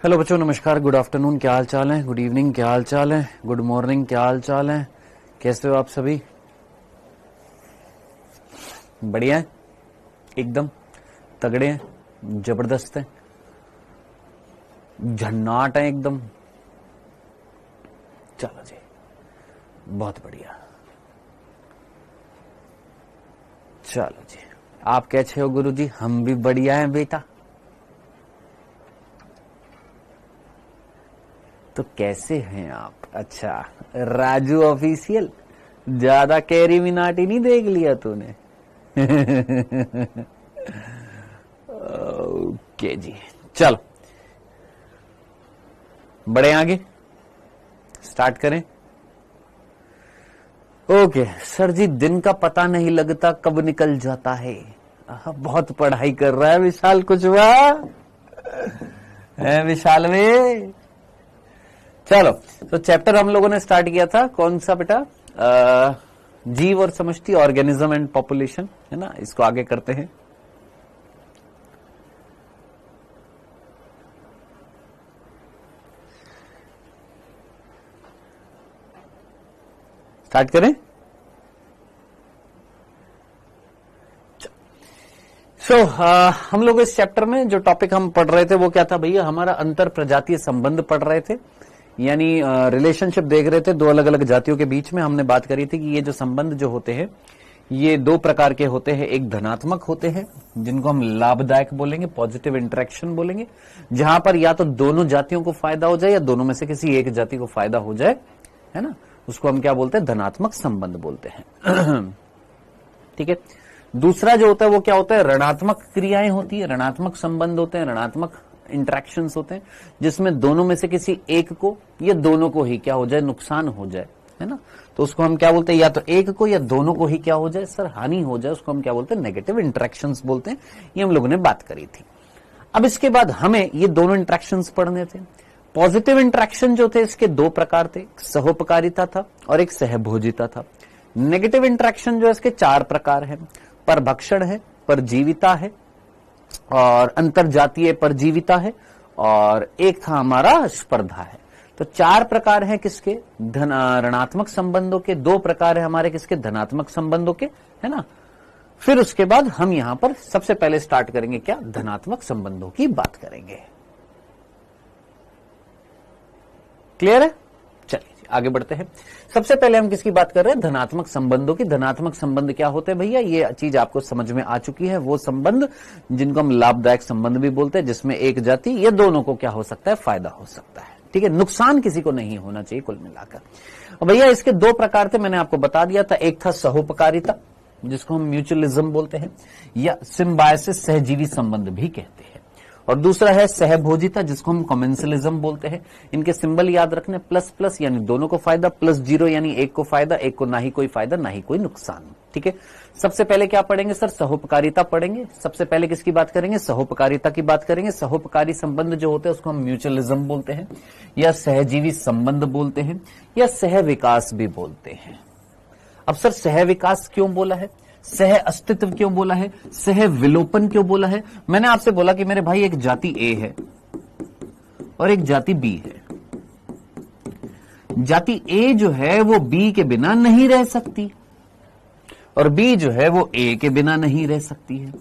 Hello बच्चों, नमस्कार, good afternoon, क्या हाल चाल है? गुड इवनिंग, क्या हाल चाल है? गुड मॉर्निंग, क्या हाल चाल है? कैसे हो आप सभी? बढ़िया है, एकदम तगड़े हैं, जबरदस्त है, झन्नाट है एकदम। चलो जी, बहुत बढ़िया। चलो जी, आप कैसे हो गुरुजी? हम भी बढ़िया हैं बेटा। तो कैसे हैं आप? अच्छा, राजू ऑफिशियल, ज्यादा कैरी मिनाटी नहीं देख लिया तूने? ओके जी, चलो बढ़े आगे, स्टार्ट करें। ओके सर जी, दिन का पता नहीं लगता कब निकल जाता है। बहुत पढ़ाई कर रहा है विशाल कुछवा है विशाल में। चलो, तो चैप्टर हम लोगों ने स्टार्ट किया था, कौन सा बेटा? जीव और समष्टि, ऑर्गेनिज्म एंड पॉपुलेशन, है ना? इसको आगे करते हैं। स्टार्ट करें। हम लोग इस चैप्टर में जो टॉपिक हम पढ़ रहे थे वो क्या था भैया? हमारा अंतर प्रजातीय संबंध पढ़ रहे थे, यानी रिलेशनशिप देख रहे थे दो अलग अलग जातियों के बीच में। हमने बात करी थी कि ये जो संबंध जो होते हैं ये दो प्रकार के होते हैं। एक धनात्मक होते हैं जिनको हम लाभदायक बोलेंगे, पॉजिटिव इंटरेक्शन बोलेंगे, जहां पर या तो दोनों जातियों को फायदा हो जाए या दोनों में से किसी एक जाति को फायदा हो जाए, है ना? उसको हम क्या बोलते हैं? धनात्मक संबंध बोलते हैं। ठीक है। दूसरा जो होता है वो क्या होता है? ऋणात्मक क्रियाएं होती है, ऋणात्मक संबंध होते हैं, ऋणात्मक इंटरेक्शंस होते हैं, जिसमें दोनों में से किसी एक को या दोनों को ही क्या हो जाए? नुकसान हो जाए, है ना? तो उसको हम क्या बोलते हैं? या तो एक को या दोनों को ही क्या हो जाए सर? हानि हो जाए। उसको हम क्या बोलते हैं? नेगेटिव इंटरेक्शंस बोलते हैं। ये हम लोगों ने बात करी थी। अब इसके बाद हमें ये दोनों इंटरेक्शंस पढ़ने थे। पॉजिटिव इंटरेक्शन जो थे इसके दो प्रकार थे, सहोपकारिता था और एक सहभोजिता था। नेगेटिव इंटरेक्शन जो है इसके चार प्रकार है, परभक्षण है, परजीविता है और अंतरजातीय परजीविता है, और एक था हमारा स्पर्धा है। तो चार प्रकार हैं किसके? ऋणात्मक संबंधों के। दो प्रकार है हमारे किसके? धनात्मक संबंधों के, है ना? फिर उसके बाद हम यहां पर सबसे पहले स्टार्ट करेंगे क्या? धनात्मक संबंधों की बात करेंगे। क्लियर है? चलिए आगे बढ़ते हैं। सबसे पहले हम किसकी बात कर रहे हैं? धनात्मक संबंधों की। धनात्मक संबंध क्या होते हैं भैया? ये चीज आपको समझ में आ चुकी है। वो संबंध जिनको हम लाभदायक संबंध भी बोलते हैं, जिसमें एक जाति या दोनों को क्या हो सकता है? फायदा हो सकता है। ठीक है, नुकसान किसी को नहीं होना चाहिए कुल मिलाकर। भैया इसके दो प्रकार थे, मैंने आपको बता दिया था। एक था सहोपकारिता जिसको हम म्यूचुअलिज्म बोलते हैं, या सिम्बायोसिस, सहजीवी संबंध भी कहते हैं। और दूसरा है सहभोजिता जिसको हम कॉमेंसलिज्म बोलते हैं। इनके सिंबल याद रखने, प्लस प्लस यानी दोनों को फायदा, प्लस जीरो यानी एक को फायदा, एक को ना ही कोई फायदा ना ही कोई नुकसान। ठीक है, सबसे पहले क्या पढ़ेंगे सर? सहोपकारिता पढ़ेंगे। सबसे पहले किसकी बात करेंगे? सहोपकारिता की बात करेंगे। सहोपकारी संबंध जो होते हैं उसको हम म्यूचुअलिज्म बोलते हैं, या सहजीवी संबंध बोलते हैं, या सह विकास भी बोलते हैं। अब सर सह विकास क्यों बोला है? सह अस्तित्व क्यों बोला है? सह विलोपन क्यों बोला है? मैंने आपसे बोला कि मेरे भाई एक जाति ए है और एक जाति बी है। जाति ए जो है वो बी के बिना नहीं रह सकती और बी जो है वो ए के बिना नहीं रह सकती है।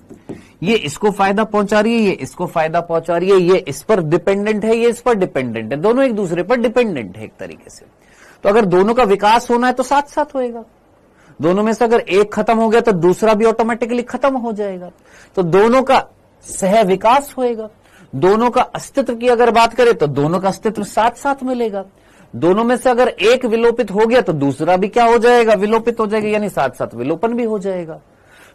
ये इसको फायदा पहुंचा रही है, ये इसको फायदा पहुंचा रही है, ये इस पर डिपेंडेंट है, ये इस पर डिपेंडेंट है, दोनों एक दूसरे पर डिपेंडेंट है एक तरीके से। तो अगर दोनों का विकास होना है तो साथ साथ होएगा। दोनों में से अगर एक खत्म हो गया तो दूसरा भी ऑटोमेटिकली खत्म हो जाएगा। तो दोनों का सह विकास होएगा। दोनों का अस्तित्व की अगर बात करें तो दोनों का अस्तित्व साथ साथ मिलेगा। दोनों में से अगर एक विलोपित हो गया तो दूसरा भी क्या हो जाएगा? विलोपित हो जाएगा, यानी साथ साथ विलोपन भी हो जाएगा।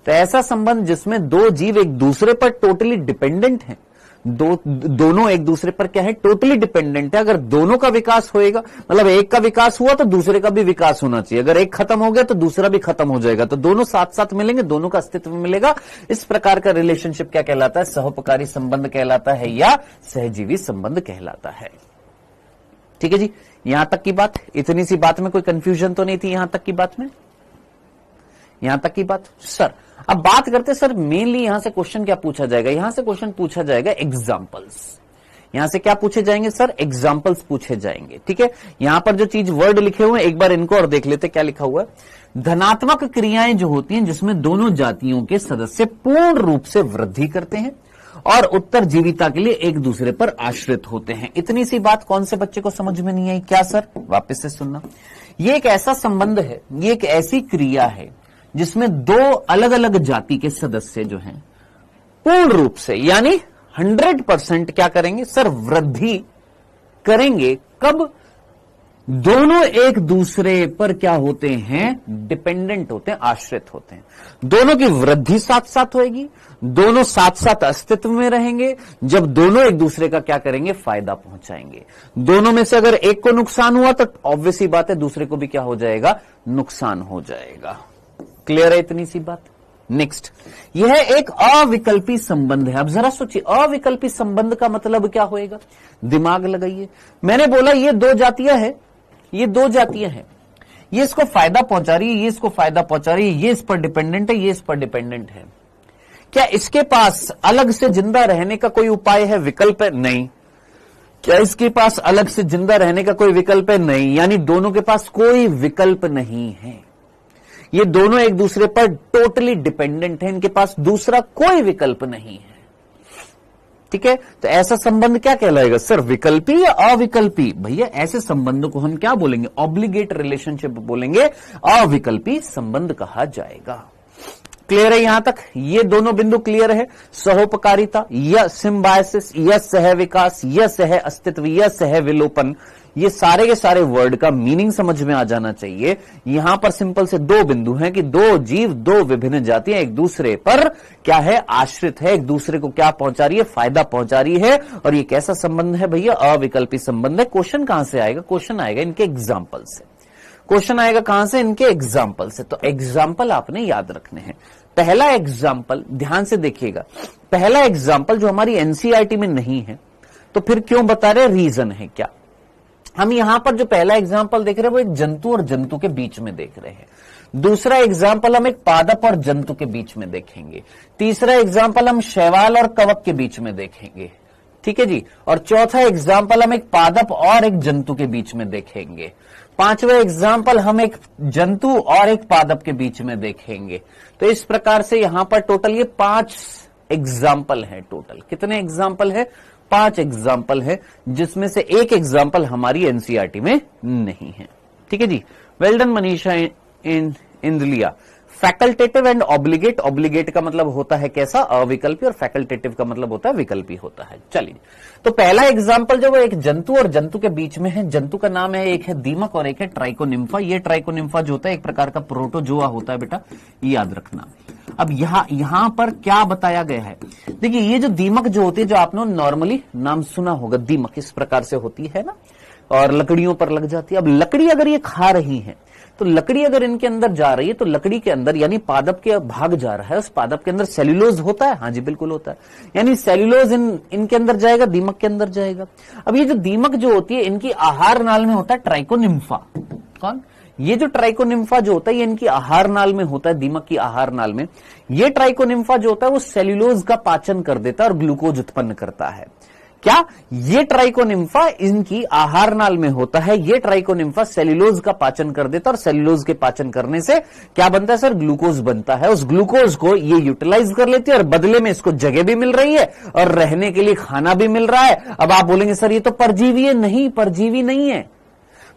तो ऐसा संबंध जिसमें दो जीव एक दूसरे पर टोटली डिपेंडेंट हैं, दोनों एक दूसरे पर क्या है? टोटली डिपेंडेंट है। अगर दोनों का विकास होएगा, मतलब एक का विकास हुआ तो दूसरे का भी विकास होना चाहिए। अगर एक खत्म हो गया तो दूसरा भी खत्म हो जाएगा। तो दोनों साथ साथ मिलेंगे, दोनों का अस्तित्व मिलेगा। इस प्रकार का रिलेशनशिप क्या कहलाता है? सहोपकारी संबंध कहलाता है या सहजीवी संबंध कहलाता है। ठीक है जी, यहां तक की बात। इतनी सी बात में कोई कंफ्यूजन तो नहीं थी? यहां तक की बात में, यहां तक की बात सर। अब बात करते सर मेनली यहां से क्वेश्चन क्या पूछा जाएगा? यहां से क्वेश्चन पूछा जाएगा एग्जांपल्स, यहां से क्या पूछे जाएंगे सर? एग्जाम्पल्स पूछे जाएंगे। ठीक है, यहां पर जो चीज वर्ड लिखे हुए हैं एक बार इनको और देख लेते क्या लिखा हुआ है। धनात्मक क्रियाएं जो होती हैं जिसमें दोनों जातियों के सदस्य पूर्ण रूप से वृद्धि करते हैं और उत्तरजीविता के लिए एक दूसरे पर आश्रित होते हैं। इतनी सी बात कौन से बच्चे को समझ में नहीं आई क्या सर? वापस से सुनना। ये एक ऐसा संबंध है, ये एक ऐसी क्रिया है जिसमें दो अलग अलग जाति के सदस्य जो हैं पूर्ण रूप से यानी 100% क्या करेंगे सर? वृद्धि करेंगे। कब? दोनों एक दूसरे पर क्या होते हैं? डिपेंडेंट होते हैं, आश्रित होते हैं। दोनों की वृद्धि साथ साथ होगी, दोनों साथ साथ अस्तित्व में रहेंगे। जब दोनों एक दूसरे का क्या करेंगे? फायदा पहुंचाएंगे। दोनों में से अगर एक को नुकसान हुआ तो ऑब्वियस ही बात है दूसरे को भी क्या हो जाएगा? नुकसान हो जाएगा। क्लियर है इतनी सी बात? नेक्स्ट, यह एक अविकल्पी संबंध है। अब जरा सोचिए, अविकल्पी संबंध का मतलब क्या होएगा? दिमाग लगाइए। मैंने बोला ये दो जातियां हैं, ये दो जातियां हैं, ये इसको फायदा पहुंचा रही है, ये इसको फायदा पहुंचा रही है, ये इस पर डिपेंडेंट है, ये इस पर डिपेंडेंट है। क्या इसके पास अलग से जिंदा रहने का कोई उपाय है? विकल्प है? नहीं। क्या इसके पास अलग से जिंदा रहने का कोई विकल्प है? नहीं। यानी दोनों के पास कोई विकल्प नहीं है। ये दोनों एक दूसरे पर टोटली डिपेंडेंट है, इनके पास दूसरा कोई विकल्प नहीं है। ठीक है, तो ऐसा संबंध क्या कहलाएगा सर? विकल्पी या अविकल्पी? भैया ऐसे संबंध को हम क्या बोलेंगे? ऑब्लिगेट रिलेशनशिप बोलेंगे, अविकल्पी संबंध कहा जाएगा। क्लियर है यहां तक? ये दोनों बिंदु क्लियर है। सहोपकारिता या सिम्बायोसिस या सह विकास या सह अस्तित्व या सह विलोपन, ये सारे के सारे वर्ड का मीनिंग समझ में आ जाना चाहिए। यहां पर सिंपल से दो बिंदु हैं कि दो जीव, दो विभिन्न जातियां एक दूसरे पर क्या है? आश्रित है, एक दूसरे को क्या पहुंचा रही है? फायदा पहुंचा रही है। और ये कैसा संबंध है भैया? अविकल्पी संबंध है। क्वेश्चन कहां से आएगा? क्वेश्चन आएगा इनके एग्जाम्पल से। क्वेश्चन आएगा कहां से? इनके एग्जाम्पल से। तो एग्जाम्पल आपने याद रखने हैं। पहला एग्जाम्पल ध्यान से देखिएगा, पहला एग्जाम्पल जो हमारी एनसीईआरटी में नहीं है, तो फिर क्यों बता रहे? रीजन है क्या? हम यहां पर जो पहला एग्जाम्पल देख रहे हैं वो एक जंतु और जंतु के बीच में देख रहे हैं। दूसरा एग्जाम्पल हम एक पादप और जंतु के बीच में देखेंगे। तीसरा एग्जाम्पल हम शैवाल और कवक के बीच में देखेंगे। ठीक है जी। और चौथा एग्जाम्पल हम एक पादप और एक जंतु के बीच में देखेंगे। पांचवा एग्जाम्पल हम एक जंतु और एक पादप के बीच में देखेंगे। तो इस प्रकार से यहां पर टोटल ये 5 एग्जाम्पल है। टोटल कितने एग्जाम्पल है? 5 एग्जाम्पल है, जिसमें से एक एग्जाम्पल हमारी एनसीईआरटी में नहीं है। ठीक है जी। Well done Manisha Indaliya. Facultative and obligate. Obligate का मतलब होता है कैसा? अविकल्पी। और फैकल्टेटिव का मतलब होता है विकल्पी होता है। चलिए, तो पहला एग्जाम्पल जो वो एक जंतु और जंतु के बीच में है। जंतु का नाम है, एक है दीमक और एक है ट्राइकोनिम्फा। ये ट्राइकोनिम्फा जो होता है एक प्रकार का प्रोटोजोआ होता है बेटा, ये याद रखना। अब यहां पर क्या बताया गया है? देखिए, ये जो दीमक जो होती है, जो आपने नॉर्मली नाम सुना होगा, दीमक इस प्रकार से होती है ना, और लकड़ियों पर लग जाती है। अब लकड़ी अगर ये खा रही है, तो लकड़ी अगर इनके अंदर जा रही है, तो लकड़ी के अंदर यानी पादप के भाग जा रहा है, उस पादप के अंदर सेल्यूलोज होता है। हाँ जी, बिल्कुल होता है। यानी सेल्यूलोज इनके अंदर जाएगा, दीमक के अंदर जाएगा। अब ये जो दीमक जो होती है, इनकी आहार नाल में होता है ट्राइकोनिम्फा। कौन? ये जो ट्राइकोनिम्फा जो होता है, ये इनकी आहार नाल में होता है, दीमक की आहार नाल में। ये ट्राइकोनिम्फा जो होता है वो सेल्यूलोज का पाचन कर देता है और ग्लूकोज उत्पन्न करता है। क्या? ये ट्राइकोनिम्फा इनकी आहार नाल में होता है। ये ट्राइकोनिम्फा सेल्यूलोज का पाचन कर देता है और सेल्यूलोज के पाचन करने से क्या बनता है सर? ग्लूकोज बनता है। उस ग्लूकोज को ये यूटिलाइज कर लेती है और बदले में इसको जगह भी मिल रही है और रहने के लिए खाना भी मिल रहा है। अब आप बोलेंगे सर ये तो परजीवी है। नहीं, परजीवी नहीं है।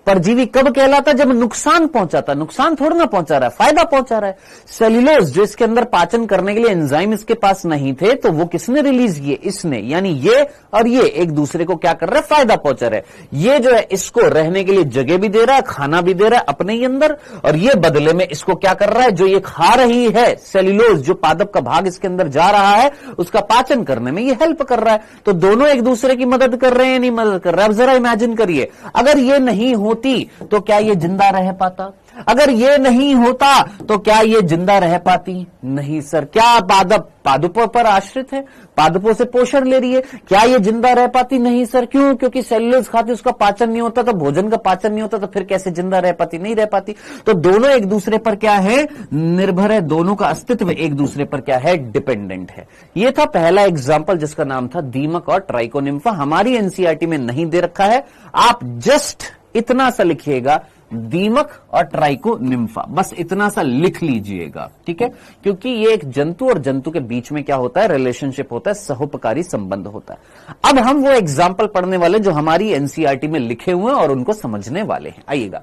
परजीवी कब कहलाता? जब नुकसान पहुंचाता। नुकसान थोड़ा ना पहुंचा रहा है, फायदा पहुंचा रहा है। सेल्यूलोज जो इसके अंदर पाचन करने के लिए एंजाइम इसके पास नहीं थे, तो वो किसने रिलीज किए? इसने। यानी ये और ये एक दूसरे को क्या कर रहे हैं? फायदा पहुंचा रहे हैं। ये जो है इसको रहने के लिए जगह भी दे रहा है, खाना भी दे रहा है अपने ही अंदर, और ये बदले में इसको क्या कर रहा है? जो ये खा रही है सेल्यूलोज, जो पादप का भाग इसके अंदर जा रहा है, उसका पाचन करने में ये हेल्प कर रहा है। तो दोनों एक दूसरे की मदद कर रहे हैं, नहीं मदद कर रहे हैं? अब जरा इमेजिन करिए, अगर ये नहीं होती तो क्या ये जिंदा रह पाता? अगर ये नहीं होता तो क्या ये जिंदा रह पाती? नहीं सर। क्या पादप पादपों पर आश्रित है, पादपों से पोषण ले रही है, क्या ये जिंदा रह पाती? नहीं सर। क्यों? क्योंकि सेल्यूलोज खाती, उसका पाचन नहीं होता, तो भोजन का पाचन नहीं होता, तो फिर कैसे जिंदा रह पाती? नहीं रह पाती। तो दोनों एक दूसरे पर क्या है? निर्भर है। दोनों का अस्तित्व एक दूसरे पर क्या है? डिपेंडेंट है। ये था पहला एग्जाम्पल जिसका नाम था दीमक और ट्राइकोनिम्फा। हमारी एनसीईआरटी में नहीं दे रखा है, आप जस्ट इतना सा लिखिएगा, दीमक और ट्राइकोनिम्फा, बस इतना सा लिख लीजिएगा, ठीक है? क्योंकि ये एक जंतु और जंतु के बीच में क्या होता है? रिलेशनशिप होता है, सहोपकारी संबंध होता है। अब हम वो एग्जाम्पल पढ़ने वाले जो हमारी एनसीईआरटी में लिखे हुए हैं और उनको समझने वाले हैं। आइएगा,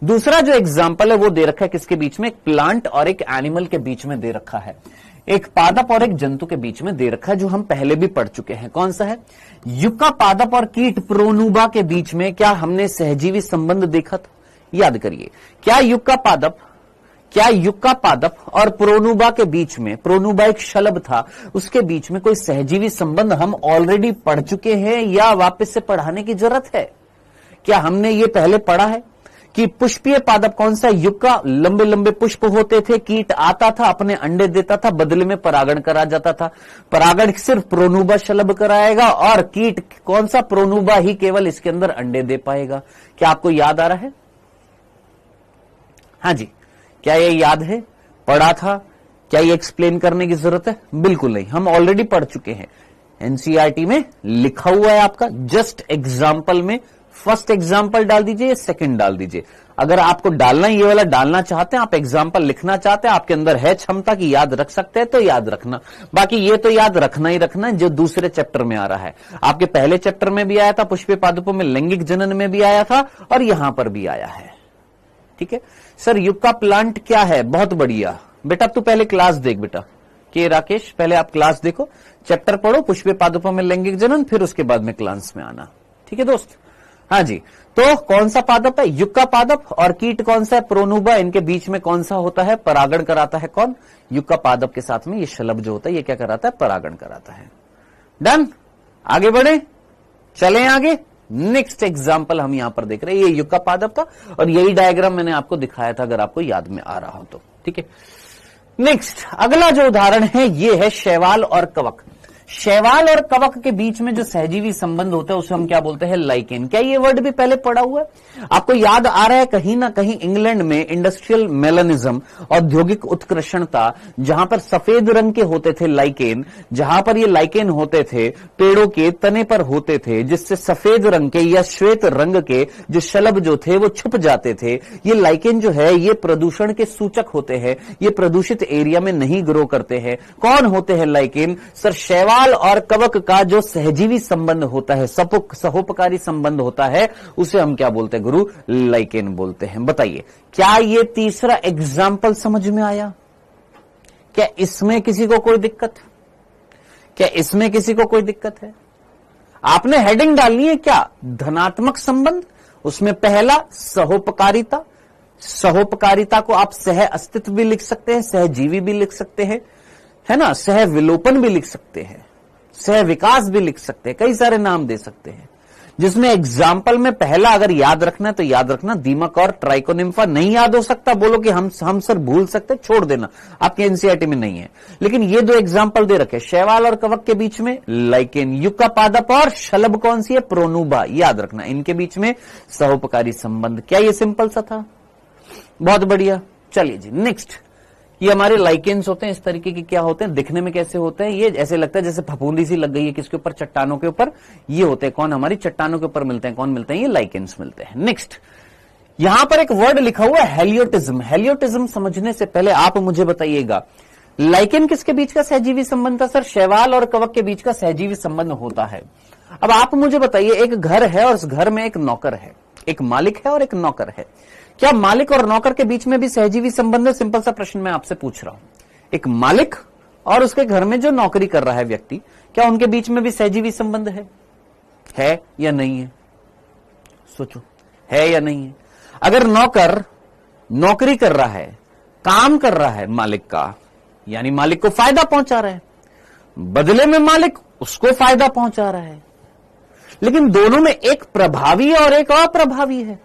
दूसरा जो एग्जाम्पल है वो दे रखा है किसके बीच में? एक प्लांट और एक एनिमल के बीच में दे रखा है, एक पादप और एक जंतु के बीच में दे रखा है, जो हम पहले भी पढ़ चुके हैं। कौन सा है? युक्का पादप और कीट प्रोनुबा के बीच में क्या हमने सहजीवी संबंध देखा था? याद करिए, क्या युक्का पादप और प्रोनुबा के बीच में, प्रोनुबा एक शलभ था, उसके बीच में कोई सहजीवी संबंध हम ऑलरेडी पढ़ चुके हैं या वापस से पढ़ाने की जरूरत है? क्या हमने ये पहले पढ़ा है कि पुष्पीय पादप कौन सा? युक्का, लंबे लंबे पुष्प होते थे, कीट आता था, अपने अंडे देता था, बदले में परागण करा जाता था। परागण सिर्फ प्रोनुबा शलभ कराएगा और कीट कौन सा? प्रोनुबा ही केवल इसके अंदर अंडे दे पाएगा। क्या आपको याद आ रहा है? हाँ जी, क्या ये याद है? पढ़ा था? क्या ये एक्सप्लेन करने की जरूरत है? बिल्कुल नहीं, हम ऑलरेडी पढ़ चुके हैं। एनसीईआरटी में लिखा हुआ है आपका, जस्ट एग्जाम्पल में फर्स्ट एग्जाम्पल डाल दीजिए, सेकंड डाल दीजिए। अगर आपको डालना, ये वाला डालना चाहते हैं, आप एग्जाम्पल लिखना चाहते हैं, आपके अंदर है क्षमता कि याद रख सकते हैं, तो याद रखना। बाकी ये तो याद रखना ही रखना है जो दूसरे चैप्टर में आ रहा है। आपके पहले चैप्टर में भी आया था, पुष्पीय पादपों में लैंगिक जनन में भी आया था, और यहां पर भी आया है, ठीक है? सर युक्का प्लांट क्या है? बहुत बढ़िया बेटा, तू पहले क्लास देख बेटा। के राकेश, पहले आप क्लास देखो, चैप्टर पढ़ो, पुष्पीय पादपों में लैंगिक जनन, फिर उसके बाद में क्लास में आना, ठीक है दोस्त? हाँ जी, तो कौन सा पादप है? युक्का पादप। और कीट कौन सा है? प्रोनुबा। इनके बीच में कौन सा होता है? परागण कराता है। कौन? युक्का पादप के साथ में ये शलभ जो होता है, ये क्या कराता है? परागण कराता है। डन, आगे बढ़े, चलें आगे। नेक्स्ट एग्जाम्पल हम यहां पर देख रहे हैं, ये युक्का पादप था और यही डायग्राम मैंने आपको दिखाया था, अगर आपको याद में आ रहा हो तो, ठीक है? नेक्स्ट अगला जो उदाहरण है ये है शैवाल और कवक। शैवाल और कवक के बीच में जो सहजीवी संबंध होता है उसे हम क्या बोलते हैं? लाइकेन। क्या ये वर्ड भी पहले पढ़ा हुआ है? आपको याद आ रहा है कहीं ना कहीं इंग्लैंड में इंडस्ट्रियल मेलानिज्म, औद्योगिक उत्कृष्णता, जहां पर सफेद रंग के होते थे लाइकेन, जहां पर ये लाइकेन होते थे पेड़ों के तने पर होते थे, जिससे सफेद रंग के या श्वेत रंग के जो शलभ जो थे वो छुप जाते थे। ये लाइकेन जो है ये प्रदूषण के सूचक होते हैं, ये प्रदूषित एरिया में नहीं ग्रो करते हैं। कौन होते हैं लाइकेन? सर शैवाल और कवक का जो सहजीवी संबंध होता है, सहोपकारी संबंध होता है, उसे हम क्या बोलते हैं गुरु? लाइकेन बोलते हैं। बताइए, क्या ये तीसरा एग्जाम्पल समझ में आया? क्या इसमें किसी को कोई दिक्कत? क्या इसमें किसी को कोई दिक्कत है? आपने हेडिंग डालनी है क्या? धनात्मक संबंध। उसमें पहला सहोपकारिता। सहोपकारिता को आप सह अस्तित्व भी लिख सकते हैं, सहजीवी भी लिख सकते हैं, है ना? सह विलोपन भी लिख सकते हैं, सह विकास भी लिख सकते हैं, कई सारे नाम दे सकते हैं। जिसमें एग्जाम्पल में पहला अगर याद रखना है तो याद रखना दीमक और ट्राइकोनिम्फा। नहीं याद हो सकता बोलो कि हम सर भूल सकते, छोड़ देना, आपके एनसीईआरटी में नहीं है। लेकिन ये दो एग्जाम्पल दे रखे, शैवाल और कवक के बीच में लाइकेन, युक्का पादप और शलभ कौन सी है? प्रोनुबा। याद रखना इनके बीच में सहोपकारी संबंध। क्या ये सिंपल सा था? बहुत बढ़िया। चलिए जी नेक्स्ट। ये हमारे लाइकेन्स होते हैं, इस तरीके के क्या होते हैं, दिखने में कैसे होते हैं? ये ऐसे लगता है जैसे फफूंदी सी लग गई है किसके ऊपर? चट्टानों के ऊपर। ये होते हैं कौन? हमारी चट्टानों के ऊपर मिलते हैं। कौन मिलते हैं? ये लाइकेन्स मिलते हैं। नेक्स्ट, यहां पर एक वर्ड लिखा हुआ है हेलियोटिज्म। हेलियोटिज्म समझने से पहले आप मुझे बताइएगा, लाइकेन किसके बीच का सहजीवी संबंध था? सर शैवाल और कवक के बीच का सहजीवी संबंध होता है। अब आप मुझे बताइए, एक घर है और उस घर में एक नौकर है, एक मालिक है और एक नौकर है। क्या मालिक और नौकर के बीच में भी सहजीवी संबंध है? सिंपल सा प्रश्न मैं आपसे पूछ रहा हूं। एक मालिक और उसके घर में जो नौकरी कर रहा है व्यक्ति, क्या उनके बीच में भी सहजीवी संबंध है या नहीं है? सोचो, है या नहीं है? अगर नौकर नौकरी कर रहा है, काम कर रहा है मालिक का, यानी मालिक को फायदा पहुंचा रहा है, बदले में मालिक उसको फायदा पहुंचा रहा है, लेकिन दोनों में एक प्रभावी और एक अप्रभावी है।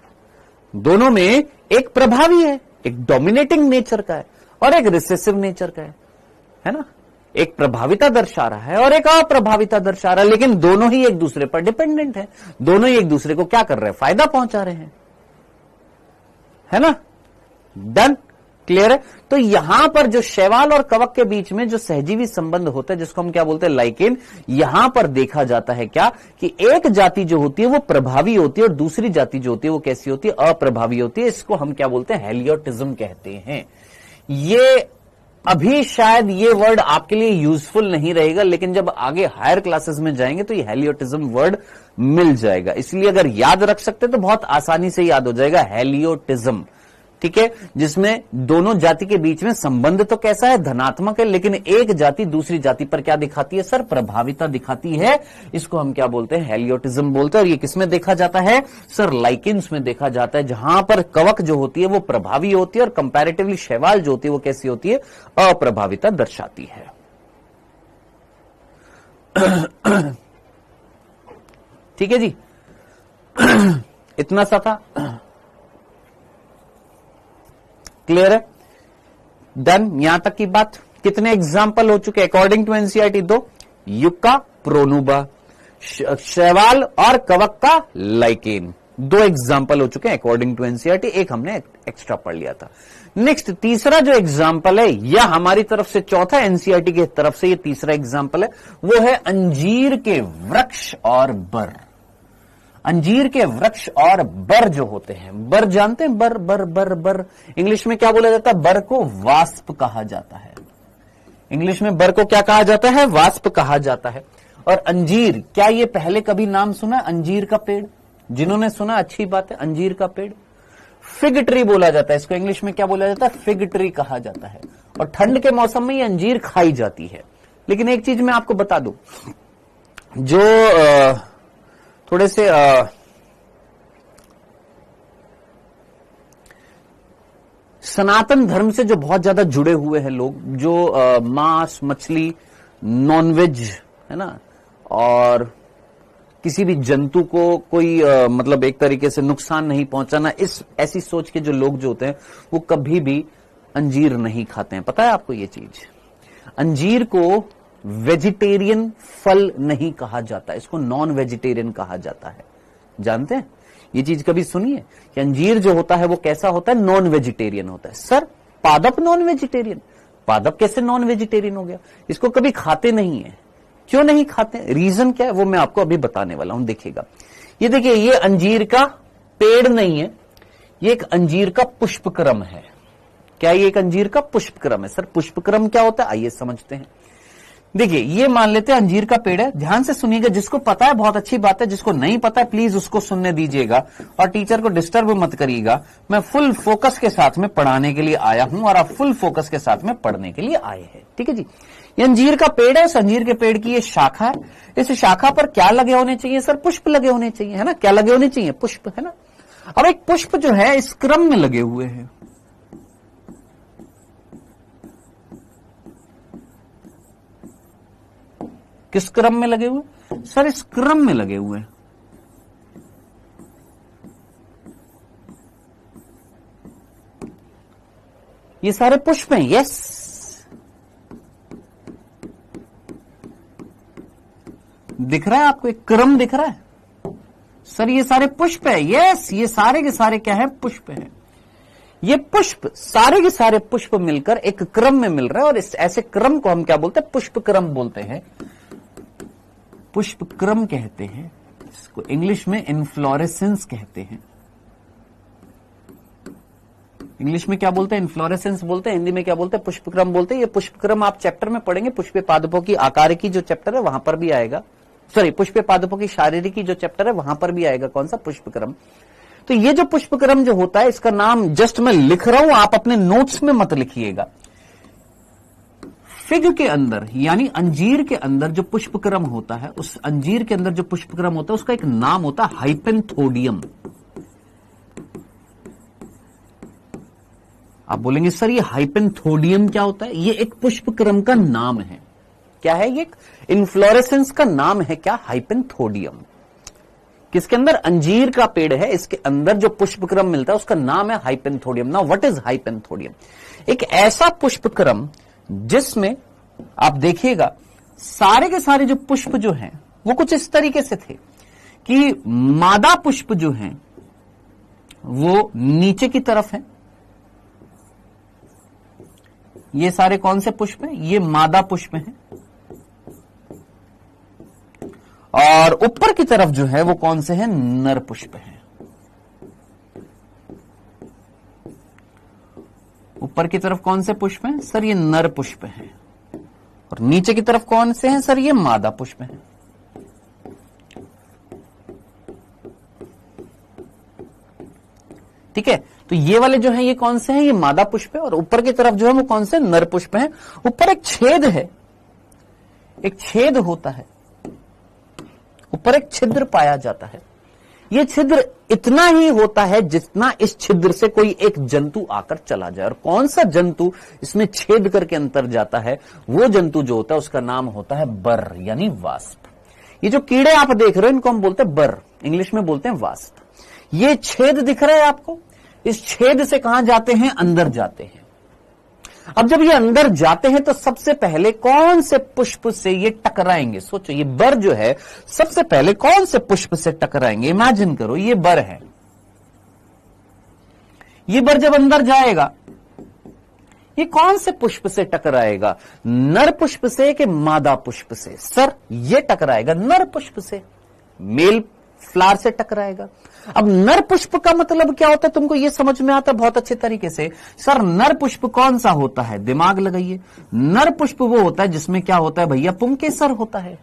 दोनों में एक प्रभावी है एक डोमिनेटिंग नेचर का है और एक रिसेसिव नेचर का है ना। एक प्रभाविता दर्शा रहा है और एक अप्रभाविता दर्शा रहा है, लेकिन दोनों ही एक दूसरे पर डिपेंडेंट है, दोनों ही एक दूसरे को क्या कर रहे हैं, फायदा पहुंचा रहे हैं, है ना। डन, क्लियर है। तो यहां पर जो शैवाल और कवक के बीच में जो सहजीवी संबंध होता है, जिसको हम क्या बोलते हैं, लाइकेन, यहां पर देखा जाता है क्या कि एक जाति जो होती है वो प्रभावी होती है और दूसरी जाति जो होती है वो कैसी होती है, अप्रभावी होती है। इसको हम क्या बोलते हैं, हेलियोटिज्म कहते हैं। ये अभी शायद ये वर्ड आपके लिए यूजफुल नहीं रहेगा, लेकिन जब आगे हायर क्लासेस में जाएंगे तो ये हेलियोटिज्म वर्ड मिल जाएगा। इसलिए अगर याद रख सकते तो बहुत आसानी से याद हो जाएगा, हेलियोटिज्म, ठीक है, जिसमें दोनों जाति के बीच में संबंध तो कैसा है, धनात्मक है, लेकिन एक जाति दूसरी जाति पर क्या दिखाती है सर, प्रभाविता दिखाती है। इसको हम क्या बोलते हैं, हेलियोटिज्म बोलते हैं। और ये किसमें देखा जाता है सर, लाइकेन्स में देखा जाता है, जहां पर कवक जो होती है वो प्रभावी होती है और कंपैरेटिवली शैवाल जो होती है वो कैसी होती है, अप्रभाविता दर्शाती है। ठीक है जी, इतना सा था, क्लियर है, डन। यहां तक की बात। कितने एग्जाम्पल हो चुके according to NCERT, 2, yucca, pronuba, शैवाल और कवक का लाइकेन, 2 एग्जाम्पल हो चुके हैं अकॉर्डिंग टू एनसीईआरटी, एक हमने एक्स्ट्रा पढ़ लिया था। नेक्स्ट तीसरा जो एग्जाम्पल है, यह हमारी तरफ से चौथा, एनसीईआरटी की तरफ से ये तीसरा एग्जाम्पल है, वो है अंजीर के वृक्ष और बर। अंजीर के वृक्ष और बर जो होते हैं, बर जानते हैं, बर बर बर बर, इंग्लिश में क्या बोला जाता है, बर को वास्प कहा जाता है। इंग्लिश में बर को क्या कहा जाता है, वास्प कहा जाता है। और अंजीर, क्या ये पहले कभी नाम सुना, अंजीर का पेड़? जिन्होंने सुना अच्छी बात है, अंजीर का पेड़ फिग ट्री बोला जाता है, इसको इंग्लिश में क्या बोला जाता है, फिग ट्री कहा जाता है। और ठंड के मौसम में ये अंजीर खाई जाती है। लेकिन एक चीज मैं आपको बता दूं, जो थोड़े से सनातन धर्म से जो बहुत ज्यादा जुड़े हुए हैं लोग, जो मांस मछली नॉनवेज है ना, और किसी भी जंतु को कोई मतलब एक तरीके से नुकसान नहीं पहुंचाना, इस ऐसी सोच के जो लोग जो होते हैं वो कभी भी अंजीर नहीं खाते हैं। पता है आपको ये चीज? अंजीर को वेजिटेरियन फल नहीं कहा जाता, इसको नॉन वेजिटेरियन कहा जाता है। जानते हैं ये चीज, कभी सुनी है कि अंजीर जो होता है वो कैसा होता है, नॉन वेजिटेरियन होता है। सर पादप नॉन वेजिटेरियन, पादप कैसे नॉन वेजिटेरियन हो गया? इसको कभी खाते नहीं है। क्यों नहीं खाते, रीजन क्या है, वो मैं आपको अभी बताने वाला हूं। देखिएगा, ये देखिए, ये अंजीर का पेड़ नहीं है, ये एक अंजीर का पुष्पक्रम है। क्या ये एक अंजीर का पुष्पक्रम है? सर पुष्पक्रम क्या होता है, आइए समझते हैं। देखिए, ये मान लेते हैं अंजीर का पेड़ है। ध्यान से सुनिएगा, जिसको पता है बहुत अच्छी बात है, जिसको नहीं पता है प्लीज उसको सुनने दीजिएगा और टीचर को डिस्टर्ब मत करिएगा। मैं फुल फोकस के साथ में पढ़ाने के लिए आया हूं और आप फुल फोकस के साथ में पढ़ने के लिए आए हैं, ठीक है जी। ये अंजीर का पेड़ है, इस अंजीर के पेड़ की ये शाखा है। इस शाखा पर क्या लगे होने चाहिए सर? पुष्प लगे होने चाहिए, है ना। क्या लगे होने चाहिए? पुष्प, है ना। अब एक पुष्प जो है इस क्रम में लगे हुए हैं, किस क्रम में लगे हुए सर? इस क्रम में लगे हुए हैं। ये सारे पुष्प हैं, यस। दिख रहा है आपको, एक क्रम दिख रहा है सर? ये सारे पुष्प है, यस। ये सारे के सारे क्या है? पुष्प है। ये पुष्प, सारे के सारे पुष्प मिलकर एक क्रम में मिल रहे हैं और इस ऐसे क्रम को हम क्या बोलते हैं? पुष्प क्रम बोलते हैं, पुष्प क्रम कहते हैं। इसको इंग्लिश में इन्फ्लोरेसेंस कहते हैं। इंग्लिश में क्या बोलते हैं? इन्फ्लोरेसेंस बोलते हैं। हिंदी में क्या बोलते हैं? पुष्पक्रम बोलते हैं। ये पुष्पक्रम आप चैप्टर में पढ़ेंगे, पुष्प पादपों की आकार की जो चैप्टर है वहां पर भी आएगा। सॉरी, पुष्प पादपों की शारीरिक की जो चैप्टर है वहां पर भी आएगा। कौन सा? पुष्पक्रम। तो ये जो पुष्पक्रम जो होता है, इसका नाम जस्ट मैं लिख रहा हूं, आप अपने नोट्स में मत लिखिएगा। फिग के अंदर यानी अंजीर के अंदर जो पुष्पक्रम होता है, उस अंजीर के अंदर जो पुष्पक्रम होता है उसका एक नाम होता है हाइपेंथोडियम। आप बोलेंगे सर ये हाइपेंथोडियम क्या होता है? ये एक पुष्पक्रम का नाम है। क्या है? ये एक इन्फ्लोरेसेंस का नाम है। क्या? हाइपेंथोडियम। किसके अंदर? अंजीर का पेड़ है, इसके अंदर जो पुष्पक्रम मिलता है उसका नाम है hypanthodium. Now what is hypanthodium? एक ऐसा पुष्पक्रम जिसमें आप देखिएगा सारे के सारे जो पुष्प जो हैं वो कुछ इस तरीके से थे कि मादा पुष्प जो हैं वो नीचे की तरफ है। ये सारे कौन से पुष्प हैं? ये मादा पुष्प हैं। और ऊपर की तरफ जो है वो कौन से हैं? नर पुष्प हैं। ऊपर की तरफ कौन से पुष्प हैं? सर ये नर पुष्प हैं। और नीचे की तरफ कौन से हैं? सर ये मादा पुष्प हैं। ठीक है, तो ये वाले जो हैं ये कौन से हैं? ये मादा पुष्प है। और ऊपर की तरफ जो है वो कौन से? नर पुष्प हैं। ऊपर एक छेद है, एक छेद होता है, ऊपर एक छिद्र पाया जाता है। यह छिद्र इतना ही होता है जितना इस छिद्र से कोई एक जंतु आकर चला जाए। और कौन सा जंतु इसमें छेद करके अंतर जाता है? वो जंतु जो होता है उसका नाम होता है बर, यानी वास्प। ये जो कीड़े आप देख रहे हो इनको हम बोलते हैं बर, इंग्लिश में बोलते हैं वास्प। ये छेद दिख रहा है आपको, इस छेद से कहां जाते हैं? अंदर जाते हैं। अब जब ये अंदर जाते हैं तो सबसे पहले कौन से पुष्प से ये टकराएंगे? सोचो, ये बर जो है सबसे पहले कौन से पुष्प से टकराएंगे? इमेजिन करो, ये बर है। ये बर जब अंदर जाएगा ये कौन से पुष्प से टकराएगा? नर पुष्प से कि मादा पुष्प से? सर ये टकराएगा नर पुष्प से, मेल फ्लावर से टकराएगा। अब नर पुष्प का मतलब क्या होता है? तुमको ये समझ में आता है बहुत अच्छे तरीके से। सर नर पुष्प कौन सा होता है? दिमाग लगाइए। नर पुष्प वो होता है जिसमें क्या होता है भैया? पुंकेसर होता है।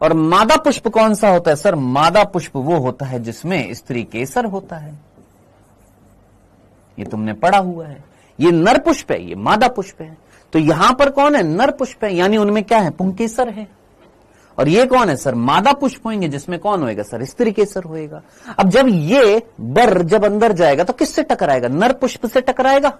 और मादा पुष्प कौन सा होता है? सर मादा पुष्प वो होता है जिसमें स्त्री केसर होता है। ये तुमने पढ़ा हुआ है। ये नर पुष्प है, ये मादा पुष्प है। तो यहां पर कौन है? नर पुष्प है, यानी उनमें क्या है? पुंकेसर है। और ये कौन है? सर मादा पुष्प होंगे जिसमें कौन होएगा? सर स्त्री केसर होएगा। अब जब ये बर जब अंदर जाएगा तो किससे टकराएगा? नर पुष्प से टकराएगा।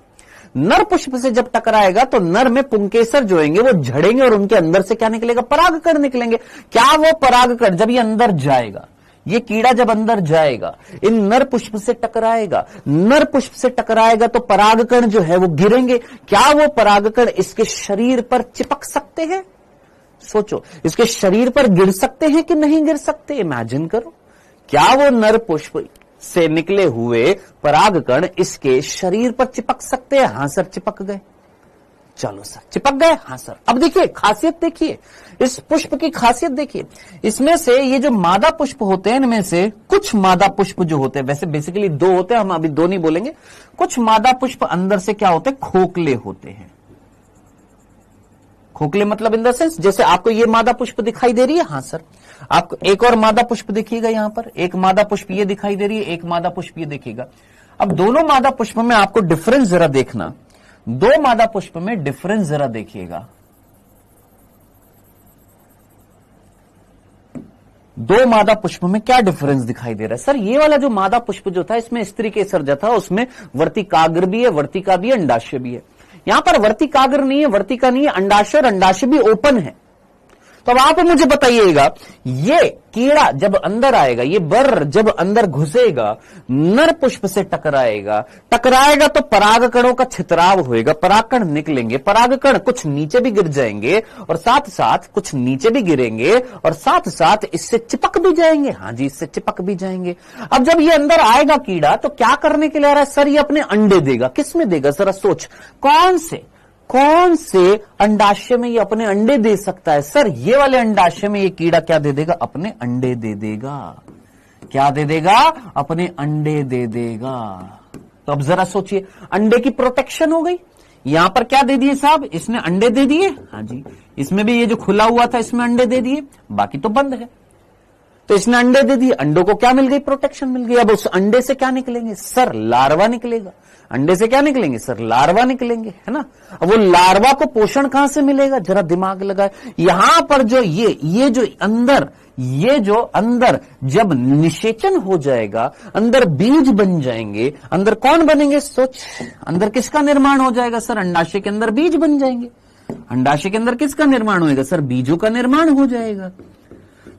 नर पुष्प से जब टकराएगा तो नर में पुंकेसर जो होंगे वो झड़ेंगे और उनके अंदर से क्या निकलेगा? परागकण निकलेंगे। क्या वो परागकण जब ये अंदर जाएगा, ये कीड़ा जब अंदर जाएगा इन नर पुष्प से टकराएगा, नर पुष्प से टकराएगा तो परागकण जो है वो गिरेंगे। क्या वो परागकण इसके शरीर पर चिपक सकते हैं? सोचो, इसके शरीर पर गिर सकते हैं कि नहीं गिर सकते? इमेजिन करो, क्या वो नर पुष्प से निकले हुए परागकण इसके शरीर पर चिपक सकते हैं? हां सर चिपक गए। चलो सर चिपक गए। हां सर। अब देखिए खासियत देखिए, इस पुष्प की खासियत देखिए। इसमें से ये जो मादा पुष्प होते हैं इनमें से कुछ मादा पुष्प जो होते हैं, वैसे बेसिकली दो होते हैं, हम अभी दो नहीं बोलेंगे। कुछ मादा पुष्प अंदर से क्या होते हैं? खोखले होते हैं। खोखले मतलब इन द सेंस, जैसे आपको ये मादा पुष्प दिखाई दे रही है। हां सर। आपको एक और मादा पुष्प देखिएगा, यहां पर एक मादा पुष्प ये दिखाई दे रही है, एक मादा पुष्प ये देखिएगा। अब दोनों मादा पुष्प में आपको डिफरेंस जरा देखना, दो मादा पुष्प में डिफरेंस जरा देखिएगा। दो मादा पुष्प में क्या डिफरेंस दिखाई दे रहा है? सर ये वाला जो मादा पुष्प जो था इसमें स्त्री केसर जो था उसमें वर्तिकाग्र भी है, वर्तिका भी है, अंडाशय भी है। यहां पर वर्तिकाग्र नहीं है, वर्तिका नहीं है, अंडाशय और अंडाशय भी ओपन है। तो अब आप मुझे बताइएगा, ये कीड़ा जब अंदर आएगा, ये बर जब अंदर घुसेगा, नर पुष्प से टकराएगा तो परागकणों का छितराव होएगा, परागकण निकलेंगे, परागकण कुछ नीचे भी गिर जाएंगे और साथ साथ कुछ नीचे भी गिरेंगे और साथ साथ इससे चिपक भी जाएंगे। हां जी, इससे चिपक भी जाएंगे। अब जब ये अंदर आएगा कीड़ा तो क्या करने के लिए आ रहा है? सर ये अपने अंडे देगा। किसमें देगा? जरा सोच, कौन से अंडाशय में ये अपने अंडे दे सकता है? सर ये वाले अंडाशय में ये कीड़ा क्या दे देगा? अपने अंडे दे देगा। क्या दे देगा? अपने अंडे दे देगा। तो अब जरा सोचिए, अंडे की प्रोटेक्शन हो गई। यहां पर क्या दे दिए साहब? इसने अंडे दे दिए। हाँ जी, इसमें भी ये जो खुला हुआ था इसमें अंडे दे दिए, बाकी तो बंद है। तो इसने अंडे दे दिए, अंडों को क्या मिल गई? प्रोटेक्शन मिल गई। अब उस अंडे से क्या निकलेंगे? सर लार्वा निकलेगा। अंडे से क्या निकलेंगे? सर लार्वा निकलेंगे, है ना। अब वो लार्वा को पोषण कहां से मिलेगा? जरा दिमाग लगाए। यहां पर जो ये जो अंदर जब निषेचन हो जाएगा, अंदर बीज बन जाएंगे। अंदर कौन बनेंगे? सोच, अंदर किसका निर्माण हो जाएगा? सर अंडाशय के अंदर बीज बन जाएंगे। अंडाशय के अंदर किसका निर्माण होएगा? सर बीजों का निर्माण हो जाएगा।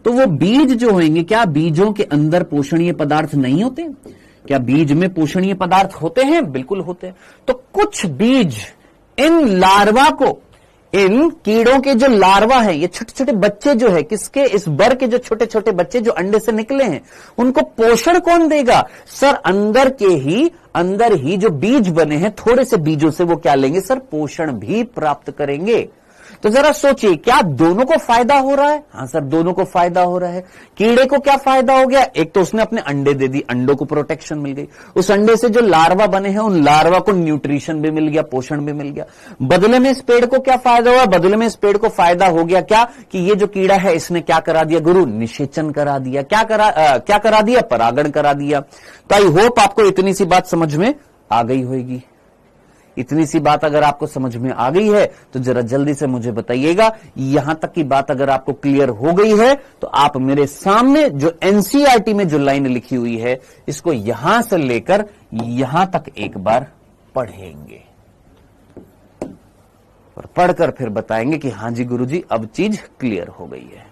तो वो बीज जो होंगे, क्या बीजों के अंदर पोषणीय पदार्थ नहीं होते? क्या बीज में पोषणीय पदार्थ होते हैं? बिल्कुल होते हैं। तो कुछ बीज इन लार्वा को, इन कीड़ों के जो लार्वा है, ये छोटे छोटे बच्चे जो है, किसके? इस बर के जो छोटे छोटे बच्चे जो अंडे से निकले हैं, उनको पोषण कौन देगा? सर अंदर ही जो बीज बने हैं, थोड़े से बीजों से वो क्या लेंगे सर? पोषण भी प्राप्त करेंगे। तो जरा सोचिए, क्या दोनों को फायदा हो रहा है? हाँ सर, दोनों को फायदा हो रहा है। कीड़े को क्या फायदा हो गया? एक तो उसने अपने अंडे दे दी, अंडों को प्रोटेक्शन मिल गई, उस अंडे से जो लार्वा बने हैं उन लार्वा को न्यूट्रिशन भी मिल गया, पोषण भी मिल गया। बदले में इस पेड़ को क्या फायदा हुआ? बदले में इस पेड़ को फायदा हो गया क्या कि ये जो कीड़ा है इसने क्या करा दिया गुरु? निषेचन करा दिया। क्या करा दिया? परागण करा दिया। तो आई होप आपको इतनी सी बात समझ में आ गई होगी। इतनी सी बात अगर आपको समझ में आ गई है तो जरा जल्दी से मुझे बताइएगा। यहां तक की बात अगर आपको क्लियर हो गई है तो आप मेरे सामने जो एनसीईआरटी में जो लाइन लिखी हुई है, इसको यहां से लेकर यहां तक एक बार पढ़ेंगे और पढ़कर फिर बताएंगे कि हां जी गुरुजी, अब चीज क्लियर हो गई है।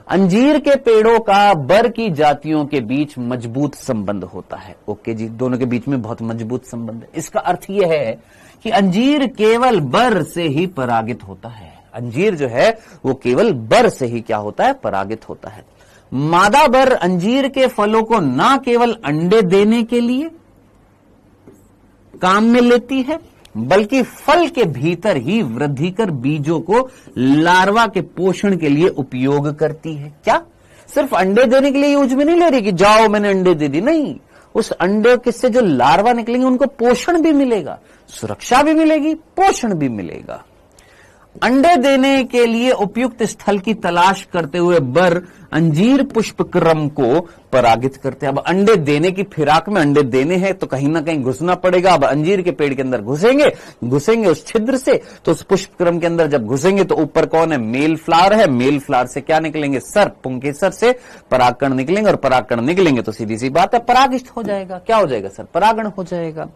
अंजीर के पेड़ों का बर की जातियों के बीच मजबूत संबंध होता है। ओके जी, दोनों के बीच में बहुत मजबूत संबंध है। इसका अर्थ यह है कि अंजीर केवल बर से ही परागित होता है। अंजीर जो है वो केवल बर से ही क्या होता है? परागित होता है। मादा बर अंजीर के फलों को ना केवल अंडे देने के लिए काम में लेती है, बल्कि फल के भीतर ही वृद्धि कर बीजों को लार्वा के पोषण के लिए उपयोग करती है। क्या सिर्फ अंडे देने के लिए यूज में नहीं ले रही कि जाओ मैंने अंडे दे दी? नहीं, उस अंडे किससे जो लार्वा निकलेंगे उनको पोषण भी मिलेगा, सुरक्षा भी मिलेगी, पोषण भी मिलेगा। अंडे देने के लिए उपयुक्त स्थल की तलाश करते हुए बर अंजीर पुष्पक्रम को परागित करते हैं। अब अंडे देने की फिराक में, अंडे देने हैं तो कहीं ना कहीं घुसना पड़ेगा। अब अंजीर के पेड़ के अंदर घुसेंगे उस छिद्र से, तो उस पुष्पक्रम के अंदर जब घुसेंगे तो ऊपर कौन है? मेल फ्लावर है। मेल फ्लावर से क्या निकलेंगे सर? पुंकेसर से परागकण निकलेंगे, और परागकण निकलेंगे तो सीधी सी बात है परागिष्ट हो जाएगा। क्या हो जाएगा सर? परागण हो जाएगा।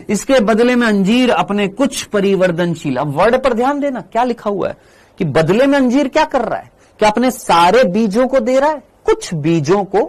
इसके बदले में अंजीर अपने कुछ परिवर्तनशील, अब वर्ड पर ध्यान देना, क्या लिखा हुआ है कि बदले में अंजीर क्या कर रहा है? क्या अपने सारे बीजों को दे रहा है? कुछ बीजों को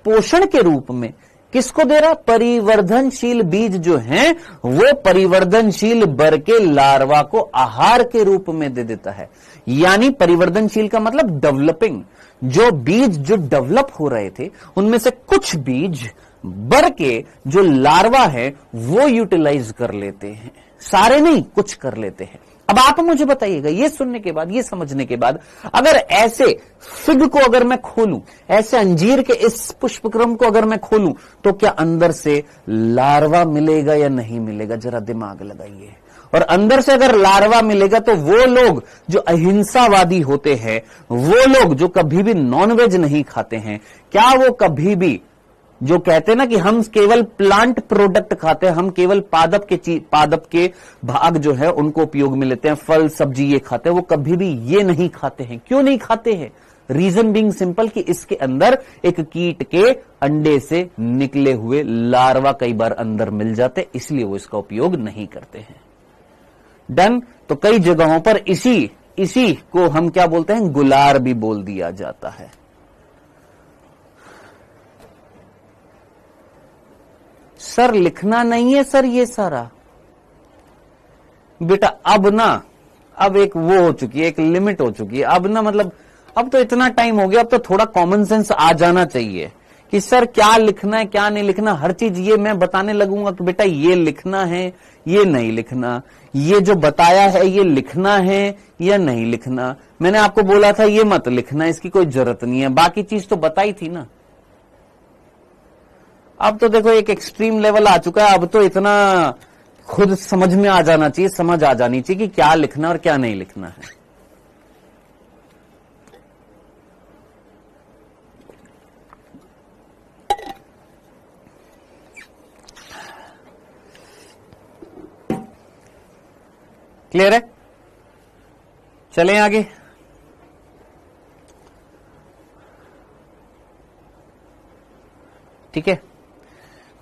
पोषण के रूप में। किसको दे रहा है? परिवर्धनशील बीज जो हैं वो परिवर्धनशील बर के लार्वा को आहार के रूप में दे देता है। यानी परिवर्धनशील का मतलब डेवलपिंग। जो बीज जो डेवलप हो रहे थे उनमें से कुछ बीज बर के जो लार्वा है वो यूटिलाइज कर लेते हैं, सारे नहीं, कुछ कर लेते हैं। अब आप मुझे बताइएगा, ये सुनने के बाद, ये समझने के बाद, अगर ऐसे फिग को अगर मैं खोलूं, ऐसे अंजीर के इस पुष्पक्रम को अगर मैं खोलूं, तो क्या अंदर से लार्वा मिलेगा या नहीं मिलेगा? जरा दिमाग लगाइए। और अंदर से अगर लार्वा मिलेगा तो वो लोग जो अहिंसावादी होते हैं, वो लोग जो कभी भी नॉनवेज नहीं खाते हैं, क्या वो कभी भी जो कहते हैं ना कि हम केवल प्लांट प्रोडक्ट खाते हैं, हम केवल पादप के भाग जो है उनको उपयोग में लेते हैं, फल सब्जी ये खाते हैं, वो कभी भी ये नहीं खाते हैं। क्यों नहीं खाते हैं? रीजन बीइंग सिंपल कि इसके अंदर एक कीट के अंडे से निकले हुए लार्वा कई बार अंदर मिल जाते, इसलिए वो इसका उपयोग नहीं करते हैं। डन। तो कई जगहों पर इसी को हम क्या बोलते हैं? गुलार भी बोल दिया जाता है। सर लिखना नहीं है सर ये सारा बेटा। अब एक वो हो चुकी है, एक लिमिट हो चुकी है। अब ना मतलब अब तो इतना टाइम हो गया, अब तो थोड़ा कॉमन सेंस आ जाना चाहिए कि सर क्या लिखना है क्या नहीं लिखना। हर चीज ये मैं बताने लगूंगा कि बेटा ये लिखना है, ये नहीं लिखना, ये जो बताया है ये लिखना है या नहीं लिखना। मैंने आपको बोला था ये मत लिखना, इसकी कोई जरूरत नहीं है, बाकी चीज तो बताई थी ना। अब तो देखो एक एक्सट्रीम लेवल आ चुका है, अब तो इतना खुद समझ में आ जाना चाहिए, समझ आ जानी चाहिए कि क्या लिखना और क्या नहीं लिखना है। क्लियर है? चलें आगे। ठीक है,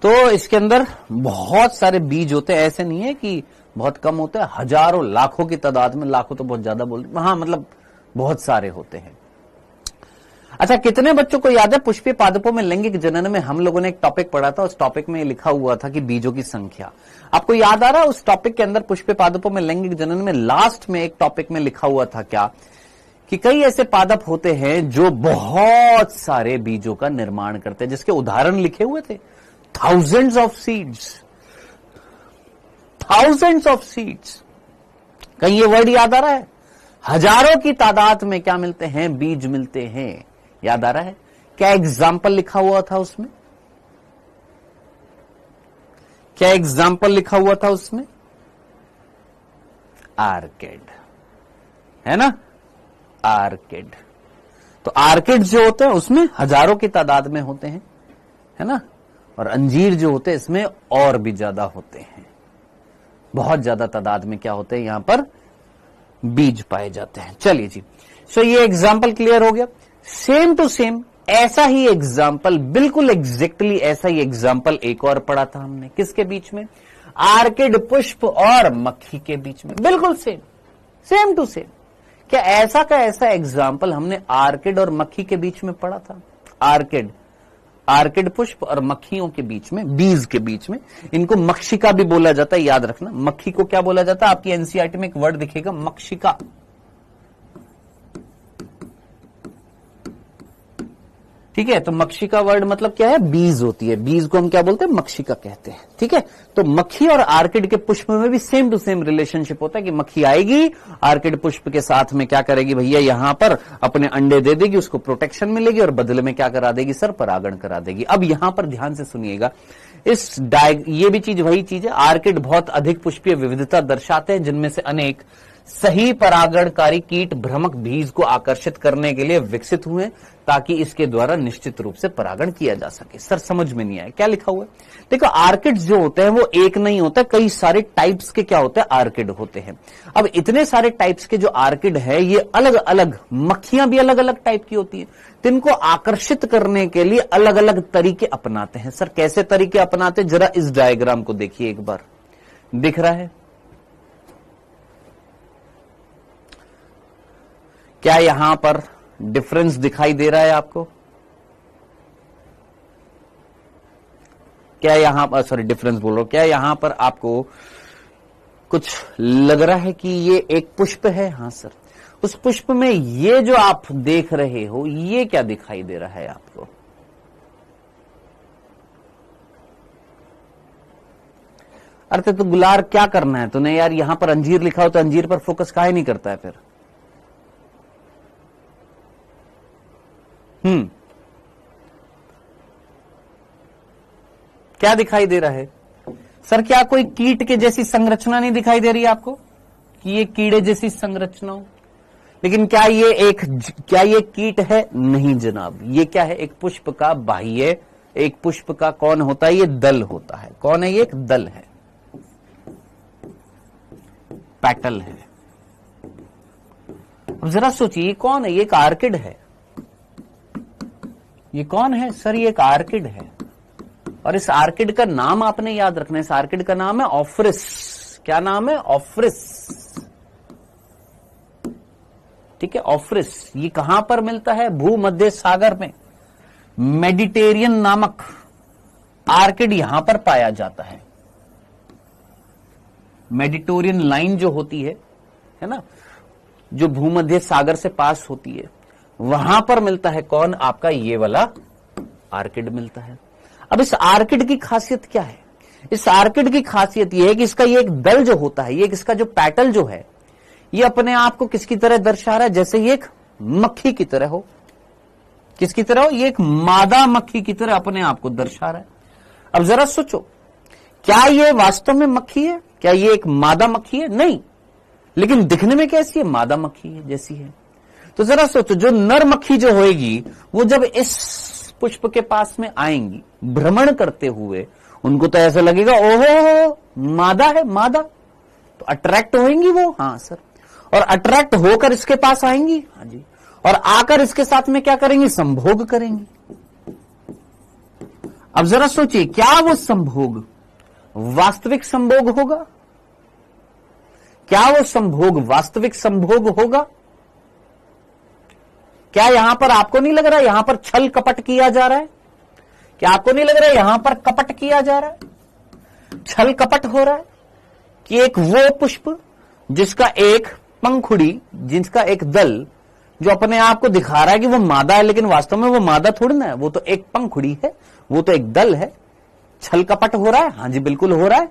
तो इसके अंदर बहुत सारे बीज होते हैं, ऐसे नहीं है कि बहुत कम होते हैं, हजारों लाखों की तादाद में, लाखों तो बहुत ज्यादा बोलते हैं, हाँ मतलब बहुत सारे होते हैं। अच्छा, कितने बच्चों को याद है पुष्पीय पादपों में लैंगिक जनन में हम लोगों ने एक टॉपिक पढ़ा था, उस टॉपिक में लिखा हुआ था कि बीजों की संख्या। आपको याद आ रहा है उस टॉपिक के अंदर पुष्पीय पादपों में लैंगिक जनन में लास्ट में एक टॉपिक में लिखा हुआ था क्या, कि कई ऐसे पादप होते हैं जो बहुत सारे बीजों का निर्माण करते हैं, जिसके उदाहरण लिखे हुए थे, thousands of seeds, thousands of seeds. कहीं ये वर्ड याद आ रहा है? हजारों की तादाद में क्या मिलते हैं? बीज मिलते हैं। याद आ रहा है? क्या एग्जाम्पल लिखा हुआ था उसमें? क्या एग्जाम्पल लिखा हुआ था उसमें? आर्किड, है ना? आर्किड। तो आर्किड जो होते हैं उसमें हजारों की तादाद में होते हैं, है ना? और अंजीर जो होते हैं इसमें और भी ज्यादा होते हैं, बहुत ज्यादा तादाद में क्या होते हैं यहां पर? बीज पाए जाते हैं। चलिए जी, सो ये एग्जाम्पल क्लियर हो गया। सेम टू सेम ऐसा ही एग्जाम्पल, बिल्कुल एग्जैक्टली ऐसा ही एग्जाम्पल एक और पढ़ा था हमने, किसके बीच में? आर्किड पुष्प और मक्खी के बीच में। बिल्कुल सेम, सेम टू सेम। क्या ऐसा का ऐसा एग्जाम्पल हमने आर्किड और मक्खी के बीच में पढ़ा था? आर्किड, आर्किड पुष्प और मक्खियों के बीच में, बीज के बीच में। इनको मक्षिका भी बोला जाता है, याद रखना। मक्खी को क्या बोला जाता है? आपकी एनसीईआरटी में एक वर्ड दिखेगा, मक्षिका। ठीक है, तो मक्षिका वर्ड मतलब क्या है? बीज होती है, बीज को हम क्या बोलते हैं? मक्षिका कहते हैं। ठीक है, तो मक्खी और आर्किड के पुष्प में भी सेम टू सेम रिलेशनशिप होता है कि मक्खी आएगी, आर्किड पुष्प के साथ में क्या करेगी भैया? यहां पर अपने अंडे दे देगी, उसको प्रोटेक्शन मिलेगी और बदले में क्या करा देगी सर? परागण करा देगी। अब यहां पर ध्यान से सुनिएगा, ये भी चीज वही चीज है। आर्किड बहुत अधिक पुष्पीय विविधता दर्शाते हैं, जिनमें से अनेक सही परागणकारी कीट भ्रमक बीज को आकर्षित करने के लिए विकसित हुए, ताकि इसके द्वारा निश्चित रूप से परागण किया जा सके। सर समझ में नहीं आया क्या लिखा हुआ है? देखो, आर्किड्स जो होते हैं वो एक नहीं होता, कई सारे टाइप्स के क्या होते हैं? आर्किड होते हैं। अब इतने सारे टाइप्स के जो आर्किड है, ये अलग अलग, मक्खियां भी अलग अलग टाइप की होती है, तो इनको आकर्षित करने के लिए अलग अलग तरीके अपनाते हैं। सर कैसे तरीके अपनाते हैं? जरा इस डायग्राम को देखिए एक बार, दिख रहा है क्या? यहां पर डिफरेंस दिखाई दे रहा है आपको? क्या यहां पर, सॉरी डिफरेंस बोल रहा हूं, क्या यहां पर आपको कुछ लग रहा है कि ये एक पुष्प है? हाँ सर, उस पुष्प में ये जो आप देख रहे हो, ये क्या दिखाई दे रहा है आपको? अरे तो गुलार क्या करना है तूने यार? यहां पर अंजीर लिखा हो तो अंजीर पर फोकस काहे नहीं करता है फिर? क्या दिखाई दे रहा है सर? क्या कोई कीट के जैसी संरचना नहीं दिखाई दे रही है आपको कि ये कीड़े जैसी संरचना हो? लेकिन क्या ये कीट है? नहीं जनाब, ये क्या है? एक पुष्प का बाह्य, एक पुष्प का कौन होता है? ये दल होता है। कौन है ये? एक दल है, पेटल है। अब जरा सोचिए, कौन है ये? एक आर्किड है। ये कौन है सर? ये एक आर्किड है, और इस आर्किड का नाम आपने याद रखना है। इस आर्किड का नाम है ऑफ्रिस। क्या नाम है? ऑफ्रिस। ठीक है, ऑफ्रिस। ये कहां पर मिलता है? भूमध्य सागर में, मेडिटेरियन नामक आर्किड यहां पर पाया जाता है। मेडिटेरियन लाइन जो होती है ना, जो भूमध्य सागर से पास होती है, वहां पर मिलता है कौन? आपका ये वाला आर्किड मिलता है। अब इस आर्किड की खासियत क्या है? इस आर्किड की खासियत यह है कि इसका ये एक दल जो होता है, ये इसका जो पेटल जो है, ये अपने आप को किसकी तरह दर्शा रहा है? जैसे ये एक मक्खी की तरह हो। किसकी तरह हो? ये एक मादा मक्खी की तरह अपने आप को दर्शा रहा है। अब जरा सोचो, क्या ये वास्तव में मक्खी है? क्या ये एक मादा मक्खी है? नहीं, लेकिन दिखने में कैसी है? मादा मक्खी है जैसी है। तो जरा सोचो, जो नर मक्खी जो होएगी, वो जब इस पुष्प के पास में आएंगी भ्रमण करते हुए, उनको तो ऐसा लगेगा ओहो मादा है, मादा। तो अट्रैक्ट होंगी वो। हाँ सर। और अट्रैक्ट होकर इसके पास आएंगी। हाँ जी। और आकर इसके साथ में क्या करेंगी? संभोग करेंगी। अब जरा सोचिए, क्या वो संभोग वास्तविक संभोग होगा? क्या वो संभोग वास्तविक संभोग होगा? क्या यहां पर आपको नहीं लग रहा है यहां पर छल कपट किया जा रहा है? क्या आपको नहीं लग रहा है यहां पर कपट किया जा रहा है, छल कपट हो रहा है? कि एक वो पुष्प जिसका एक पंखुड़ी, जिसका एक दल, जो अपने आप को दिखा रहा है कि वो मादा है, लेकिन वास्तव में वो मादा थोड़ी ना है, वो तो एक पंखुड़ी है, वो तो एक दल है। छल कपट हो रहा है? हां जी बिल्कुल हो रहा है।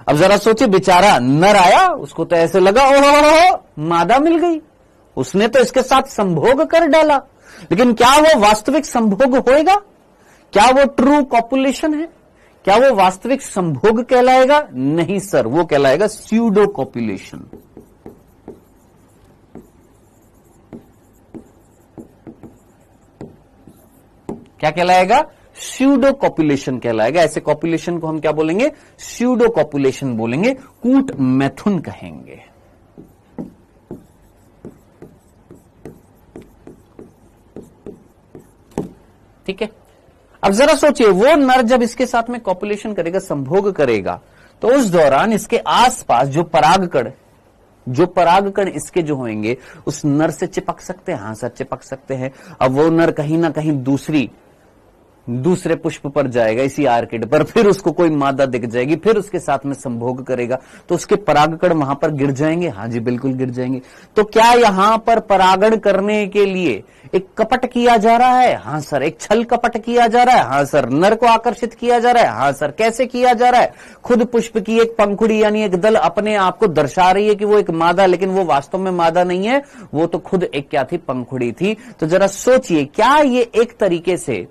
अब जरा सोचिए, बेचारा नर आया, उसको तो ऐसे लगा ओहो मादा मिल गई, उसने तो इसके साथ संभोग कर डाला, लेकिन क्या वो वास्तविक संभोग होएगा? क्या वो ट्रू कॉपुलेशन है? क्या वो वास्तविक संभोग कहलाएगा? नहीं सर, वो कहलाएगा स्यूडो कॉपुलेशन। क्या कहलाएगा? स्यूडो कॉपुलेशन कहलाएगा। ऐसे कॉपुलेशन को हम क्या बोलेंगे? स्यूडो कॉपुलेशन बोलेंगे, कूट मैथुन कहेंगे। ठीक है। अब जरा सोचिए, वो नर जब इसके साथ में कॉपुलेशन करेगा, संभोग करेगा, तो उस दौरान इसके आसपास जो परागकण इसके जो होंगे उस नर से चिपक सकते हैं। हां सर, चिपक सकते हैं। अब वो नर कहीं ना कहीं दूसरे पुष्प पर जाएगा, इसी आर्किड पर, फिर उसको कोई मादा दिख जाएगी, फिर उसके साथ में संभोग करेगा, तो उसके परागकण वहां पर गिर जाएंगे। हां जी बिल्कुल गिर जाएंगे। तो क्या यहां पर परागण करने के लिए एक कपट किया जा रहा है? हां सर। एक छल कपट किया जा रहा है? हां सर। नर को आकर्षित किया जा रहा है? हां सर। कैसे किया जा रहा है? खुद पुष्प की एक पंखुड़ी यानी एक दल अपने आप को दर्शा रही है कि वो एक मादा, लेकिन वो वास्तव में मादा नहीं है, वो तो खुद एक क्या थी? पंखुड़ी थी। तो जरा सोचिए, क्या ये एक तरीके से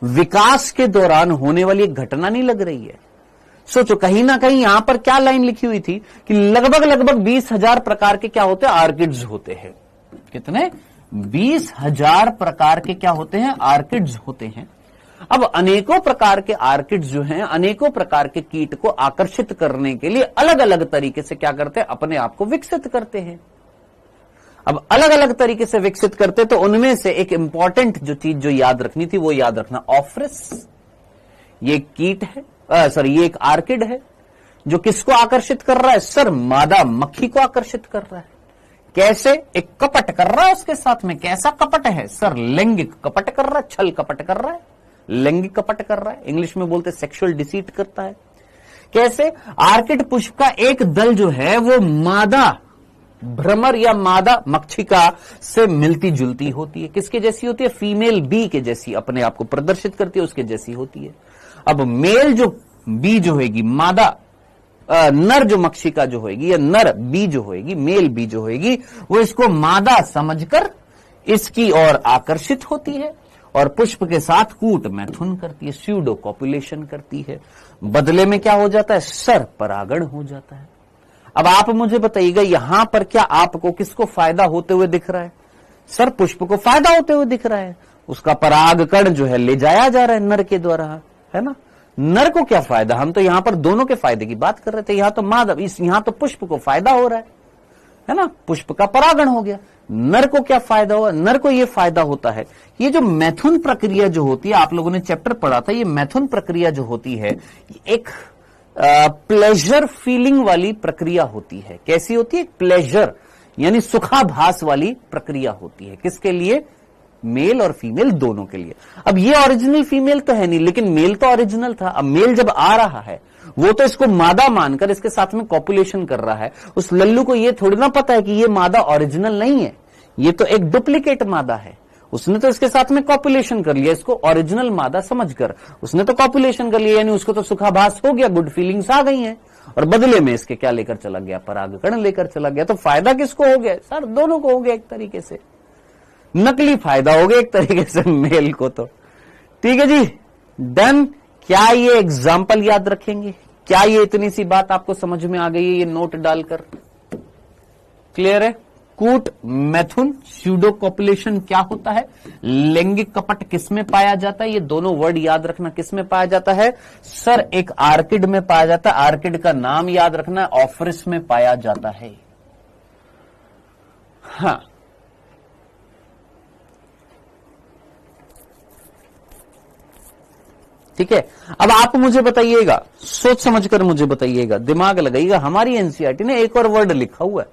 विकास के दौरान होने वाली एक घटना नहीं लग रही है? सोचो, कहीं ना कहीं यहां पर क्या लाइन लिखी हुई थी कि लगभग 20,000 प्रकार के क्या होते हैं? आर्किड्स होते हैं। कितने? 20,000 प्रकार के क्या होते हैं? आर्किड्स होते हैं। अब अनेकों प्रकार के आर्किड्स जो हैं, अनेकों प्रकार के कीट को आकर्षित करने के लिए अलग अलग तरीके से क्या करते हैं? अपने आप को विकसित करते हैं। अब अलग अलग तरीके से विकसित करते, तो उनमें से एक इंपॉर्टेंट जो चीज जो याद रखनी थी, वो याद रखना, ऑफ्रिस। ये कीट है, ये एक आर्किड है जो किसको आकर्षित कर रहा है? सर, मादा मक्खी को आकर्षित कर रहा है। कैसे? एक कपट कर रहा है उसके साथ में। कैसा कपट है? सर, लैंगिक कपट कर रहा है, छल कपट कर रहा है, लैंगिक कपट कर रहा है। इंग्लिश में बोलते सेक्सुअल डिसीट करता है। कैसे? आर्किड पुष्प का एक दल जो है वो मादा भ्रमर या मादा मक्षिका से मिलती जुलती होती है। किसके जैसी होती है? फीमेल बी के जैसी अपने आप को प्रदर्शित करती है, उसके जैसी होती है। अब मेल जो बी जो होगी, मादा नर जो मक्षिका जो होगी या नर बी जो होगी, मेल बी जो होगी, वो इसको मादा समझकर इसकी ओर आकर्षित होती है और पुष्प के साथ कूट मैथुन करती है, स्यूडो कॉपुलेशन करती है। बदले में क्या हो जाता है? सर, परागण हो जाता है। अब आप मुझे बताइएगा, यहां पर क्या आपको किसको फायदा होते हुए दिख रहा है? सर, पुष्प को फायदा होते हुए दिख रहा है। उसका परागकण जो है ले जाया जा रहा है नर के द्वारा, है ना? नर को क्या फायदा? हम तो यहां पर दोनों के फायदे की बात कर रहे थे। यहां तो मादा, यहां तो पुष्प को फायदा हो रहा है ना? पुष्प का परागण हो गया। नर को क्या फायदा हुआ? नर को यह फायदा होता है, ये जो मैथुन प्रक्रिया जो होती है, आप लोगों ने चैप्टर पढ़ा था, ये मैथुन प्रक्रिया जो होती है एक प्लेजर फीलिंग वाली प्रक्रिया होती है। कैसी होती है? प्लेजर यानी सुखाभास वाली प्रक्रिया होती है। किसके लिए? मेल और फीमेल दोनों के लिए। अब ये ओरिजिनल फीमेल तो है नहीं, लेकिन मेल तो ओरिजिनल था। अब मेल जब आ रहा है, वो तो इसको मादा मानकर इसके साथ में कॉपुलेशन कर रहा है। उस लल्लू को ये थोड़ी ना पता है कि ये मादा ओरिजिनल नहीं है, ये तो एक डुप्लीकेट मादा है। उसने तो इसके साथ में कॉपुलेशन कर लिया, इसको ओरिजिनल मादा समझकर उसने तो कॉपुलेशन कर लिया, यानी उसको तो सुखाभास हो गया, गुड फीलिंग्स आ गई हैं, और बदले में इसके क्या लेकर चला गया? परागकण लेकर चला गया। तो फायदा किसको हो गया? सर, दोनों को हो गया एक तरीके से। नकली फायदा हो गया एक तरीके से मेल को। तो ठीक है जी, डन। क्या ये एग्जाम्पल याद रखेंगे? क्या ये इतनी सी बात आपको समझ में आ गई है? ये नोट डालकर क्लियर है? कूट मैथुन, स्यूडो कॉपुलेशन क्या होता है, लैंगिक कपट किसमें पाया जाता है, ये दोनों वर्ड याद रखना। किसमें पाया जाता है? सर, एक आर्किड में पाया जाता है। आर्किड का नाम याद रखना, ऑफ्रिस में पाया जाता है। हाँ, ठीक है। अब आप मुझे बताइएगा, सोच समझकर मुझे बताइएगा, दिमाग लगाइएगा। हमारी एनसीईआरटी ने एक और वर्ड लिखा हुआ है,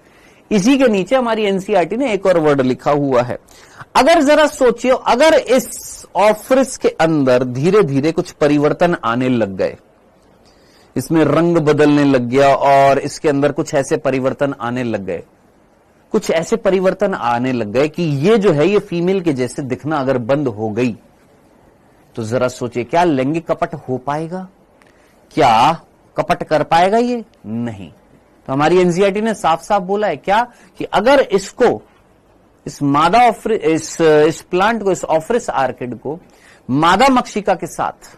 इसी के नीचे हमारी एनसीईआरटी ने एक और वर्ड लिखा हुआ है। अगर जरा सोचिए, अगर इस ऑफिस के अंदर धीरे धीरे कुछ परिवर्तन आने लग गए, इसमें रंग बदलने लग गया और इसके अंदर कुछ ऐसे परिवर्तन आने लग गए, कुछ ऐसे परिवर्तन आने लग गए कि ये जो है ये फीमेल के जैसे दिखना अगर बंद हो गई, तो जरा सोचिए क्या लैंगिक कपट हो पाएगा? क्या कपट कर पाएगा ये? नहीं। तो हमारी एनसीईआरटी ने साफ साफ बोला है क्या कि अगर इसको, इस मादा इस प्लांट को, इस ऑफिस आर्किड को मादा मक्षिका के साथ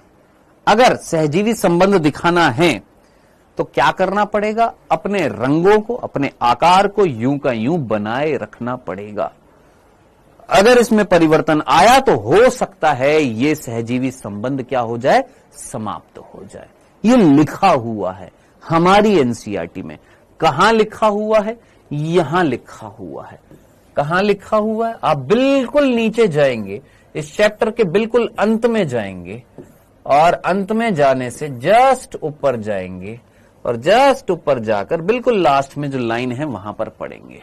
अगर सहजीवी संबंध दिखाना है तो क्या करना पड़ेगा? अपने रंगों को, अपने आकार को यूं का यूं बनाए रखना पड़ेगा। अगर इसमें परिवर्तन आया तो हो सकता है ये सहजीवी संबंध क्या हो जाए? समाप्त हो जाए। ये लिखा हुआ है हमारी एनसीईआरटी में। कहां लिखा हुआ है? यहां लिखा हुआ है। कहां लिखा हुआ है? आप बिल्कुल नीचे जाएंगे, इस चैप्टर के बिल्कुल अंत में जाएंगे और अंत में जाने से जस्ट ऊपर जाएंगे और जस्ट ऊपर जाकर बिल्कुल लास्ट में जो लाइन है वहां पर पढ़ेंगे।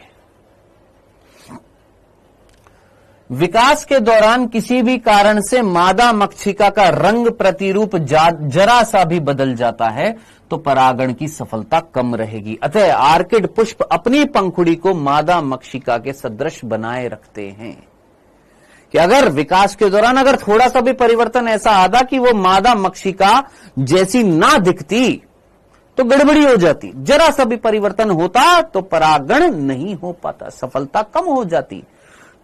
विकास के दौरान किसी भी कारण से मादा मक्षिका का रंग प्रतिरूप जरा सा भी बदल जाता है तो परागण की सफलता कम रहेगी। अतः आर्किड पुष्प अपनी पंखुड़ी को मादा मक्षिका के सदृश बनाए रखते हैं कि अगर विकास के दौरान अगर थोड़ा सा भी परिवर्तन ऐसा आता कि वो मादा मक्षिका जैसी ना दिखती तो गड़बड़ी हो जाती। जरा सा भी परिवर्तन होता तो परागण नहीं हो पाता, सफलता कम हो जाती।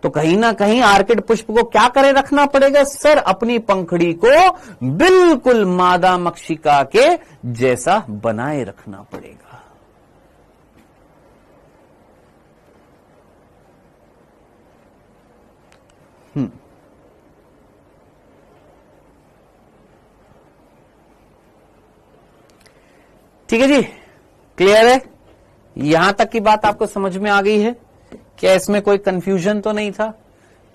तो कहीं ना कहीं आर्किड पुष्प को क्या करे रखना पड़ेगा? सर, अपनी पंखड़ी को बिल्कुल मादा मक्षिका के जैसा बनाए रखना पड़ेगा। ठीक है जी, क्लियर है? यहां तक की बात आपको समझ में आ गई है? क्या इसमें कोई कंफ्यूजन तो नहीं था?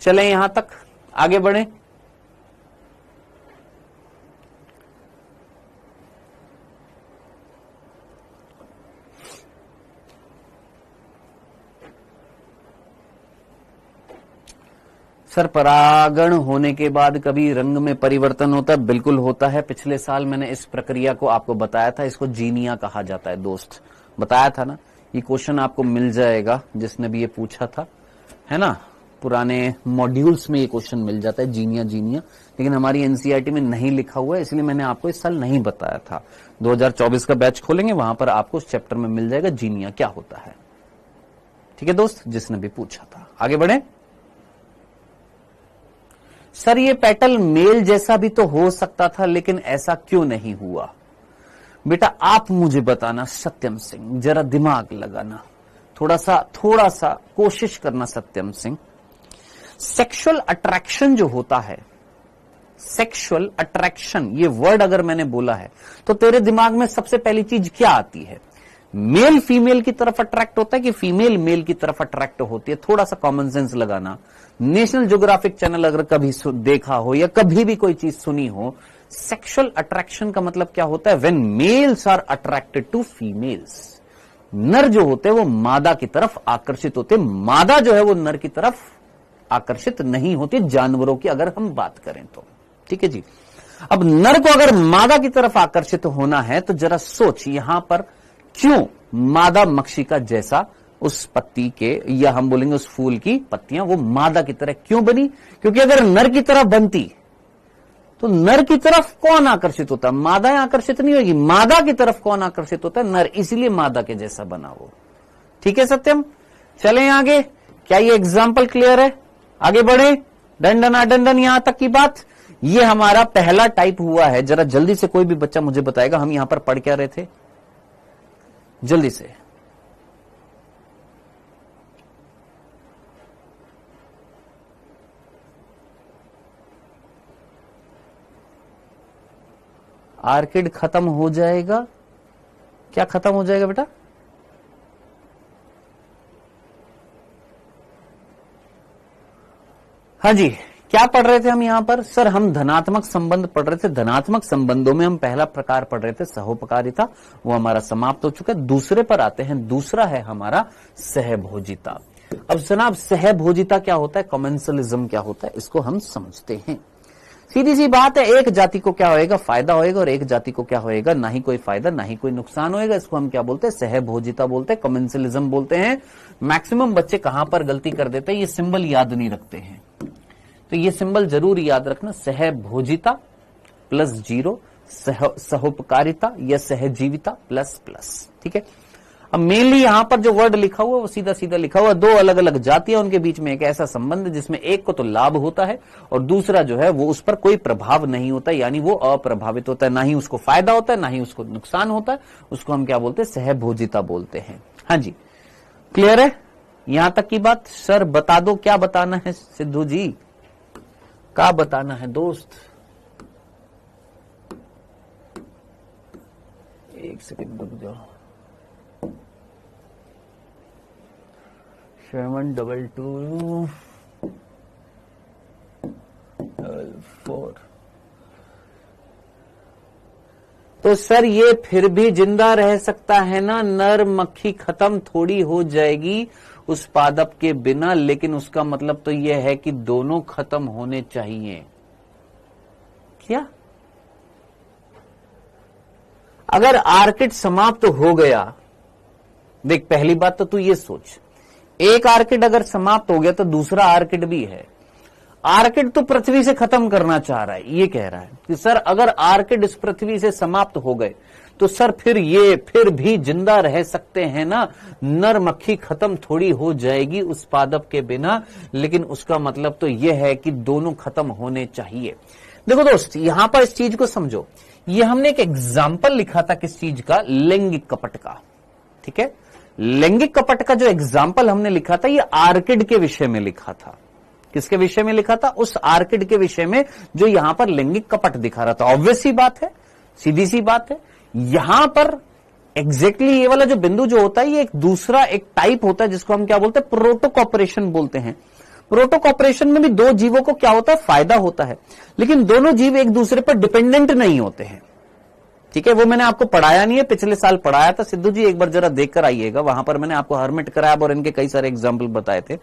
चलें यहां तक आगे बढ़ें। सर, परागण होने के बाद कभी रंग में परिवर्तन होता है? बिल्कुल होता है। पिछले साल मैंने इस प्रक्रिया को आपको बताया था। इसको जीनिया कहा जाता है दोस्त, बताया था ना। ये क्वेश्चन आपको मिल जाएगा, जिसने भी ये पूछा था, है ना, पुराने मॉड्यूल्स में ये क्वेश्चन मिल जाता है, जीनिया जीनिया। लेकिन हमारी एनसीईआरटी में नहीं लिखा हुआ है, इसलिए मैंने आपको इस साल नहीं बताया था। 2024 का बैच खोलेंगे, वहां पर आपको उस चैप्टर में मिल जाएगा जीनिया क्या होता है। ठीक है दोस्त, जिसने भी पूछा था। आगे बढ़े। सर, ये पेटल मेल जैसा भी तो हो सकता था, लेकिन ऐसा क्यों नहीं हुआ? बेटा आप मुझे बताना सत्यम सिंह, जरा दिमाग लगाना, थोड़ा सा कोशिश करना सत्यम सिंह। सेक्सुअल अट्रैक्शन जो होता है, सेक्सुअल अट्रैक्शन, ये वर्ड अगर मैंने बोला है तो तेरे दिमाग में सबसे पहली चीज क्या आती है? मेल फीमेल की तरफ अट्रैक्ट होता है कि फीमेल मेल की तरफ अट्रैक्ट होती है? थोड़ा सा कॉमन सेंस लगाना। नेशनल ज्योग्राफिक चैनल अगर कभी देखा हो या कभी भी कोई चीज सुनी हो, सेक्सुअल अट्रैक्शन का मतलब क्या होता है? When males are attracted to females. नर जो होते हैं वो मादा की तरफ आकर्षित होते हैं, मादा जो है वो नर की तरफ आकर्षित नहीं होती, जानवरों की अगर हम बात करें तो। ठीक है जी। अब नर को अगर मादा की तरफ आकर्षित होना है तो जरा सोच, यहां पर क्यों मादा मक्षिका जैसा उस पत्ती के, या हम बोलेंगे उस फूल की पत्तियां वो मादा की तरह क्यों बनी? क्योंकि अगर नर की तरफ बनती तो नर की तरफ कौन आकर्षित होता? मादा आकर्षित नहीं होगी। मादा की तरफ कौन आकर्षित होता है? नर, इसलिए मादा के जैसा बना वो। ठीक है सत्यम, चलें आगे। क्या ये एग्जाम्पल क्लियर है? आगे बढ़े। दंडना दंडन, यहां तक की बात। ये हमारा पहला टाइप हुआ है। जरा जल्दी से कोई भी बच्चा मुझे बताएगा हम यहां पर पढ़ क्या रहे थे? जल्दी से। आर्किड खत्म हो जाएगा? क्या खत्म हो जाएगा बेटा? हाँ जी, क्या पढ़ रहे थे हम यहां पर? सर हम धनात्मक संबंध पढ़ रहे थे। धनात्मक संबंधों में हम पहला प्रकार पढ़ रहे थे सहोपकारिता, वो हमारा समाप्त हो चुका है। दूसरे पर आते हैं, दूसरा है हमारा सहभोजिता। अब जनाब सहभोजिता क्या होता है, कॉमेंसलिज्म क्या होता है, इसको हम समझते हैं। सीधी सी बात है, एक जाति को क्या होएगा, फायदा होएगा, और एक जाति को क्या होएगा, ना ही कोई फायदा ना ही कोई नुकसान होएगा। इसको हम क्या बोलते हैं, सहभोजिता बोलते हैं, कॉमेंसलिज्म बोलते हैं। मैक्सिमम बच्चे कहां पर गलती कर देते हैं, ये सिंबल याद नहीं रखते हैं। तो ये सिंबल जरूर याद रखना, सहभोजिता प्लस जीरो, सहोपकारिता या सहजीविता प्लस प्लस। ठीक है। अब मेनली यहां पर जो वर्ड लिखा हुआ है वो सीधा सीधा लिखा हुआ, दो अलग अलग जातियां, उनके बीच में एक ऐसा संबंध जिसमें एक को तो लाभ होता है और दूसरा जो है वो उस पर कोई प्रभाव नहीं होता, यानी वो अप्रभावित होता है, ना ही उसको फायदा होता है ना ही उसको नुकसान होता है। उसको हम क्या बोलते हैं, सहभोजिता बोलते हैं। हाँ जी, क्लियर है यहां तक की बात? सर बता दो क्या बताना है सिद्धू जी, क्या बताना है दोस्त? एक सेकंड रुक जाओ। 722 तो सर ये फिर भी जिंदा रह सकता है ना, नर मक्खी खत्म थोड़ी हो जाएगी उस पादप के बिना, लेकिन उसका मतलब तो यह है कि दोनों खत्म होने चाहिए। क्या अगर आर्किड समाप्त हो गया, देख पहली बात तो तू ये सोच, एक आर्किड अगर समाप्त हो गया तो दूसरा आर्किड भी है। आर्किड तो पृथ्वी से खत्म करना चाह रहा है, ये कह रहा है कि सर अगर आर्किड इस पृथ्वी से समाप्त हो गए तो सर फिर भी जिंदा रह सकते हैं ना, नर मक्खी खत्म थोड़ी हो जाएगी उस पादप के बिना, लेकिन उसका मतलब तो यह है कि दोनों खत्म होने चाहिए। देखो दोस्त यहां पर इस चीज को समझो, ये हमने एक एग्जाम्पल लिखा था किस चीज का, लैंगिक कपट का। ठीक है, लैंगिक कपट का जो एग्जाम्पल हमने लिखा था ये आर्किड के विषय में लिखा था। किसके विषय में लिखा था? उस आर्किड के विषय में जो यहां पर लैंगिक कपट दिखा रहा था। ऑब्वियस सी बात है, सीधी सी बात है, यहां पर एग्जैक्टली ये वाला जो बिंदु जो होता है ये एक दूसरा एक टाइप होता है जिसको हम क्या बोलते हैं, प्रोटोकॉपरेशन बोलते हैं। प्रोटोकॉपरेशन में भी दो जीवों को क्या होता है, फायदा होता है, लेकिन दोनों जीव एक दूसरे पर डिपेंडेंट नहीं होते हैं। ठीक है, वो मैंने आपको पढ़ाया नहीं है, पिछले साल पढ़ाया था सिद्धू जी, एक बार जरा देखकर आइएगा, वहां पर मैंने आपको हर्मिट क्रैब और इनके कई सारे एग्जाम्पल बताए थे।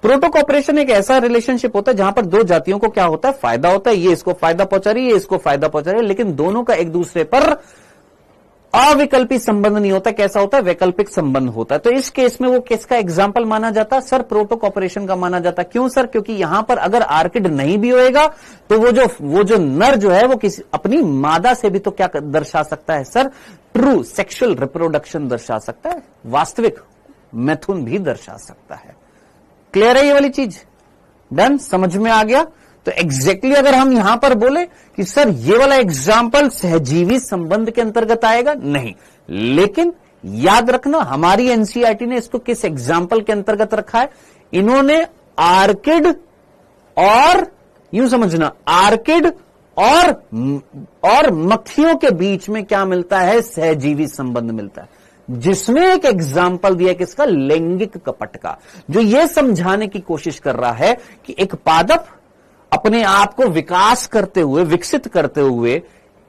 प्रोटोकॉपरेशन एक ऐसा रिलेशनशिप होता है जहां पर दो जातियों को क्या होता है, फायदा होता है, ये इसको फायदा पहुंचा रही है, ये इसको फायदा पहुंचा रही है, लेकिन दोनों का एक दूसरे पर अविकल्पी संबंध नहीं होता। कैसा होता है, वैकल्पिक संबंध होता है। तो इस केस में वो किसका एग्जाम्पल माना जाता है, सर प्रोटोकॉपरेशन का माना जाता है। क्यों सर? क्योंकि यहां पर अगर आर्किड नहीं भी होएगा तो वो जो नर जो है वो किसी अपनी मादा से भी तो क्या दर्शा सकता है सर, ट्रू सेक्सुअल रिप्रोडक्शन दर्शा सकता है, वास्तविक मैथुन भी दर्शा सकता है। क्लियर है ये वाली चीज? डन, समझ में आ गया? तो एग्जैक्टली अगर हम यहां पर बोले कि सर ये वाला एग्जाम्पल सहजीवी संबंध के अंतर्गत आएगा, नहीं, लेकिन याद रखना हमारी एनसीईआरटी ने इसको किस एग्जाम्पल के अंतर्गत रखा है, इन्होंने आर्किड और यूं समझना, आर्किड और मक्खियों के बीच में क्या मिलता है, सहजीवी संबंध मिलता है, जिसमें एक एग्जाम्पल दिया किसका, लैंगिक कपट का, जो यह समझाने की कोशिश कर रहा है कि एक पादप अपने आप को विकास करते हुए, विकसित करते हुए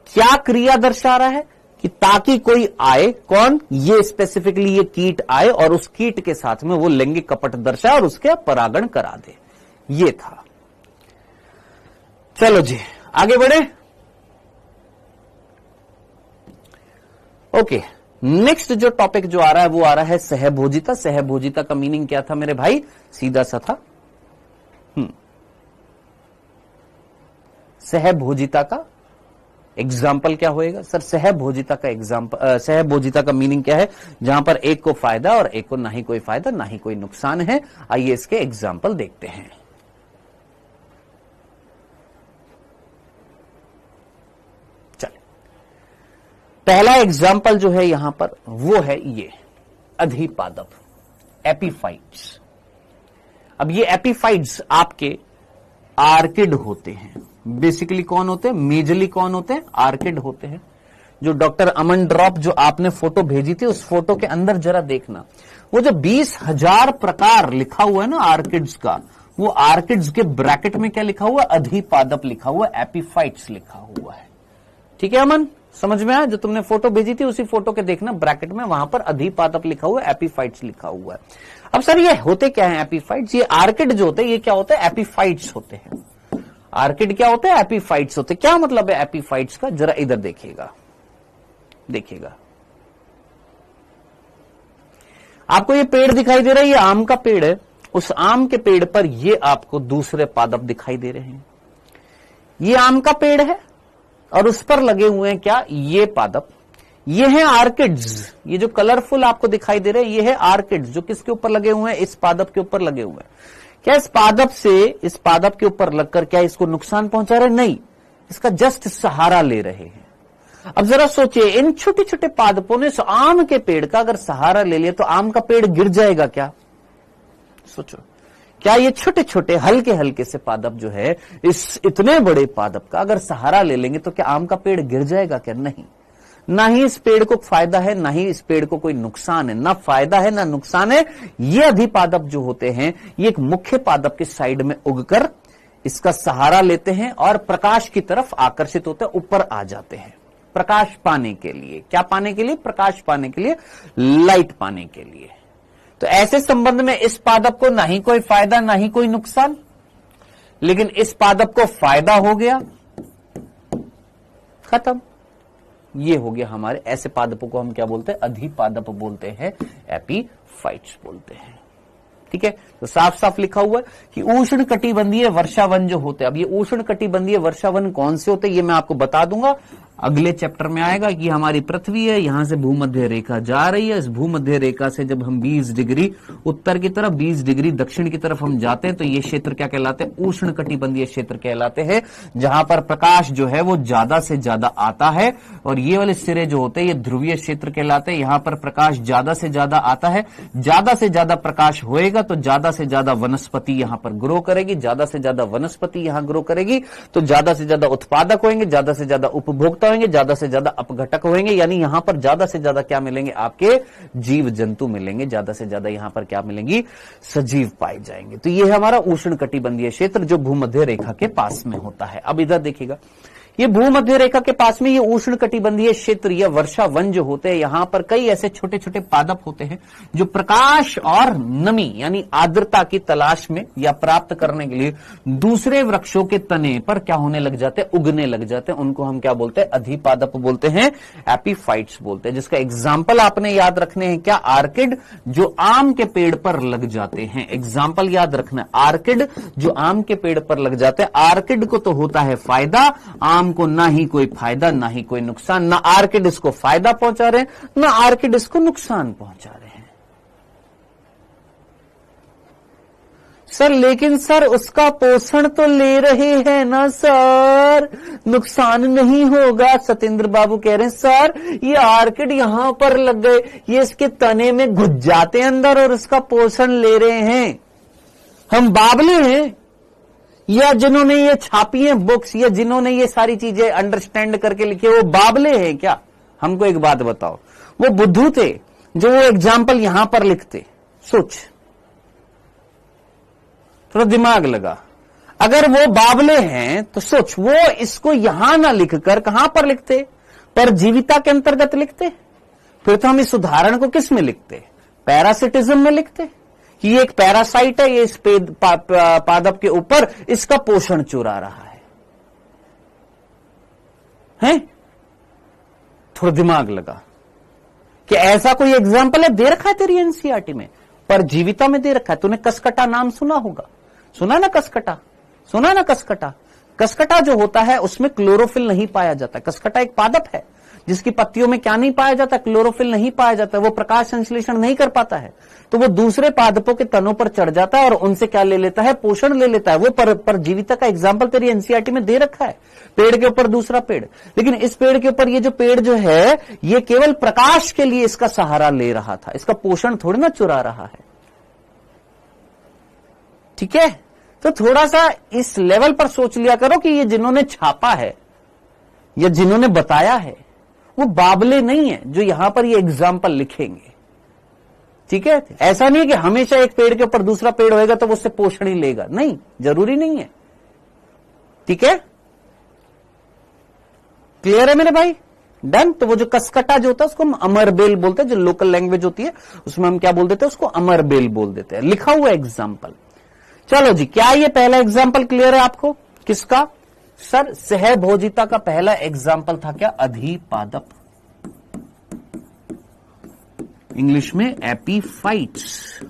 क्या क्रिया दर्शा रहा है कि ताकि कोई आए, कौन, ये स्पेसिफिकली ये कीट आए और उस कीट के साथ में वो लैंगिक कपट दर्शाए और उसके परागण करा दे। ये था। चलो जी आगे बढ़े। ओके, नेक्स्ट जो टॉपिक जो आ रहा है वो आ रहा है सहभोजिता। सहभोजिता का मीनिंग क्या था मेरे भाई, सीधा सा था। सहभोजिता का एग्जाम्पल क्या होएगा सर? सहभोजिता का एग्जाम्पल, सहभोजिता का मीनिंग क्या है, जहां पर एक को फायदा और एक को ना ही कोई फायदा ना ही कोई नुकसान है। आइए इसके एग्जाम्पल देखते हैं। चलिए, पहला एग्जाम्पल जो है यहां पर वो है ये अधिपादप, एपीफाइट्स। अब ये एपीफाइट्स आपके आर्किड होते हैं। बेसिकली कौन होते हैं, मेजरली कौन होते हैं, आर्किड होते हैं। जो डॉक्टर अमन ड्रॉप जो आपने फोटो भेजी थी, उस फोटो के अंदर जरा देखना, वो जो 20,000 प्रकार लिखा हुआ है ना आर्किड्स का, वो आर्किड्स के ब्रैकेट में क्या लिखा हुआ, अधिपादप लिखा हुआ, एपीफाइट्स लिखा हुआ है। ठीक है अमन, समझ में आया? जो तुमने फोटो भेजी थी उसी फोटो के देखना, ब्रैकेट में वहां पर अधिपादप लिखा हुआ, एपीफाइट्स लिखा हुआ है। अब सर ये होते क्या है एपीफाइट्स? ये आर्किड जो होते हैं ये क्या होते हैं, एपीफाइट्स होते हैं। आर्किड क्या होते हैं, एपीफाइट्स होते हैं। क्या मतलब है एपीफाइट्स का, जरा इधर देखिएगा, देखिएगा आपको ये पेड़ दिखाई दे रहा है, ये आम का पेड़ है, उस आम के पेड़ पर ये आपको दूसरे पादप दिखाई दे रहे हैं। ये आम का पेड़ है और उस पर लगे हुए हैं क्या, ये पादप, ये हैं आर्किड्स। ये जो कलरफुल आपको दिखाई दे रहे हैं ये है आर्किड्स, जो किसके ऊपर लगे हुए हैं, इस पादप के ऊपर लगे हुए हैं। क्या इस पादप से, इस पादप के ऊपर लगकर क्या इसको नुकसान पहुंचा रहे? नहीं, इसका जस्ट सहारा ले रहे हैं। अब जरा सोचिए, इन छोटे छोटे पादपों ने आम के पेड़ का अगर सहारा ले लिया तो आम का पेड़ गिर जाएगा क्या? सोचो, क्या ये छोटे छोटे हल्के हल्के से पादप जो है इस इतने बड़े पादप का अगर सहारा ले लेंगे तो क्या आम का पेड़ गिर जाएगा क्या? नहीं, ना ही इस पेड़ को फायदा है, ना ही इस पेड़ को कोई नुकसान है, ना फायदा है ना नुकसान है। ये अधिपादप जो होते हैं ये एक मुख्य पादप के साइड में उगकर इसका सहारा लेते हैं और प्रकाश की तरफ आकर्षित होते हैं, ऊपर आ जाते हैं प्रकाश पाने के लिए। क्या पाने के लिए? प्रकाश पाने के लिए, लाइट पाने के लिए। तो ऐसे संबंध में इस पादप को ना ही कोई फायदा ना ही कोई नुकसान, लेकिन इस पादप को फायदा हो गया, खत्म। ये हो गया हमारे, ऐसे पादपों को हम क्या बोलते हैं, अधिपादप बोलते हैं, एपीफाइट्स बोलते हैं। ठीक है, तो साफ साफ लिखा हुआ है कि उष्ण कटिबंधीय वर्षावन जो होते हैं। अब ये उष्ण कटिबंधीय वर्षावन कौन से होते हैं ये मैं आपको बता दूंगा, अगले चैप्टर में आएगा कि हमारी पृथ्वी है, यहां से भूमध्य रेखा जा रही है, इस भूमध्य रेखा से जब हम 20 डिग्री उत्तर की तरफ 20 डिग्री दक्षिण की तरफ हम जाते हैं तो ये क्षेत्र क्या कहलाते हैं, उष्ण कटिबंधीय क्षेत्र कहलाते हैं, जहां पर प्रकाश जो है वो ज्यादा से ज्यादा आता है। और ये वाले सिरे जो होते हैं ये ध्रुवीय क्षेत्र कहलाते हैं, यहां पर प्रकाश ज्यादा से ज्यादा आता है। ज्यादा से ज्यादा प्रकाश होएगा तो ज्यादा से ज्यादा वनस्पति यहां पर ग्रो करेगी, ज्यादा से ज्यादा वनस्पति यहां ग्रो करेगी तो ज्यादा से ज्यादा उत्पादक होंगे, ज्यादा से ज्यादा उपभोक्ता होंगे, ज्यादा से ज्यादा अपघटक होंगे, यानी यहां पर ज्यादा से ज्यादा क्या मिलेंगे, आपके जीव जंतु मिलेंगे, ज्यादा से ज्यादा यहां पर क्या मिलेंगी, सजीव पाए जाएंगे। तो यह है हमारा उष्ण कटिबंधीय क्षेत्र जो भूमध्य रेखा के पास में होता है। अब इधर देखिएगा, ये भूमध्य रेखा के पास में ये उष्ण कटिबंधीय क्षेत्र या वर्षा वन जो होते हैं, यहां पर कई ऐसे छोटे छोटे पादप होते हैं जो प्रकाश और नमी यानी आर्द्रता की तलाश में या प्राप्त करने के लिए दूसरे वृक्षों के तने पर क्या होने लग जाते हैं, उगने लग जाते हैं। उनको हम क्या बोलते हैं, अधिपादप बोलते हैं, एपीफाइट्स बोलते हैं। जिसका एग्जाम्पल आपने याद रखने हैं क्या, आर्किड जो आम के पेड़ पर लग जाते हैं। एग्जाम्पल याद रखना, आर्किड जो आम के पेड़ पर लग जाते हैं। आर्किड को तो होता है फायदा, आम को ना ही कोई फायदा ना ही कोई नुकसान। ना आर्किड इसको फायदा पहुंचा रहे हैं ना आर्किड इसको नुकसान पहुंचा रहे हैं। सर लेकिन सर उसका पोषण तो ले रहे हैं ना सर, नुकसान नहीं होगा। सत्येंद्र बाबू कह रहे हैं सर ये आर्किड यहां पर लग गए, ये इसके तने में घुस जाते हैं अंदर और उसका पोषण ले रहे हैं। हम बावले हैं या जिन्होंने ये छापी है बुक्स या जिन्होंने ये सारी चीजें अंडरस्टैंड करके लिखी है वो बावले हैं क्या? हमको एक बात बताओ, वो बुद्धू थे जो वो एग्जाम्पल यहां पर लिखते? सोच, थोड़ा दिमाग लगा। अगर वो बावले हैं तो सोच, वो इसको यहां ना लिखकर कहां पर लिखते, परजीविता के अंतर्गत लिखते। फिर तो हम इस उदाहरण को किस में लिखते, पैरासिटिज्म में लिखते कि ये एक पैरासाइट है, ये इस पादप के ऊपर इसका पोषण चुरा रहा है? थोड़ा दिमाग लगा कि ऐसा कोई एग्जाम्पल है, दे रखा है तेरी एनसीईआरटी में, पर जीविता में दे रखा है। तूने कसकटा नाम सुना होगा, सुना ना कसकटा, सुना ना कसकटा। कसकटा जो होता है उसमें क्लोरोफिल नहीं पाया जाता। कसकटा एक पादप है जिसकी पत्तियों में क्या नहीं पाया जाता, क्लोरोफिल नहीं पाया जाता, वो प्रकाश संश्लेषण नहीं कर पाता है, तो वो दूसरे पादपों के तनों पर चढ़ जाता है और उनसे क्या ले लेता है, पोषण ले लेता है। वो परजीविता का एग्जाम्पल तेरी एनसीईआरटी में दे रखा है, पेड़ के ऊपर दूसरा पेड़। लेकिन इस पेड़ के ऊपर ये जो पेड़ जो है ये केवल प्रकाश के लिए इसका सहारा ले रहा था, इसका पोषण थोड़ी ना चुरा रहा है। ठीक है, तो थोड़ा सा इस लेवल पर सोच लिया करो कि ये जिन्होंने छापा है या जिन्होंने बताया है वो बावले नहीं है जो यहां पर ये एग्जाम्पल लिखेंगे। ठीक है, ऐसा नहीं है कि हमेशा एक पेड़ के ऊपर दूसरा पेड़ होएगा तो वो उससे पोषण ही लेगा, नहीं, जरूरी नहीं है। ठीक है, क्लियर है मेरे भाई? डन। तो वो जो कसकटा जो होता है उसको हम अमरबेल बोलते हैं, जो लोकल लैंग्वेज होती है उसमें हम क्या बोल देते हैं, उसको अमरबेल बोल देते हैं। लिखा हुआ एग्जाम्पल। चलो जी, क्या ये पहला एग्जाम्पल क्लियर है आपको? किसका सर? सहभोजिता का पहला एग्जाम्पल था क्या? अधिपादप, इंग्लिश में एपीफाइट्स।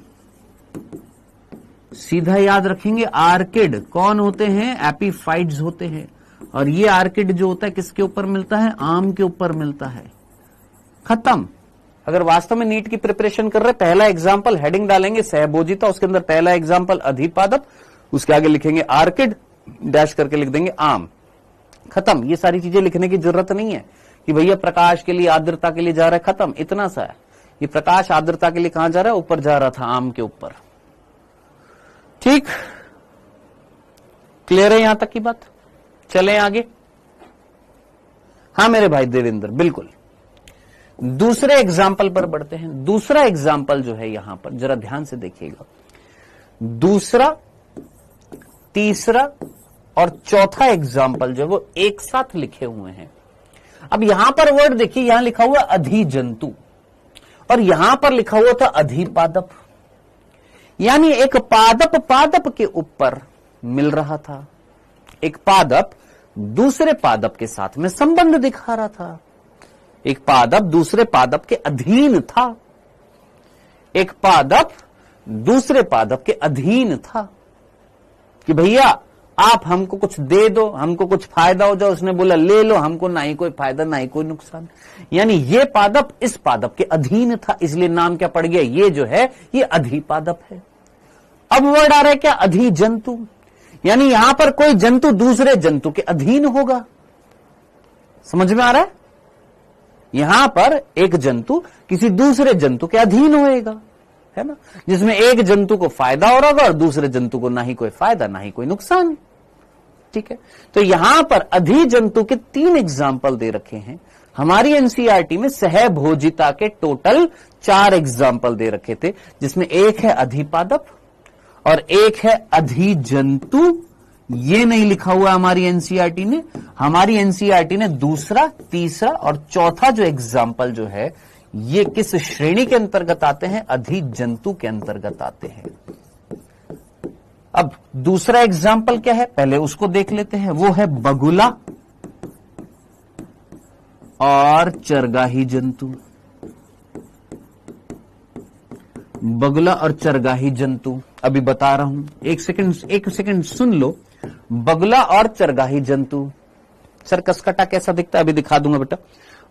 सीधा याद रखेंगे, आर्किड कौन होते हैं? एपीफाइट्स होते हैं। और ये आर्किड जो होता है किसके ऊपर मिलता है? आम के ऊपर मिलता है। खत्म। अगर वास्तव में नीट की प्रिपरेशन कर रहे, पहला एग्जाम्पल हेडिंग डालेंगे सहभोजिता, उसके अंदर पहला एग्जाम्पल अधिपादप, उसके आगे लिखेंगे आर्किड, डैश करके लिख देंगे आम। खत्म। ये सारी चीजें लिखने की जरूरत नहीं है कि भैया प्रकाश के लिए, आर्द्रता के लिए जा रहा है, खत्म, इतना सा है। ये प्रकाश आर्द्रता के लिए कहां जा रहा है? ऊपर जा रहा था, आम के ऊपर। ठीक, क्लियर है यहां तक की बात? चलें आगे। हाँ मेरे भाई देवेंद्र, बिल्कुल। दूसरे एग्जाम्पल पर बढ़ते हैं। दूसरा एग्जाम्पल जो है यहां पर जरा ध्यान से देखिएगा, दूसरा, तीसरा और चौथा एग्जाम्पल जो वो एक साथ लिखे हुए हैं। अब यहां पर वर्ड देखिए, यहां लिखा हुआ अधिजंतु और यहां पर लिखा हुआ था अधिपादप, यानी एक पादप पादप के ऊपर मिल रहा था। एक पादप दूसरे पादप के साथ में संबंध दिखा रहा था। एक पादप दूसरे पादप के अधीन था। एक पादप दूसरे पादप के अधीन था कि भैया आप हमको कुछ दे दो, हमको कुछ फायदा हो जाए। उसने बोला ले लो, हमको ना ही कोई फायदा ना ही कोई नुकसान। यानी ये पादप इस पादप के अधीन था, इसलिए नाम क्या पड़ गया? ये जो है ये अधिपादप है। अब वर्ड आ रहा है क्या? अधिजंतु, यानी यहां पर कोई जंतु दूसरे जंतु के अधीन होगा। समझ में आ रहा है? यहां पर एक जंतु किसी दूसरे जंतु के अधीन होएगा, है ना, जिसमें एक जंतु को फायदा हो रहा होगा और दूसरे जंतु को ना ही कोई फायदा ना ही कोई नुकसान। ठीक है, तो यहां पर अधिजंतु के 3 एग्जाम्पल दे रखे हैं। हमारी एनसीईआरटी में सहभोजिता के टोटल 4 एग्जाम्पल दे रखे थे, जिसमें एक है अधिपादप और एक है अधिजंतु। ये नहीं लिखा हुआ हमारी एनसीईआरटी ने। हमारी एनसीईआरटी ने दूसरा, तीसरा और चौथा जो एग्जाम्पल जो है ये किस श्रेणी के अंतर्गत आते हैं? अधिजंतु के अंतर्गत आते हैं। अब दूसरा एग्जाम्पल क्या है, पहले उसको देख लेते हैं। वो है बगुला और चरगाही जंतु। बगुला और चरगाही जंतु अभी बता रहा हूं, एक सेकंड सुन लो। बगुला और चरगाही जंतु, सर कसकटा कैसा दिखता है अभी दिखा दूंगा बेटा।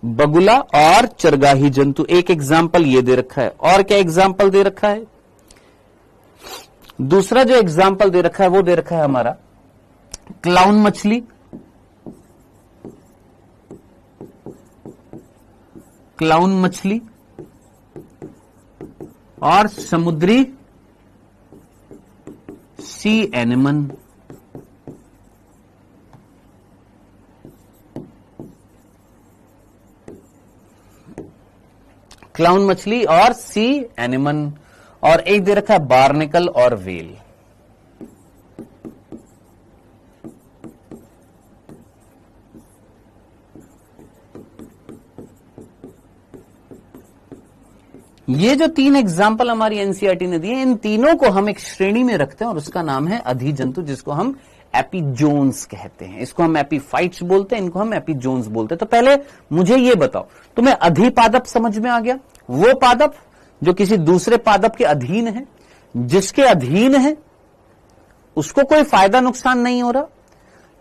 बगुला और चरगाही जंतु, एक एग्जाम्पल ये दे रखा है। और क्या एग्जाम्पल दे रखा है? दूसरा जो एग्जाम्पल दे रखा है वो दे रखा है हमारा क्लाउन मछली, क्लाउन मछली और समुद्री सी एनिमन। क्लाउन मछली और सी एनिमन, और एक दे रखा है बार्नेकल और वेल। ये जो 3 एग्जाम्पल हमारी एनसीईआरटी ने दिए, इन तीनों को हम एक श्रेणी में रखते हैं और उसका नाम है अधिजंतु, जिसको हम एपीजोन्स कहते हैं। इसको हम एपीफाइट्स बोलते हैं, इनको हम एपीजोन्स बोलते हैं। तो पहले मुझे ये बताओ, तुम्हें अधिपादप समझ में आ गया? वो पादप जो किसी दूसरे पादप के अधीन है, जिसके अधीन है उसको कोई फायदा नुकसान नहीं हो रहा,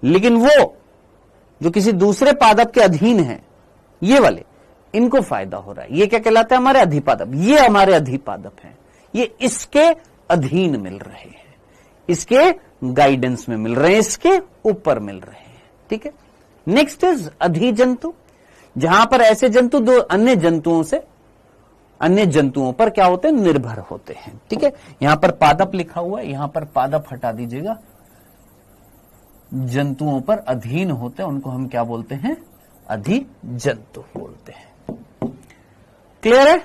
लेकिन वो जो किसी दूसरे पादप के अधीन है, ये वाले, इनको फायदा हो रहा है। ये क्या कहलाता है? हमारे अधिपादप। ये हमारे अधिपादप हैं, ये इसके अधीन मिल रहे हैं, इसके गाइडेंस में मिल रहे हैं, इसके ऊपर मिल रहे हैं। ठीक है, नेक्स्ट इज अधिजंतु, जहां पर ऐसे जंतु दो अन्य जंतुओं से, अन्य जंतुओं पर क्या होते हैं? निर्भर होते हैं। ठीक है, यहां पर पादप लिखा हुआ है, यहां पर पादप हटा दीजिएगा। जंतुओं पर अधीन होते हैं, उनको हम क्या बोलते हैं? अधिजंतु बोलते हैं। क्लियर है?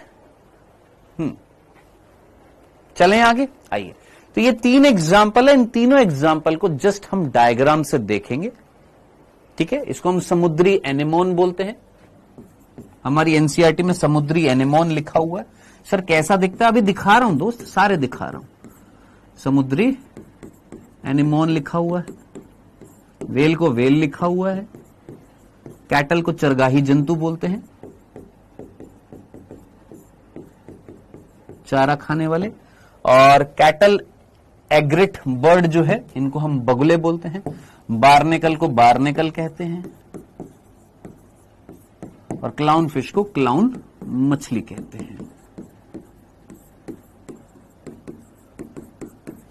चलें आगे, आइए। तो ये 3 एग्जाम्पल है, इन तीनों एग्जाम्पल को जस्ट हम डायग्राम से देखेंगे, ठीक है। इसको हम समुद्री एनेमोन बोलते हैं। हमारी एनसीईआरटी में समुद्री एनेमोन लिखा हुआ है। सर कैसा दिखता है? अभी दिखा रहा हूं दोस्त, सारे दिखा रहा हूं। समुद्री एनेमोन लिखा हुआ है, वेल को वेल लिखा हुआ है, कैटल को चरगाही जंतु बोलते हैं, चारा खाने वाले, और कैटल एग्रेट बर्ड जो है इनको हम बगुले बोलते हैं, बार्नेकल को बार्नेकल कहते हैं, और क्लाउन फिश को क्लाउन मछली कहते हैं।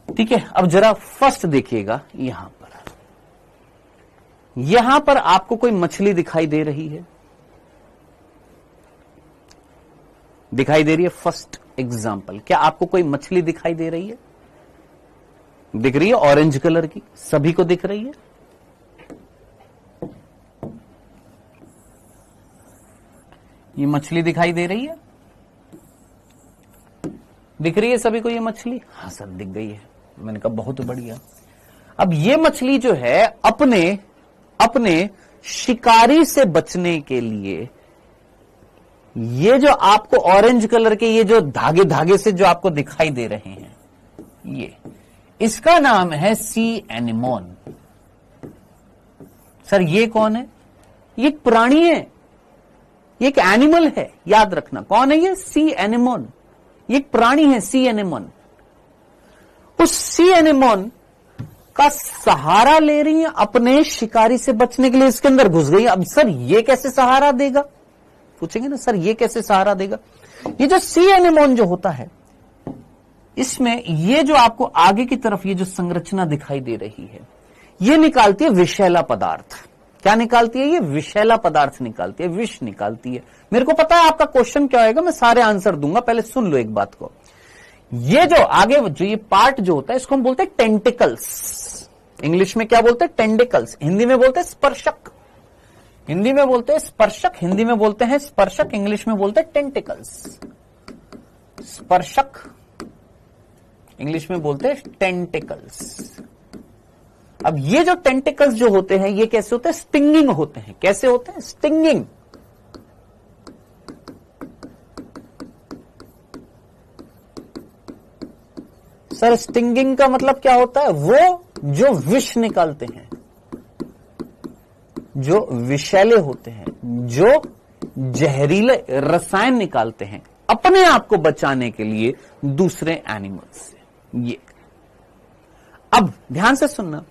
ठीक है, अब जरा फर्स्ट देखिएगा, यहां पर आपको कोई मछली दिखाई दे रही है? दिखाई दे रही है? फर्स्ट एग्जाम्पल, क्या आपको कोई मछली दिखाई दे रही है? दिख रही है? ऑरेंज कलर की सभी को दिख रही है? ये मछली दिखाई दे रही है? दिख रही है सभी को ये मछली? हाँ सर दिख गई है। मैंने कहा बहुत बढ़िया। अब ये मछली जो है अपने शिकारी से बचने के लिए, ये जो आपको ऑरेंज कलर के ये जो धागे धागे से जो आपको दिखाई दे रहे हैं, ये इसका नाम है सी एनेमोन। सर ये कौन है? ये एक प्राणी है, ये एक एनिमल है, याद रखना। कौन है ये? सी एनेमोन। ये एक प्राणी है, सी एनेमोन। उस सी एनेमोन का सहारा ले रही है अपने शिकारी से बचने के लिए, इसके अंदर घुस गई। अब सर ये कैसे सहारा देगा? पूछेंगे ना, सर ये कैसे सहारा देगा? ये जो सी एनेमोन जो होता है, इसमें ये जो आपको आगे की तरफ ये जो संरचना दिखाई दे रही है, ये निकालती है विषैला पदार्थ। क्या निकालती है? ये विषैला पदार्थ निकालती है, विष निकालती है। मेरे को पता है आपका क्वेश्चन क्या होगा, मैं सारे आंसर दूंगा, पहले सुन लो एक बात को। ये जो आगे जो ये पार्ट जो होता है, इसको हम बोलते हैं टेंटिकल्स। इंग्लिश में क्या बोलते हैं? टेंटिकल्स। हिंदी में बोलते हैं स्पर्शक। हिंदी में बोलते हैं स्पर्शक, हिंदी में बोलते हैं स्पर्शक, इंग्लिश में बोलते हैं टेंटिकल्स। स्पर्शक, इंग्लिश में बोलते हैं टेंटिकल्स। अब ये जो टेंटिकल्स जो होते हैं, ये कैसे होते हैं? स्टिंगिंग होते हैं। कैसे होते हैं? स्टिंगिंग। सर स्टिंगिंग का मतलब क्या होता है? वो जो विष निकालते हैं, जो विषैले होते हैं, जो जहरीले रसायन निकालते हैं अपने आप को बचाने के लिए दूसरे एनिमल्स से। ये अब ध्यान से सुनना,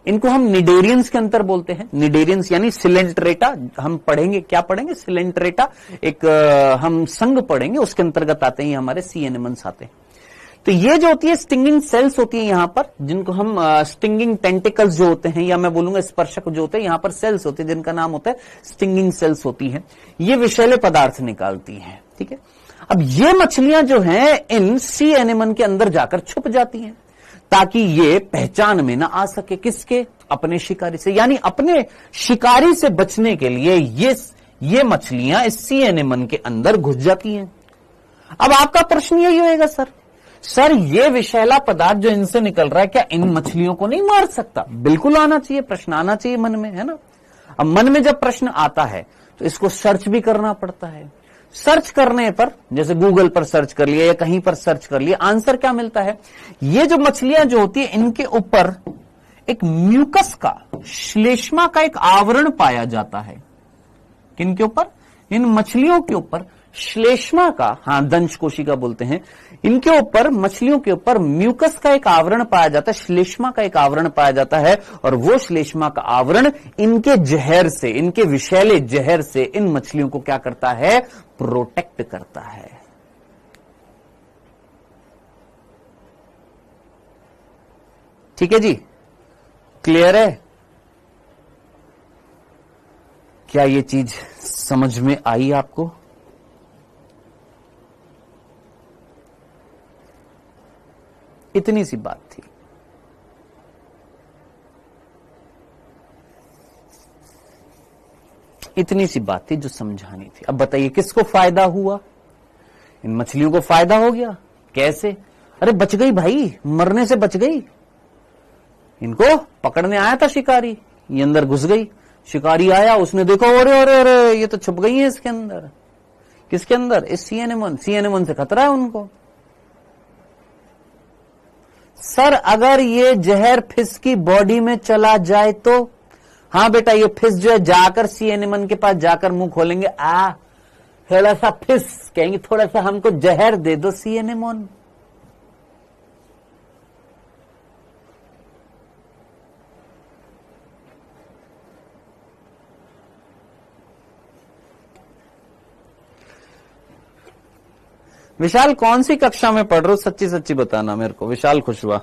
इनको हम निडेरियंस के अंतर बोलते हैं। निडेरियंस यानी सिलेंट्रेटा, हम पढ़ेंगे, क्या पढ़ेंगे? सिलेंट्रेटा एक हम संघ पढ़ेंगे, उसके अंतर्गत आते हैं हमारे सी एनिमल्स आते हैं। तो ये जो होती है स्टिंगिंग सेल्स होती है यहां पर, जिनको हम स्टिंगिंग टेंटिकल्स जो होते हैं, या मैं बोलूंगा स्पर्शक जो होते हैं, यहां पर सेल्स होते हैं जिनका नाम होता है स्टिंगिंग सेल्स होती है। ये विषैले पदार्थ निकालती हैं, ठीक है। अब ये मछलियां जो हैं इन सी एनेमन के अंदर जाकर छुप जाती हैं, ताकि ये पहचान में ना आ सके। किसके? अपने शिकारी से। यानी अपने शिकारी से बचने के लिए ये मछलियां इस सी एनेमन के अंदर घुस जाती हैं। अब आपका प्रश्न यही होगा, सर ये विषैला पदार्थ जो इनसे निकल रहा है, क्या इन मछलियों को नहीं मार सकता? बिल्कुल आना चाहिए, प्रश्न आना चाहिए मन में, है ना। अब मन में जब प्रश्न आता है तो इसको सर्च भी करना पड़ता है। सर्च करने पर, जैसे गूगल पर सर्च कर लिया या कहीं पर सर्च कर लिया, आंसर क्या मिलता है? ये जो मछलियां जो होती है, इनके ऊपर एक म्यूकस का, श्लेष्मा का एक आवरण पाया जाता है। किनके ऊपर? इन मछलियों के ऊपर श्लेष्मा का, हाँ दंश कोशिका बोलते हैं, इनके ऊपर, मछलियों के ऊपर म्यूकस का एक आवरण पाया जाता है, श्लेष्मा का एक आवरण पाया जाता है। और वो श्लेष्मा का आवरण इनके जहर से, इनके विषैले जहर से इन मछलियों को क्या करता है? प्रोटेक्ट करता है। ठीक है जी, क्लियर है? क्या ये चीज समझ में आई आपको? इतनी सी बात थी। इतनी सी बात थी जो समझानी थी। अब बताइए किसको फायदा हुआ? इन मछलियों को फायदा हो गया, कैसे? अरे बच गई भाई, मरने से बच गई। इनको पकड़ने आया था शिकारी, ये अंदर घुस गई। शिकारी आया, उसने देखा अरे अरे अरे ये तो छुप गई है इसके अंदर। किसके अंदर? इस CNM1। CNM1 से खतरा है उनको। सर अगर ये जहर फिश की बॉडी में चला जाए तो? हाँ बेटा, ये फिश जो है जाकर CNM1 के पास जाकर मुंह खोलेंगे, थोड़ा सा फिश, कहेंगे थोड़ा सा हमको जहर दे दो CNM1। विशाल कौन सी कक्षा में पढ़ रहे हो? सच्ची सच्ची बताना मेरे को। विशाल खुशवा,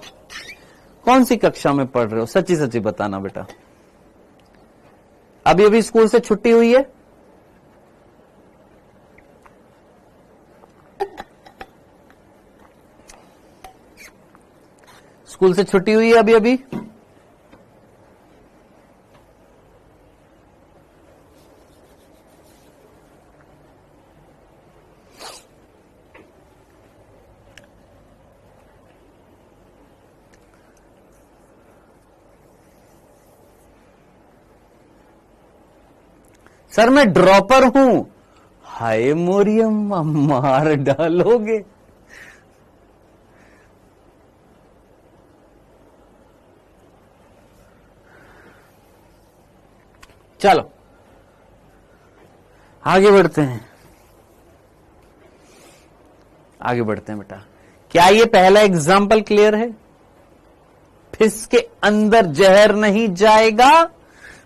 कौन सी कक्षा में पढ़ रहे हो? सच्ची सच्ची बताना बेटा। अभी अभी स्कूल से छुट्टी हुई है? स्कूल से छुट्टी हुई है अभी अभी? सर मैं ड्रॉपर हूं। हाय मोरियम, मार डालोगे। चलो आगे बढ़ते हैं, आगे बढ़ते हैं बेटा। क्या ये पहला एग्जाम्पल क्लियर है? फिश के अंदर जहर नहीं जाएगा।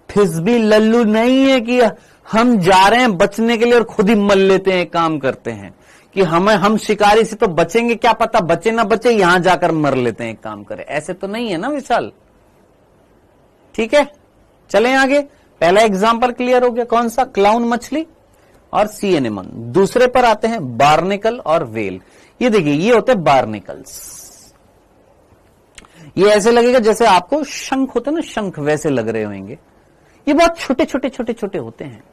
फिश भी लल्लू नहीं है कि हम जा रहे हैं बचने के लिए और खुद ही मल लेते हैं, काम करते हैं कि हम शिकारी से तो बचेंगे, क्या पता बचे ना बचे, यहां जाकर मर लेते हैं, काम करें। ऐसे तो नहीं है ना विशाल? ठीक है, चलें आगे। पहला एग्जाम्पल क्लियर हो गया, कौन सा? क्लाउन मछली और CNM1। दूसरे पर आते हैं, बार्नेकल और वेल। ये देखिए, ये होते हैं बार्नेकल्स। ये ऐसे लगेगा जैसे आपको शंख होते हैं ना, शंख वैसे लग रहे होंगे। ये बहुत छोटे छोटे छोटे छोटे होते हैं।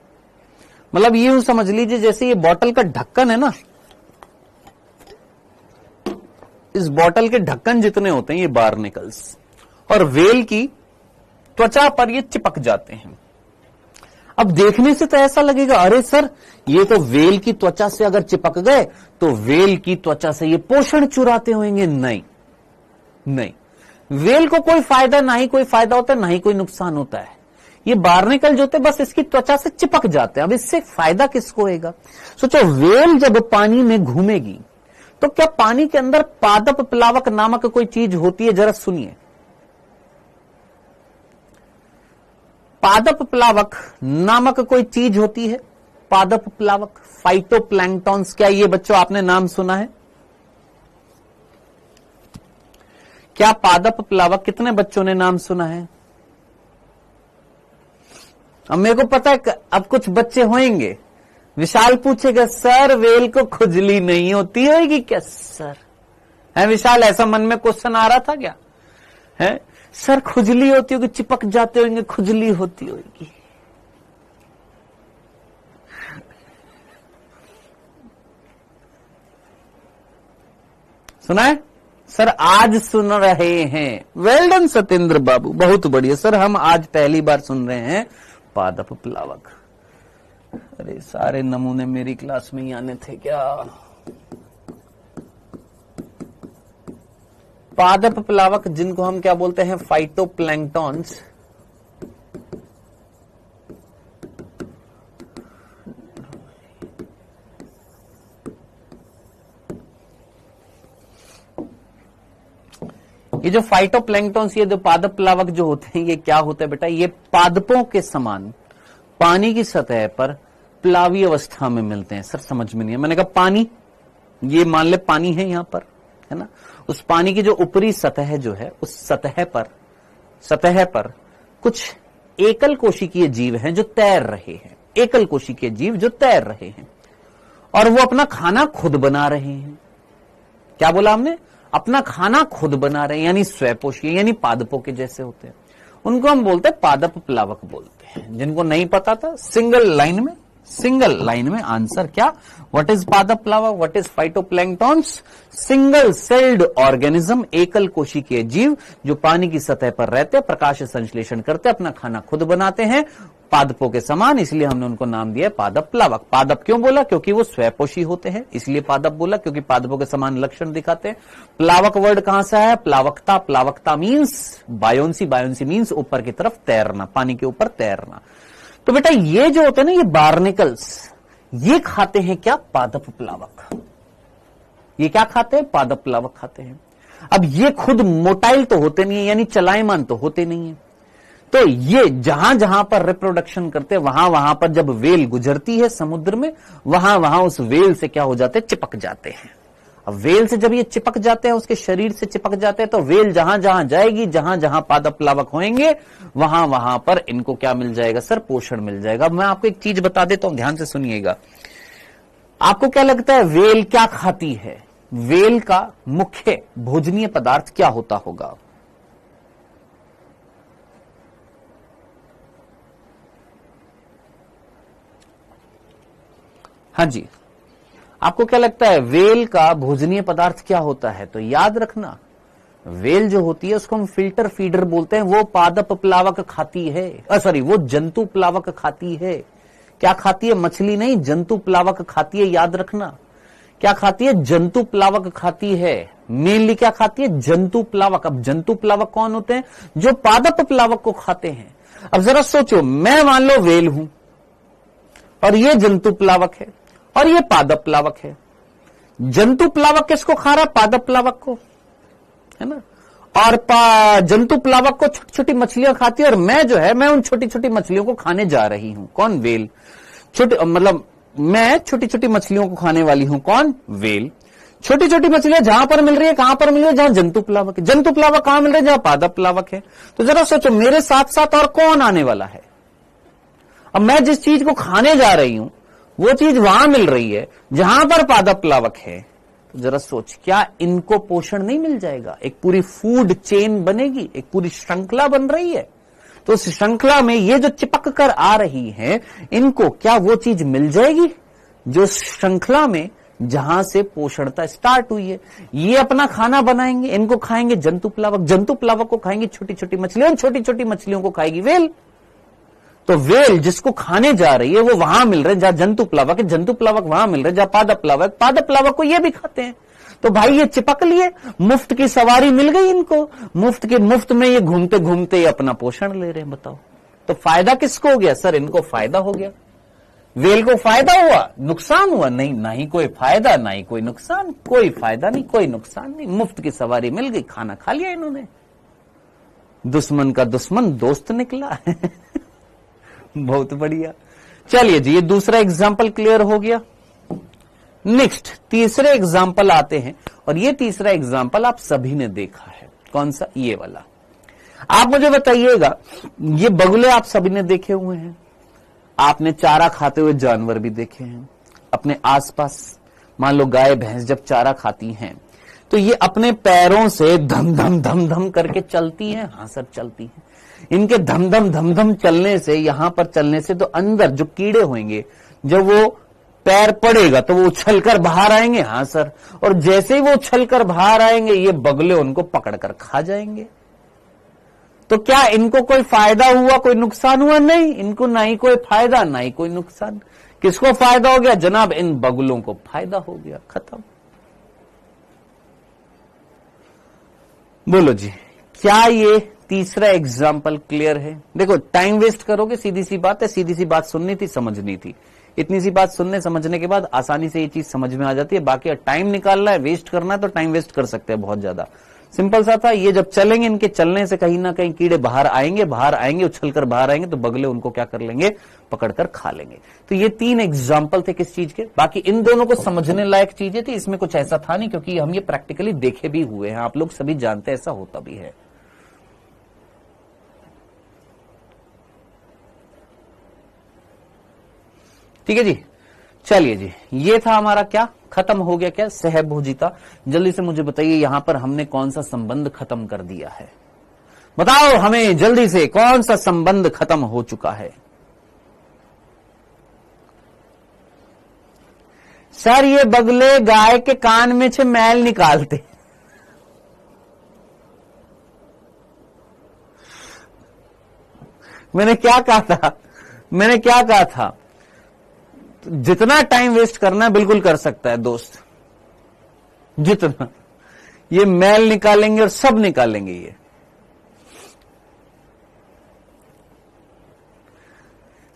मतलब ये यूं समझ लीजिए जैसे ये बॉटल का ढक्कन है ना, इस बॉटल के ढक्कन जितने होते हैं ये बार्नेकल्स, और वेल की त्वचा पर ये चिपक जाते हैं। अब देखने से तो ऐसा लगेगा अरे सर ये तो वेल की त्वचा से अगर चिपक गए तो वेल की त्वचा से ये पोषण चुराते होंगे। नहीं नहीं, वेल को कोई फायदा, ना ही कोई फायदा होता है ना ही कोई नुकसान होता है। ये बार्नेकल जो होते बस इसकी त्वचा से चिपक जाते हैं। अब इससे फायदा किसको होगा? सोचो, वेल जब पानी में घूमेगी तो क्या पानी के अंदर पादप प्लावक नामक कोई चीज होती है? जरा सुनिए, पादप प्लावक नामक कोई चीज होती है। पादप प्लावक, फाइटोप्लैंक्टॉन्स। क्या ये बच्चों आपने नाम सुना है? क्या पादप प्लावक, कितने बच्चों ने नाम सुना है? अब मेरे को पता है अब कुछ बच्चे होंगे, विशाल पूछेगा सर वेल को खुजली नहीं होती होगी क्या? सर है विशाल, ऐसा मन में क्वेश्चन आ रहा था क्या? है सर खुजली होती होगी, चिपक जाते होंगे, खुजली होती होगी। सुना है सर? आज सुन रहे हैं। वेल डन सत्येंद्र बाबू, बहुत बढ़िया सर, हम आज पहली बार सुन रहे हैं पादप प्लावक। अरे सारे नमूने मेरी क्लास में ही आने थे क्या? पादप प्लावक जिनको हम क्या बोलते हैं? फाइटोप्लैंक्टॉन्स। ये जो फाइटोप्लैंक्टॉन्स, ये जो पादप प्लावक जो होते हैं, ये क्या होता है बेटा? ये पादपों के समान पानी की सतह पर प्लावी अवस्था में मिलते हैं। सर समझ में नहीं है। मैंने कहा पानी, ये मान ले पानी है यहां पर, है ना? उस पानी की जो ऊपरी सतह जो है, उस सतह पर कुछ एकल कोशिकीय जीव हैं जो तैर रहे हैं। एकल कोशिकीय जीव जो तैर रहे हैं और वो अपना खाना खुद बना रहे हैं। क्या बोला हमने? अपना खाना खुद बना रहे हैं, यानी स्वयपोषी, यानी पादपों के जैसे होते हैं। उनको हम बोलते हैं पादप प्लावक बोलते हैं। जिनको नहीं पता था, सिंगल लाइन में सिंगल लाइन में आंसर क्या? व्हाट इज पादप प्लावक, what is phytoplanktons? Single celled organism, एकल कोशिकीय जीव जो पानी की सतह पर रहते हैं, प्रकाश संश्लेषण करते, अपना खाना खुद बनाते हैं, पादपों के समान, इसलिए हमने उनको नाम दिया पादप प्लावक। पादप क्यों बोला? क्योंकि वो स्वयपोषी होते हैं, इसलिए पादप बोला, क्योंकि पादपों के समान लक्षण दिखाते हैं। प्लावक वर्ड कहां से आया? प्लावकता, प्लावकता मीन्स बायोन्सी, बायोन्सी मीन्स ऊपर की तरफ तैरना, पानी के ऊपर तैरना। तो बेटा ये जो होते हैं ना, ये बार्निकल्स, ये खाते हैं क्या? पादप प्लावक। ये क्या खाते हैं? पादप प्लावक खाते हैं। अब ये खुद मोटाइल तो होते नहीं है, यानी चलायमान तो होते नहीं है, तो ये जहां जहां पर रिप्रोडक्शन करते हैं, वहां वहां पर जब वेल गुजरती है समुद्र में, वहां वहां उस वेल से क्या हो जाते हैं? चिपक जाते हैं। अब वेल से जब ये चिपक जाते हैं, उसके शरीर से चिपक जाते हैं, तो वेल जहां जहां जाएगी, जहां जहां पादप प्लावक होंगे, वहां वहां पर इनको क्या मिल जाएगा सर? पोषण मिल जाएगा। मैं आपको एक चीज बता देता हूं, ध्यान से सुनिएगा। आपको क्या लगता है वेल क्या खाती है? वेल का मुख्य भोजनीय पदार्थ क्या होता होगा? हाँ जी, आपको क्या लगता है वेल का भोजनीय पदार्थ क्या होता है? तो याद रखना, वेल जो होती है उसको हम फिल्टर फीडर बोलते हैं, वो पादप प्लावक खाती है, सॉरी वो जंतु प्लावक खाती है। क्या खाती है? मछली नहीं, जंतु प्लावक खाती है, याद रखना। क्या खाती है? जंतु प्लावक खाती है। मेनली क्या खाती है? जंतु प्लावक। अब जंतु प्लावक कौन होते हैं? जो पादप प्लावक को खाते हैं। अब जरा सोचो, मैं मान लो वेल हूं और ये जंतु प्लावक है और ये पादप प्लावक है। जंतु प्लावक किसको खा रहा है? पादप प्लावक को, है ना। और जंतु प्लावक को छोटी छोटी मछलियां खाती है, और मैं जो है, मैं उन छोटी छोटी मछलियों को खाने जा रही हूं। कौन? वेल। छोटी मतलब मैं छोटी छोटी मछलियों को खाने वाली हूं। कौन? वेल। छोटी छोटी मछलियां जहां पर मिल रही है, कहां पर मिल रही है? जहां जंतु प्लावक है। जंतु प्लावक कहां मिल रहे हैं? जहां पादप प्लावक है। तो जरा सोचो, मेरे साथ साथ और कौन आने वाला है? अब मैं जिस चीज को खाने जा रही हूं, वो चीज वहां मिल रही है जहां पर पादप प्लावक है। तो जरा सोच, क्या इनको पोषण नहीं मिल जाएगा? एक पूरी फूड चेन बनेगी, एक पूरी श्रृंखला बन रही है। तो उस श्रृंखला में ये जो चिपक कर आ रही है, इनको क्या वो चीज मिल जाएगी जो श्रृंखला में जहां से पोषणता स्टार्ट हुई है? ये अपना खाना बनाएंगे, इनको खाएंगे जंतु प्लावक, जंतु प्लावक को खाएंगे छोटी छोटी मछलियां, छोटी छोटी मछलियों को खाएगी वेल। तो वेल जिसको खाने जा रही है वो वहां मिल रहे जहां जंतु प्लावक है, जंतु प्लावक वहां मिल रहे जहां पादप प्लावक, पादप प्लावक को ये भी खाते हैं। तो भाई ये चिपक लिए, मुफ्त की सवारी मिल गई इनको, मुफ्त में ये घूमते घूमते अपना पोषण ले रहे हैं। बताओ, तो फायदा किसको हो गया सर? इनको फायदा हो गया। वेल को फायदा हुआ, नुकसान हुआ? नहीं, ना ही कोई फायदा ना ही कोई नुकसान। कोई फायदा नहीं, कोई नुकसान नहीं, मुफ्त की सवारी मिल गई, खाना खा लिया इन्होंने। दुश्मन का दुश्मन दोस्त निकला। बहुत बढ़िया। चलिए जी, ये दूसरा एग्जाम्पल क्लियर हो गया। नेक्स्ट तीसरे एग्जाम्पल आते हैं, और ये तीसरा एग्जाम्पल आप सभी ने देखा है। कौन सा? ये वाला। आप मुझे बताइएगा, ये बगुले आप सभी ने देखे हुए हैं, आपने चारा खाते हुए जानवर भी देखे हैं अपने आसपास। मान लो गाय भैंस जब चारा खाती हैं तो ये अपने पैरों से धम धम धम धम करके चलती हैं। हाँ सर, चलती हैं। इनके धम धम धम धम चलने से, यहां पर चलने से, तो अंदर जो कीड़े होंगे, जब वो पैर पड़ेगा तो वो उछलकर बाहर आएंगे। हाँ सर, और जैसे ही वो उछलकर बाहर आएंगे, ये बगुले उनको पकड़कर खा जाएंगे। तो क्या इनको कोई फायदा हुआ, कोई नुकसान हुआ? नहीं, इनको ना ही कोई फायदा ना ही कोई नुकसान। किसको फायदा हो गया जनाब? इन बगुलों को फायदा हो गया। खत्म। बोलो जी, क्या ये तीसरा एग्जाम्पल क्लियर है? देखो, टाइम वेस्ट करोगे, सीधी सी बात है, सीधी सी बात सुननी थी, समझनी थी। इतनी सी बात सुनने समझने के बाद आसानी से ये चीज समझ में आ जाती है। बाकी टाइम निकालना है, वेस्ट करना है, तो टाइम वेस्ट कर सकते हैं बहुत ज्यादा। सिंपल सा था। ये जब चलेंगे, इनके चलने से कहीं ना कहीं कीड़े बाहर आएंगे, उछलकर बाहर आएंगे, तो बगले उनको क्या कर लेंगे? पकड़कर खा लेंगे। तो ये 3 एग्जाम्पल थे किस चीज के? बाकी इन दोनों को समझने लायक चीजें थी, इसमें कुछ ऐसा था नहीं, क्योंकि हम ये प्रैक्टिकली देखे भी हुए हैं, आप लोग सभी जानते हैं, ऐसा होता भी है। ठीक है जी, चलिए जी, ये था हमारा क्या? खत्म हो गया क्या? सहभोजिता। जल्दी से मुझे बताइए, यहां पर हमने कौन सा संबंध खत्म कर दिया है? बताओ हमें जल्दी से, कौन सा संबंध खत्म हो चुका है? सर ये बगले गाय के कान में से मैल निकालते। मैंने क्या कहा था जितना टाइम वेस्ट करना है बिल्कुल कर सकता है दोस्त, जितना ये मैल निकालेंगे और सब निकालेंगे ये।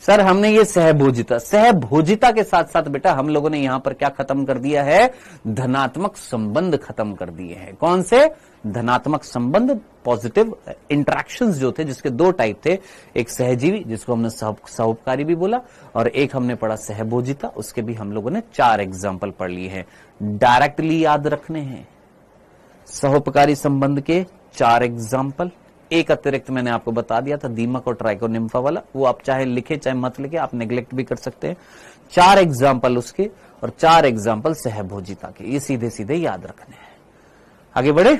सर हमने ये सहभोजिता के साथ साथ बेटा हम लोगों ने यहां पर क्या खत्म कर दिया है, धनात्मक संबंध खत्म कर दिए हैं। कौन से धनात्मक संबंध, पॉजिटिव इंटरेक्शंस जो थे, जिसके दो टाइप थे, एक सहजीवी जिसको हमने सहोपकारी भी बोला, और एक हमने पढ़ा सहभोजिता, उसके भी हम लोगों ने 4 एग्जाम्पल पढ़ लिए हैं। डायरेक्टली याद रखने हैं सहोपकारी संबंध के 4 एग्जाम्पल। एक अतिरिक्त मैंने आपको बता दिया था दीमक और ट्राइकोनिम्फा वाला, वो आप चाहे लिखे चाहे मत लिखे, आप नेग्लेक्ट भी कर सकते हैं। 4 एग्जाम्पल उसके और 4 एग्जाम्पल सहभोजिता के, ये सीधे सीधे याद रखने हैं। आगे बढ़े,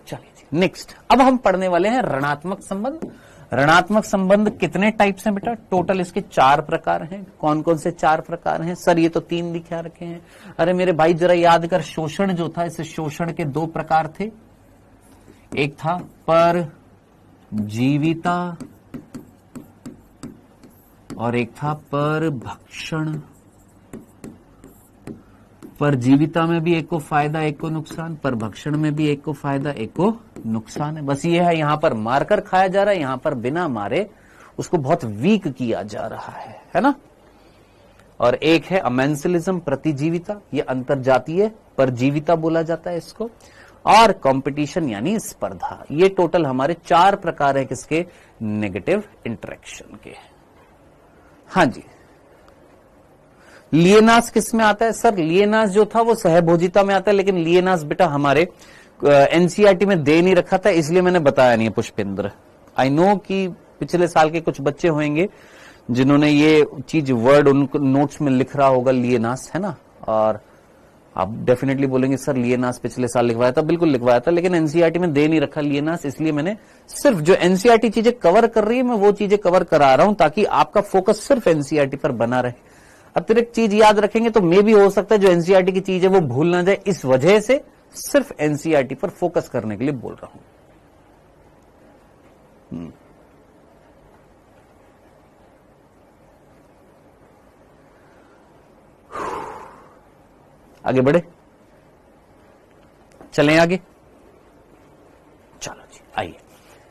चलिए जी नेक्स्ट। अब हम पढ़ने वाले हैं ऋणात्मक संबंध। ऋणात्मक संबंध कितने टाइप्स हैं बेटा, टोटल इसके 4 प्रकार हैं। कौन कौन से 4 प्रकार हैं सर, ये तो 3 लिखा रखे हैं। अरे मेरे भाई जरा याद कर, शोषण जो था, इस शोषण के 2 प्रकार थे। एक था पर जीविता और एक था पर भक्षण। पर जीविता में भी एक को फायदा एक को नुकसान, पर भक्षण में भी एक को फायदा एक को नुकसान है। बस ये है, यहां पर मारकर खाया जा रहा है, यहां पर बिना मारे उसको बहुत वीक किया जा रहा है ना। और एक है अमेंसलिज्म, प्रतिजीविता, ये अंतरजातीय परजीविता बोला जाता है इसको। और कंपटीशन यानी स्पर्धा। ये टोटल हमारे 4 प्रकार है किसके, नेगेटिव इंटरेक्शन के। हाँ जी, लिएनास किस में आता है सर, लिएनास जो था वो सहभोजिता में आता है, लेकिन लिएनास बेटा हमारे एनसीईआरटी में दे नहीं रखा था, इसलिए मैंने बताया नहीं है पुष्पेंद्र। आई नो कि पिछले साल के कुछ बच्चे होंगे जिन्होंने ये चीज वर्ड उनको नोट्स में लिख रहा होगा, लिएनास, है ना। और आप डेफिनेटली बोलेंगे सर लिएनास पिछले साल लिखवाया था, बिल्कुल लिखवाया था, लेकिन एनसीईआरटी में दे नहीं रखा लिएनास, इसलिए मैंने सिर्फ जो एनसीईआरटी चीजें कवर कर रही है मैं वो चीजें कवर करा रहा हूं, ताकि आपका फोकस सिर्फ एनसीईआरटी पर बना रहे। अतिरिक्त चीज याद रखेंगे तो मे भी हो सकता है जो एनसीईआरटी की चीज है वो भूल ना जाए, इस वजह से सिर्फ एनसीईआरटी पर फोकस करने के लिए बोल रहा हूं। आगे बढ़े, चलें आगे, चलो जी आइए।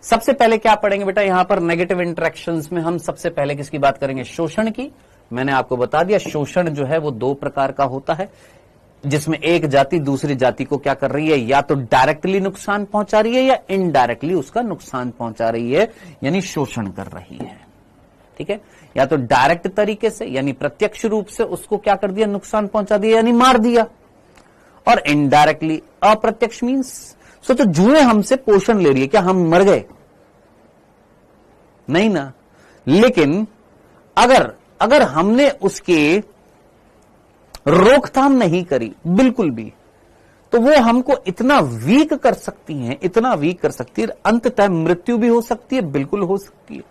सबसे पहले क्या पढ़ेंगे बेटा, यहां पर नेगेटिव इंटरेक्शंस में हम सबसे पहले किसकी बात करेंगे, शोषण की। मैंने आपको बता दिया शोषण जो है वो 2 प्रकार का होता है, जिसमें एक जाति दूसरी जाति को क्या कर रही है, या तो डायरेक्टली नुकसान पहुंचा रही है या इनडायरेक्टली उसका नुकसान पहुंचा रही है, यानी शोषण कर रही है। ठीक है, या तो डायरेक्ट तरीके से यानी प्रत्यक्ष रूप से उसको क्या कर दिया, नुकसान पहुंचा दिया यानी मार दिया, और इनडायरेक्टली अप्रत्यक्ष मीन्स सोचो जुएं हमसे पोषण ले रही है, क्या हम मर गए, नहीं ना। लेकिन अगर हमने उसके रोकथाम नहीं करी बिल्कुल भी, तो वो हमको इतना वीक कर सकती हैं, इतना वीक कर सकती है, अंततः मृत्यु भी हो सकती है, बिल्कुल हो सकती है।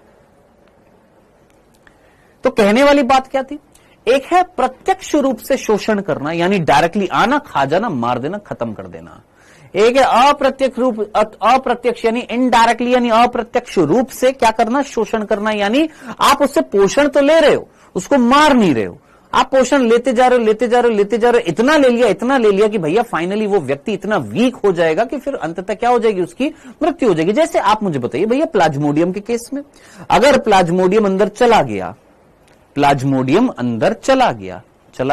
तो कहने वाली बात क्या थी, एक है प्रत्यक्ष रूप से शोषण करना यानी डायरेक्टली आना, खा जाना, मार देना, खत्म कर देना। एक है अप्रत्यक्ष यानी इनडायरेक्टली यानी अप्रत्यक्ष रूप से क्या करना, शोषण करना, यानी आप उससे पोषण तो ले रहे हो, उसको मार नहीं रहे हो, आप पोषण लेते जा रहे हो, इतना ले लिया कि भैया फाइनली वो व्यक्ति इतना वीक हो जाएगा कि फिर अंततः क्या हो जाएगी, उसकी मृत्यु हो जाएगी। जैसे आप मुझे बताइए भैया प्लाज्मोडियम के केस में, अगर प्लाज्मोडियम अंदर चला गया, चला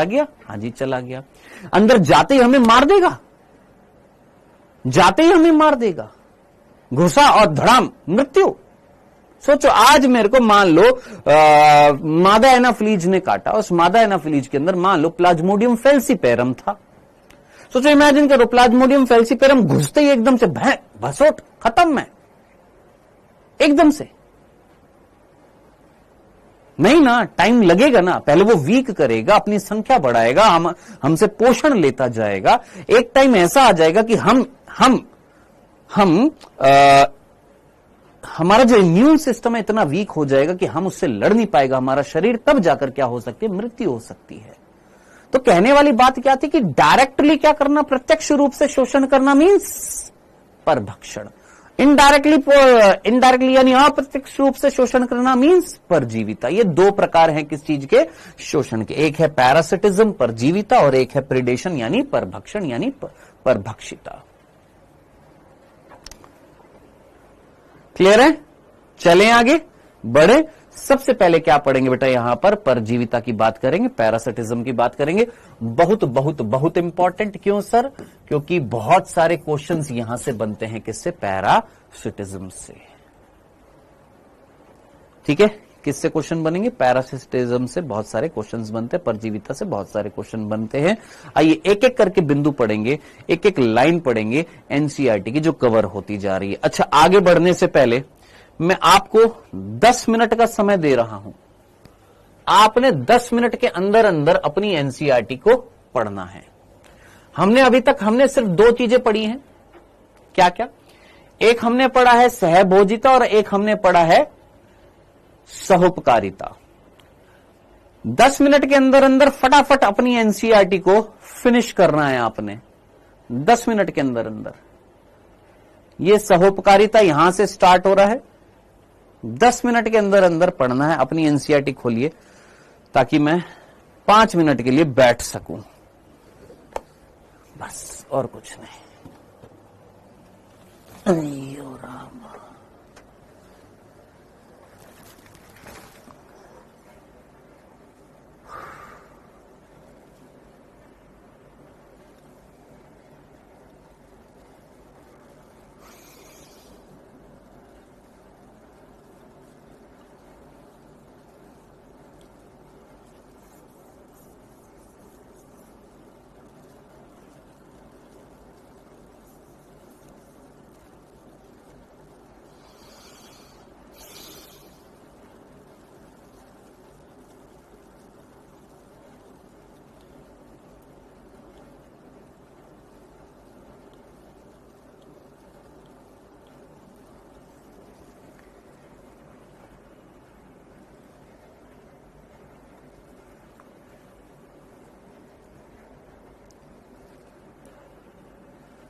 गया, हाँ जी चला गया, अंदर जाते ही हमें मार देगा, घुसा और धड़ाम मृत्यु। सोचो आज मेरे को मान लो मादा एनाफ्लीज ने काटा, उस मादा एनाफ्लीज के अंदर मान लो प्लाज्मोडियम फेल्सीपेरम था। सोचो इमेजिन करो प्लाज्मोडियम फेल्सीपेरम घुसते ही एकदम से भसोट खत्म, मैं एकदम से नहीं ना, टाइम लगेगा ना, पहले वो वीक करेगा, अपनी संख्या बढ़ाएगा, हमसे पोषण लेता जाएगा, एक टाइम ऐसा आ जाएगा कि हमारा जो इम्यून सिस्टम है इतना वीक हो जाएगा कि हम उससे लड़ नहीं पाएगा हमारा शरीर, तब जाकर क्या हो सकती है, मृत्यु हो सकती है। तो कहने वाली बात क्या थी कि डायरेक्टली क्या करना, प्रत्यक्ष रूप से शोषण करना मीन्स परभक्षण, इनडायरेक्टली यानी अप्रत्यक्ष रूप से शोषण करना मीन्स परजीविता। ये दो प्रकार हैं किस चीज के, शोषण के। एक है पैरासिटिज्म परजीविता और एक है प्रिडेशन यानी परभक्षण यानी परभक्षिता। क्लियर है? चलें आगे बढ़े। सबसे पहले क्या पढ़ेंगे बेटा, यहां पर परजीविता की बात करेंगे, पैरासिटिज्म की बात करेंगे। बहुत बहुत बहुत इंपॉर्टेंट। क्यों सर? क्योंकि बहुत सारे क्वेश्चंस यहां से बनते हैं, किससे, पैरासिटिज्म से। ठीक है, किससे क्वेश्चन बनेंगे, पैरासिटिज्म से बहुत सारे क्वेश्चंस बनते हैं, परजीविता से बहुत सारे क्वेश्चन बनते हैं। आइए एक एक करके बिंदु पढ़ेंगे, एक एक लाइन पढ़ेंगे एनसीईआरटी की जो कवर होती जा रही है। अच्छा, आगे बढ़ने से पहले मैं आपको 10 मिनट का समय दे रहा हूं। आपने 10 मिनट के अंदर अंदर अपनी एनसीईआरटी को पढ़ना है। हमने सिर्फ दो चीजें पढ़ी हैं। क्या क्या? एक हमने पढ़ा है सहभोजिता और एक हमने पढ़ा है सहोपकारिता। 10 मिनट के अंदर अंदर फटाफट अपनी एनसीईआरटी को फिनिश करना है आपने, 10 मिनट के अंदर अंदर। ये सहोपकारिता यहां से स्टार्ट हो रहा है, 10 मिनट के अंदर अंदर पढ़ना है। अपनी एनसीईआरटी खोलिए ताकि मैं 5 मिनट के लिए बैठ सकूं, बस और कुछ नहीं। अयो राम।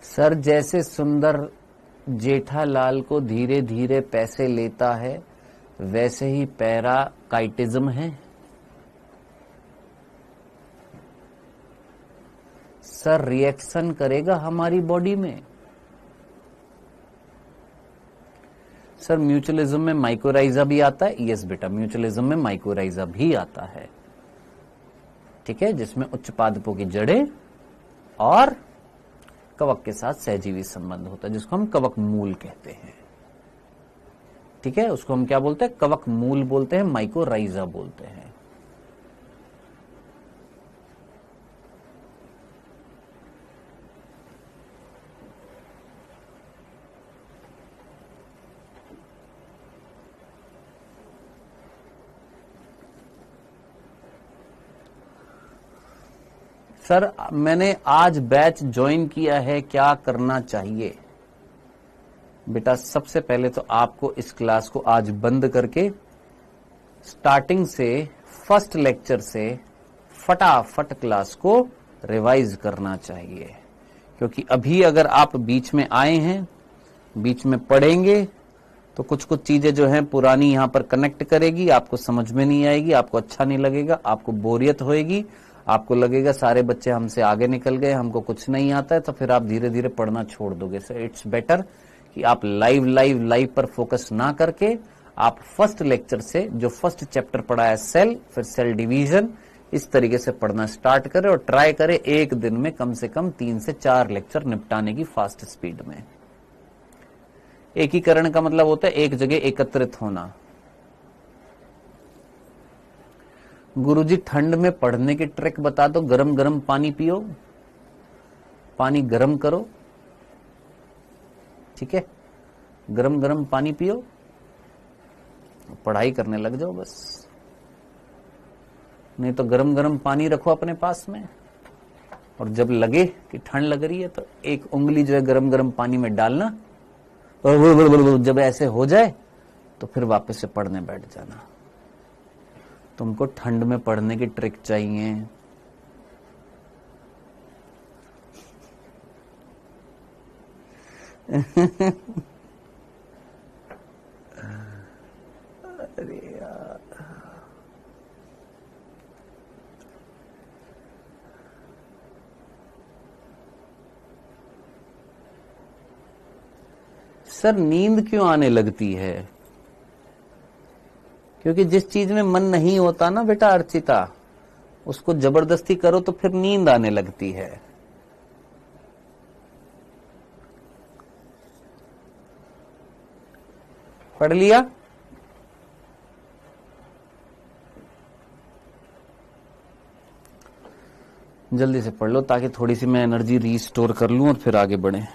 सर, जैसे सुंदर जेठालाल को धीरे धीरे पैसे लेता है, वैसे ही पैराकाइटिज्म है। सर, रिएक्शन करेगा हमारी बॉडी में। सर, म्यूचुअलिज्म में माइकोराइजा भी आता है। यस बेटा, म्यूचुअलिज्म में माइकोराइजा भी आता है। ठीक है, जिसमें उच्च पादपों की जड़ें और कवक के साथ सहजीवी संबंध होता है, जिसको हम कवक मूल कहते हैं। ठीक है, उसको हम क्या बोलते हैं, कवक मूल बोलते हैं, माइकोराइजा बोलते हैं। सर, मैंने आज बैच ज्वाइन किया है, क्या करना चाहिए? बेटा, सबसे पहले तो आपको इस क्लास को आज बंद करके स्टार्टिंग से फर्स्ट लेक्चर से फटाफट क्लास को रिवाइज करना चाहिए। क्योंकि अभी अगर आप बीच में आए हैं, बीच में पढ़ेंगे तो कुछ कुछ चीजें जो हैं पुरानी यहां पर कनेक्ट करेगी, आपको समझ में नहीं आएगी, आपको अच्छा नहीं लगेगा, आपको बोरियत होएगी, आपको लगेगा सारे बच्चे हमसे आगे निकल गए, हमको कुछ नहीं आता है, तो फिर आप धीरे धीरे पढ़ना छोड़ दोगे। सो इट्स बेटर कि आप लाइव पर फोकस ना करके आप फर्स्ट लेक्चर से जो फर्स्ट चैप्टर पढ़ा है सेल, फिर सेल डिवीजन, इस तरीके से पढ़ना स्टार्ट करें और ट्राई करें एक दिन में कम से कम 3 से 4 लेक्चर निपटाने की फास्ट स्पीड में। एकीकरण का मतलब होता है एक जगह एकत्रित होना। गुरुजी, ठंड में पढ़ने की ट्रिक बता दो। गरम गरम पानी पियो, पानी गरम करो। ठीक है, गरम गरम पानी पियो, पढ़ाई करने लग जाओ बस। नहीं तो गरम गरम पानी रखो अपने पास में, और जब लगे कि ठंड लग रही है तो एक उंगली जो है गरम गरम पानी में डालना, और जब ऐसे हो जाए तो फिर वापस से पढ़ने बैठ जाना। तुमको ठंड में पढ़ने की ट्रिक चाहिए अरे यार, सर नींद क्यों आने लगती है? क्योंकि जिस चीज में मन नहीं होता ना बेटा अर्चिता, उसको जबरदस्ती करो तो फिर नींद आने लगती है। पढ़ लिया? जल्दी से पढ़ लो ताकि थोड़ी सी मैं एनर्जी रीस्टोर कर लूं और फिर आगे बढ़े।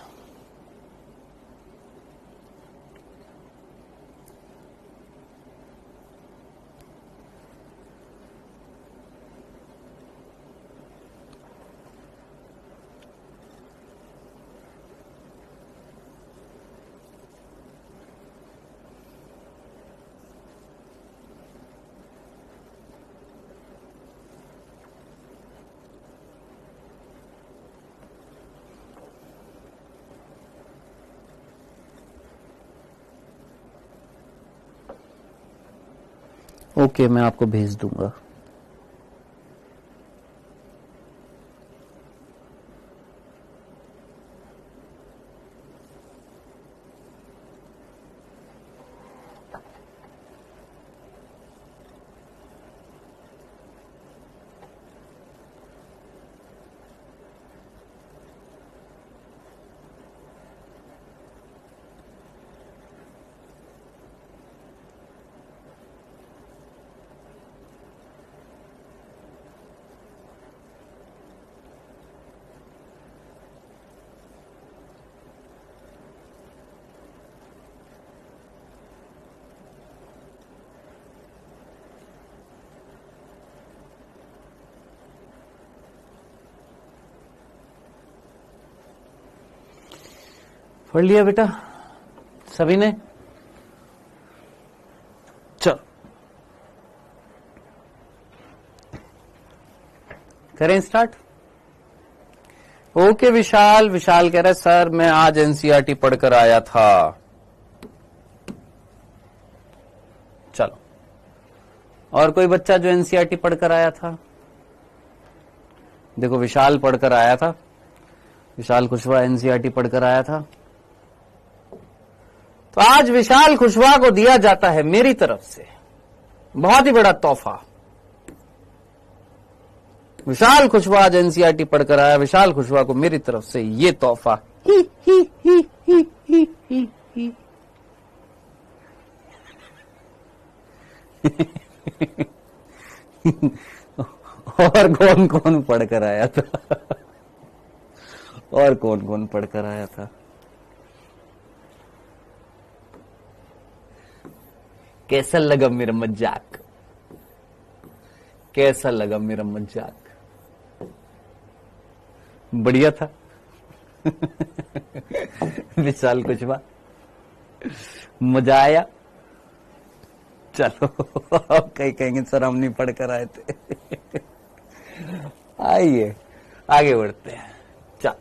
ओके, मैं आपको भेज दूंगा। पढ़ लिया बेटा सभी ने? चल करें स्टार्ट। ओके विशाल कह रहा है सर मैं आज एनसीईआरटी पढ़कर आया था। चलो, और कोई बच्चा जो एनसीईआरटी पढ़कर आया था? देखो विशाल पढ़कर आया था, विशाल कुशवाहा एनसीईआरटी पढ़कर आया था। तो आज विशाल कुशवाहा को दिया जाता है मेरी तरफ से बहुत ही बड़ा तोहफा। विशाल कुशवाहा आज एनसीईआरटी पढ़कर आया, विशाल कुशवाहा को मेरी तरफ से ये तोहफा। और कौन कौन पढ़कर आया था? और कौन कौन पढ़कर आया था? कैसा लगा मेरा मजाक? कैसा लगा मेरा मजाक? बढ़िया था। विशाल कुशवाहा, मजा आया? चलो कहीं कहेंगे सर हम नहीं पढ़कर आए थे। आइए आगे बढ़ते हैं। चल,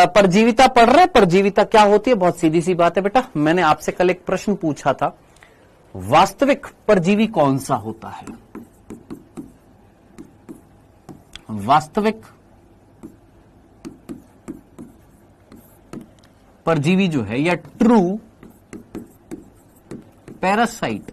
परजीविता पढ़ रहे? परजीविता क्या होती है? बहुत सीधी सी बात है बेटा। मैंने आपसे कल एक प्रश्न पूछा था, वास्तविक परजीवी कौन सा होता है? वास्तविक परजीवी जो है या ट्रू पैरासाइट,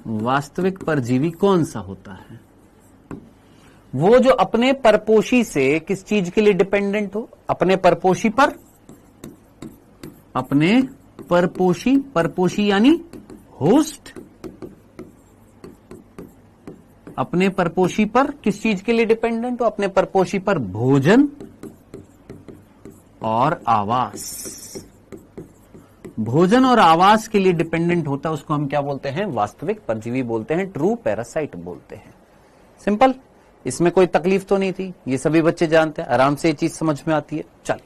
वास्तविक परजीवी कौन सा होता है? वो जो अपने परपोषी से किस चीज के लिए डिपेंडेंट हो? अपने परपोषी पर, अपने परपोषी, परपोषी यानी होस्ट, अपने परपोषी पर किस चीज के लिए डिपेंडेंट हो? अपने परपोषी पर भोजन और आवास, भोजन और आवास के लिए डिपेंडेंट होता है, उसको हम क्या बोलते हैं? वास्तविक परजीवी बोलते हैं, ट्रू पैरासाइट बोलते हैं। सिंपल। इसमें कोई तकलीफ तो नहीं थी, ये सभी बच्चे जानते हैं, आराम से ये चीज समझ में आती है। चल,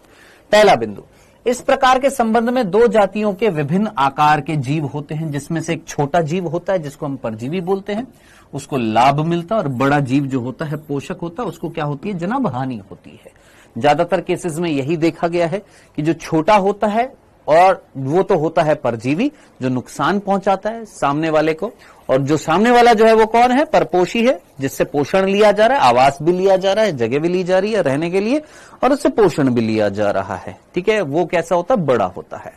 पहला बिंदु, इस प्रकार के संबंध में दो जातियों के विभिन्न आकार के जीव होते हैं, जिसमें से एक छोटा जीव होता है जिसको हम परजीवी बोलते हैं, उसको लाभ मिलता है, और बड़ा जीव जो होता है पोषक होता है, उसको क्या होती है जनाब, हानि होती है। ज्यादातर केसेस में यही देखा गया है कि जो छोटा होता है और वो तो होता है परजीवी जो नुकसान पहुंचाता है सामने वाले को, और जो सामने वाला जो है वो कौन है, परपोषी है, जिससे पोषण लिया जा रहा है, आवास भी लिया जा रहा है, जगह भी ली जा रही है रहने के लिए, और उससे पोषण भी लिया जा रहा है। ठीक है, वो कैसा होता है, बड़ा होता है।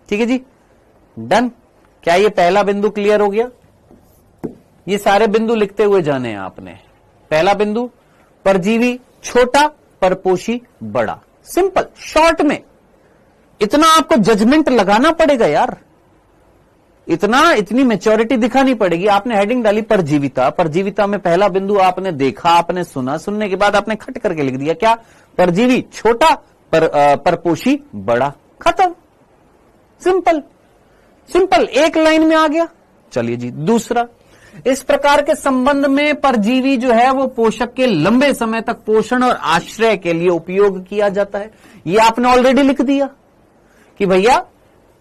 ठीक है जी, डन। क्या ये पहला बिंदु क्लियर हो गया? ये सारे बिंदु लिखते हुए जाने हैं आपने। पहला बिंदु, परजीवी छोटा, परपोषी बड़ा। सिंपल, शॉर्ट में इतना आपको जजमेंट लगाना पड़ेगा यार, इतनी मैच्योरिटी दिखानी पड़ेगी। आपने हेडिंग डाली परजीविता, परजीविता में पहला बिंदु आपने देखा, आपने सुना, सुनने के बाद आपने खट करके लिख दिया क्या, परजीवी छोटा, परपोषी बड़ा, खत्म। सिंपल सिंपल, एक लाइन में आ गया। चलिए जी, दूसरा, इस प्रकार के संबंध में परजीवी जो है वो पोषक के लंबे समय तक पोषण और आश्रय के लिए उपयोग किया जाता है। ये आपने ऑलरेडी लिख दिया कि भैया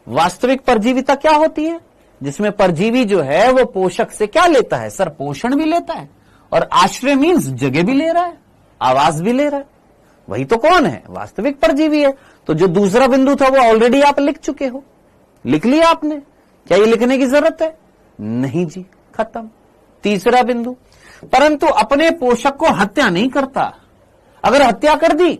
वास्तविक परजीविता क्या होती है, जिसमें परजीवी जो है वो पोषक से क्या लेता है सर, पोषण भी लेता है, और आश्रय मीन्स जगह भी ले रहा है, आवास भी ले रहा है। वही तो कौन है, वास्तविक परजीवी है। तो जो दूसरा बिंदु था वो ऑलरेडी आप लिख चुके हो, लिख लिया आपने, क्या ये लिखने की जरूरत है? नहीं जी, खत्म। तीसरा बिंदु, परंतु अपने पोषक को हत्या नहीं करता। अगर हत्या कर दी,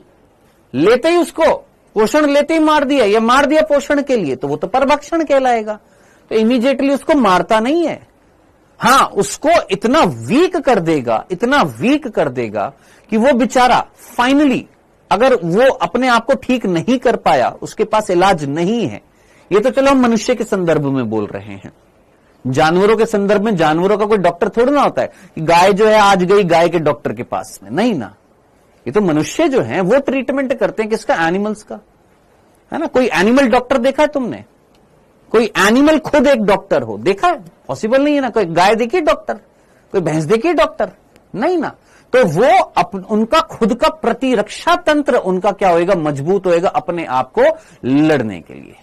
लेते ही उसको पोषण लेते ही मार दिया, या मार दिया पोषण के लिए, तो वो तो परभक्षण कहलाएगा। तो इमीडिएटली उसको मारता नहीं है, हां उसको इतना वीक कर देगा, इतना वीक कर देगा कि वो बेचारा फाइनली, अगर वो अपने आप को ठीक नहीं कर पाया, उसके पास इलाज नहीं है। ये तो चलो हम मनुष्य के संदर्भ में बोल रहे हैं, जानवरों के संदर्भ में जानवरों का कोई डॉक्टर थोड़ा ना होता है कि गाय जो है आज गई गाय के डॉक्टर के पास में, नहीं ना। ये तो मनुष्य जो है वो ट्रीटमेंट करते हैं किसका, एनिमल्स का, है ना। कोई एनिमल डॉक्टर देखा है तुमने? कोई एनिमल खुद एक डॉक्टर हो देखा है? पॉसिबल नहीं है ना। कोई गाय देखी डॉक्टर, कोई भैंस देखी डॉक्टर, नहीं ना। तो वो उनका खुद का प्रतिरक्षा तंत्र उनका क्या होएगा, मजबूत होएगा अपने आप को लड़ने के लिए।